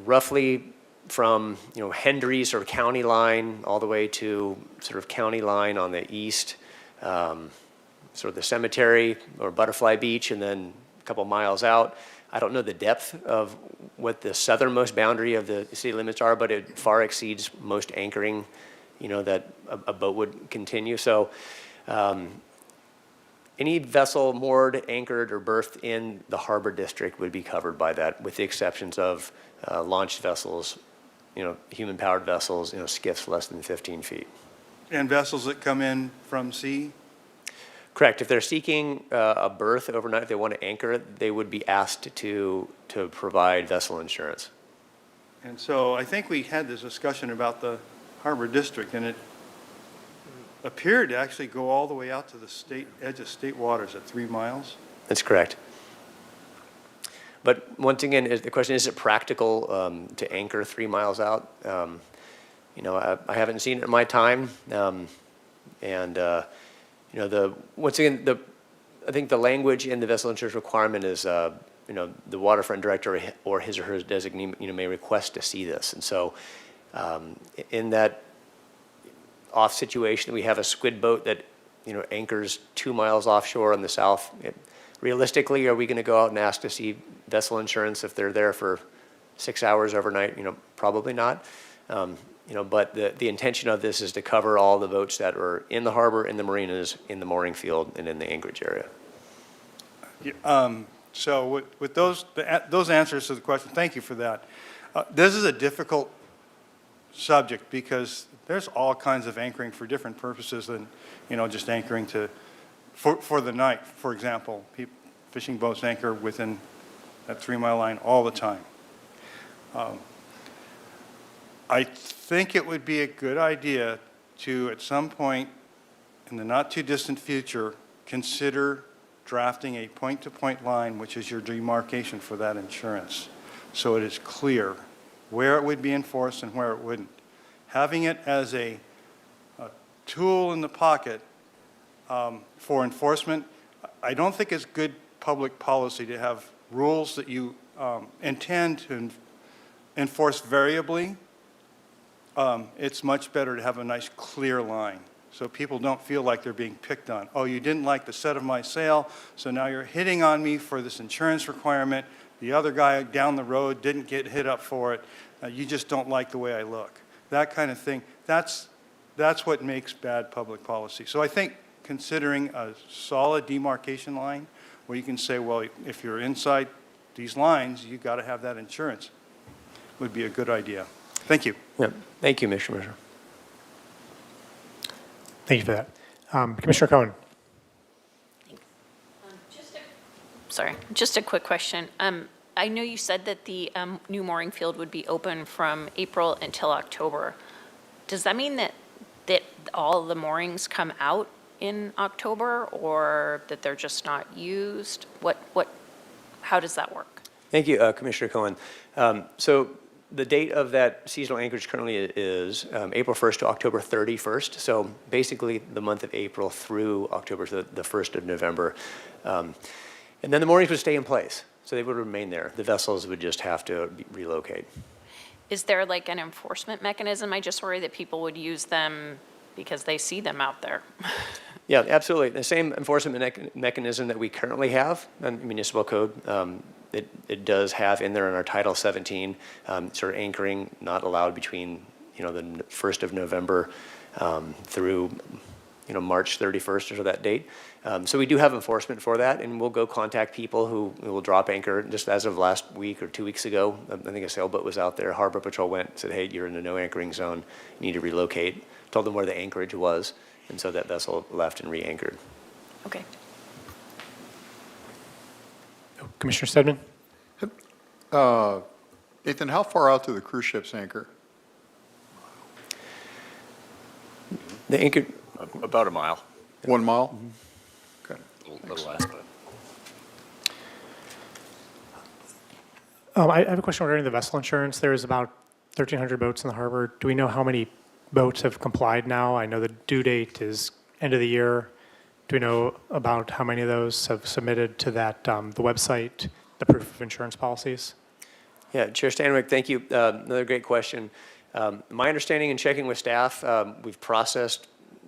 roughly from, Hendry sort of county line all the way to sort of county line on the east, sort of the cemetery or Butterfly Beach, and then a couple miles out. I don't know the depth of what the southernmost boundary of the city limits are, but it far exceeds most anchoring, that a boat would continue. So any vessel moored, anchored, or berthed in the harbor district would be covered by that, with the exceptions of launched vessels, human-powered vessels, skiffs less than 15 feet. And vessels that come in from sea? Correct. If they're seeking a berth overnight, if they want to anchor, they would be asked to provide vessel insurance. And so I think we had this discussion about the harbor district, and it appeared to actually go all the way out to the edge of state waters at 3 miles. That's correct. But once again, the question, is it practical to anchor 3 miles out? You know, I haven't seen it in my time. And, you know, once again, I think the language in the vessel insurance requirement is, you know, the waterfront director or his or her designee, you know, may request to see this. And so in that off situation, we have a squid boat that, you know, anchors 2 miles offshore on the south. Realistically, are we going to go out and ask to see vessel insurance if they're there for 6 hours overnight? You know, probably not. You know, but the intention of this is to cover all the boats that are in the harbor, in the marinas, in the mooring field, and in the anchorage area. So with those answers to the question, thank you for that. This is a difficult subject because there's all kinds of anchoring for different purposes than, you know, just anchoring for the night. For example, fishing boats anchor within that 3 mile line all the time. I think it would be a good idea to, at some point in the not too distant future, consider drafting a point-to-point line, which is your demarcation for that insurance, so it is clear where it would be enforced and where it wouldn't. Having it as a tool in the pocket for enforcement, I don't think it's good public policy to have rules that you intend to enforce variably. It's much better to have a nice clear line so people don't feel like they're being picked on. Oh, you didn't like the set of my sail, so now you're hitting on me for this insurance requirement. The other guy down the road didn't get hit up for it. You just don't like the way I look. That kind of thing, that's what makes bad public policy. So I think considering a solid demarcation line where you can say, well, if you're inside these lines, you've got to have that insurance would be a good idea. Thank you. Yeah. Thank you, Mr. Commissioner. Thank you for that. Commissioner Cohen. Just a quick question. I know you said that the new mooring field would be open from April until October. Does that mean that all the moorings come out in October, or that they're just not used? How does that work? Thank you, Commissioner Cohen. So the date of that seasonal anchorage currently is April 1st to October 31st. So basically the month of April through October, so the 1st of November. And then the moorings would stay in place. So they would remain there. The vessels would just have to relocate. Is there like an enforcement mechanism? I just worry that people would use them because they see them out there. Yeah, absolutely. The same enforcement mechanism that we currently have in municipal code. It does have in there in our Title 17, sort of anchoring not allowed between, you know, the 1st of November through, you know, March 31st or so that date. So we do have enforcement for that, and we'll go contact people who will drop anchor. Just as of last week or 2 weeks ago, I think a sailboat was out there. Harbor Patrol went and said, hey, you're in the no anchoring zone. You need to relocate. Told them where the anchorage was, and so that vessel left and re-anchored. Okay. Commissioner Stedman. Nathan, how far out do the cruise ships anchor? The anchor, About a mile, 1 mile? Okay. a little less, but. I have a question regarding the vessel insurance. There's about 1,300 boats in the harbor. Do we know how many boats have complied now? I know the due date is end of the year. Do we know about how many of those have submitted to that, the website, the proof of insurance policies? yeah, Chair Stanwyck, thank you. Another great question. My understanding in checking with staff, we've processed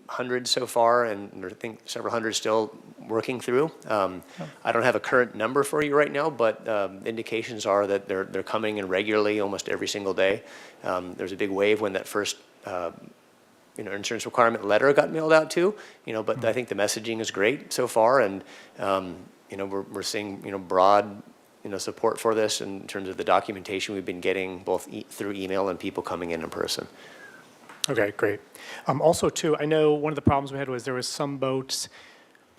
hundreds so far, and I think several hundred still working through. I don't have a current number for you right now, but indications are that they're coming in regularly, almost every single day. There's a big wave when that first insurance requirement letter got mailed out too, but I think the messaging is great so far, and we're seeing broad support for this in terms of the documentation we've been getting both through email and people coming in person. Okay, great. Also, too, I know one of the problems we had was there was some boats,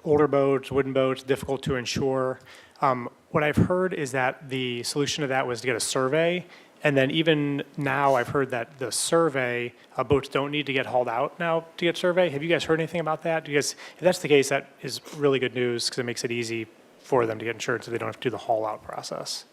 older boats, wooden boats, difficult to insure. What I've heard is that the solution to that was to get a survey, and then even now I've heard that the survey, boats don't need to get hauled out now to get survey. Have you guys heard anything about that? Because if that's the case, that is really good news because it makes it easy for them to get insurance so they don't have to do the haul out process.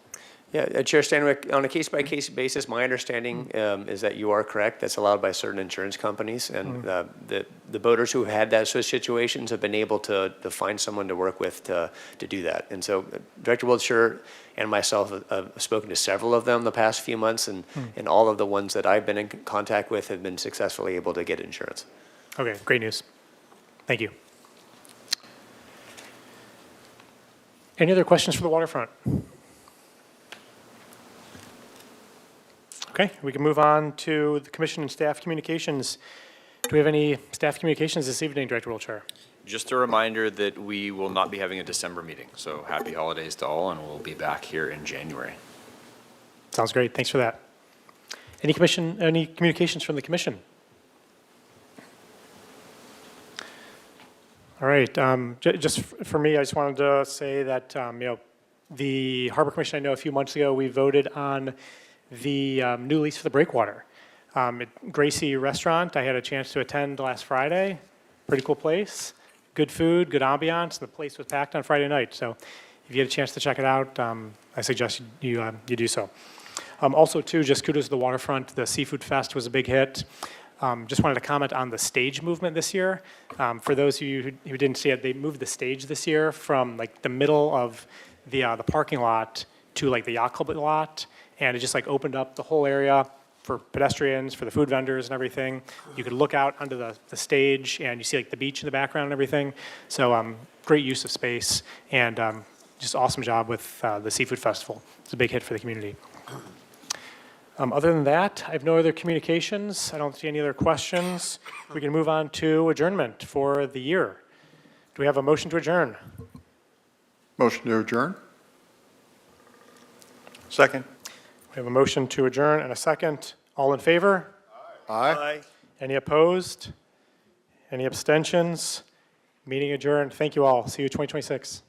Yeah, Chair Stanwyck, on a case-by-case basis, my understanding is that you are correct. That's allowed by certain insurance companies. And the boaters who had those situations have been able to find someone to work with to do that. And so Director Wiltshire and myself have spoken to several of them the past few months, and all of the ones that I've been in contact with have been successfully able to get insurance. Okay, great news. Thank you. Any other questions for the waterfront? Okay, we can move on to the commission and staff communications. Do we have any staff communications this evening, Director Wiltshire? Just a reminder that we will not be having a December meeting, so happy holidays to all, and we'll be back here in January. Sounds great. Thanks for that. Any communications from the commission? All right. Just for me, I just wanted to say that the Harbor Commission. I know a few months ago we voted on the new lease for the breakwater. At Gracie Restaurant, I had a chance to attend last Friday. Pretty cool place. Good food, good ambiance. The place was packed on Friday night. So if you get a chance to check it out, I suggest you do so. Also, too, just kudos to the waterfront. The Seafood Fest was a big hit. Just wanted to comment on the stage movement this year. For those of you who didn't see it, they moved the stage this year from like the middle of the parking lot to like the yacht club lot, and it just like opened up the whole area for pedestrians, for the food vendors and everything. You could look out onto the stage and you see like the beach in the background and everything. So great use of space and just awesome job with the Seafood Festival. It's a big hit for the community. Other than that, I have no other communications. I don't see any other questions. We can move on to adjournment for the year. Do we have a motion to adjourn? Motion to adjourn? Second. We have a motion to adjourn and a second. All in favor? Aye. Any opposed? Any abstentions? Meeting adjourned. Thank you all. See you 2026.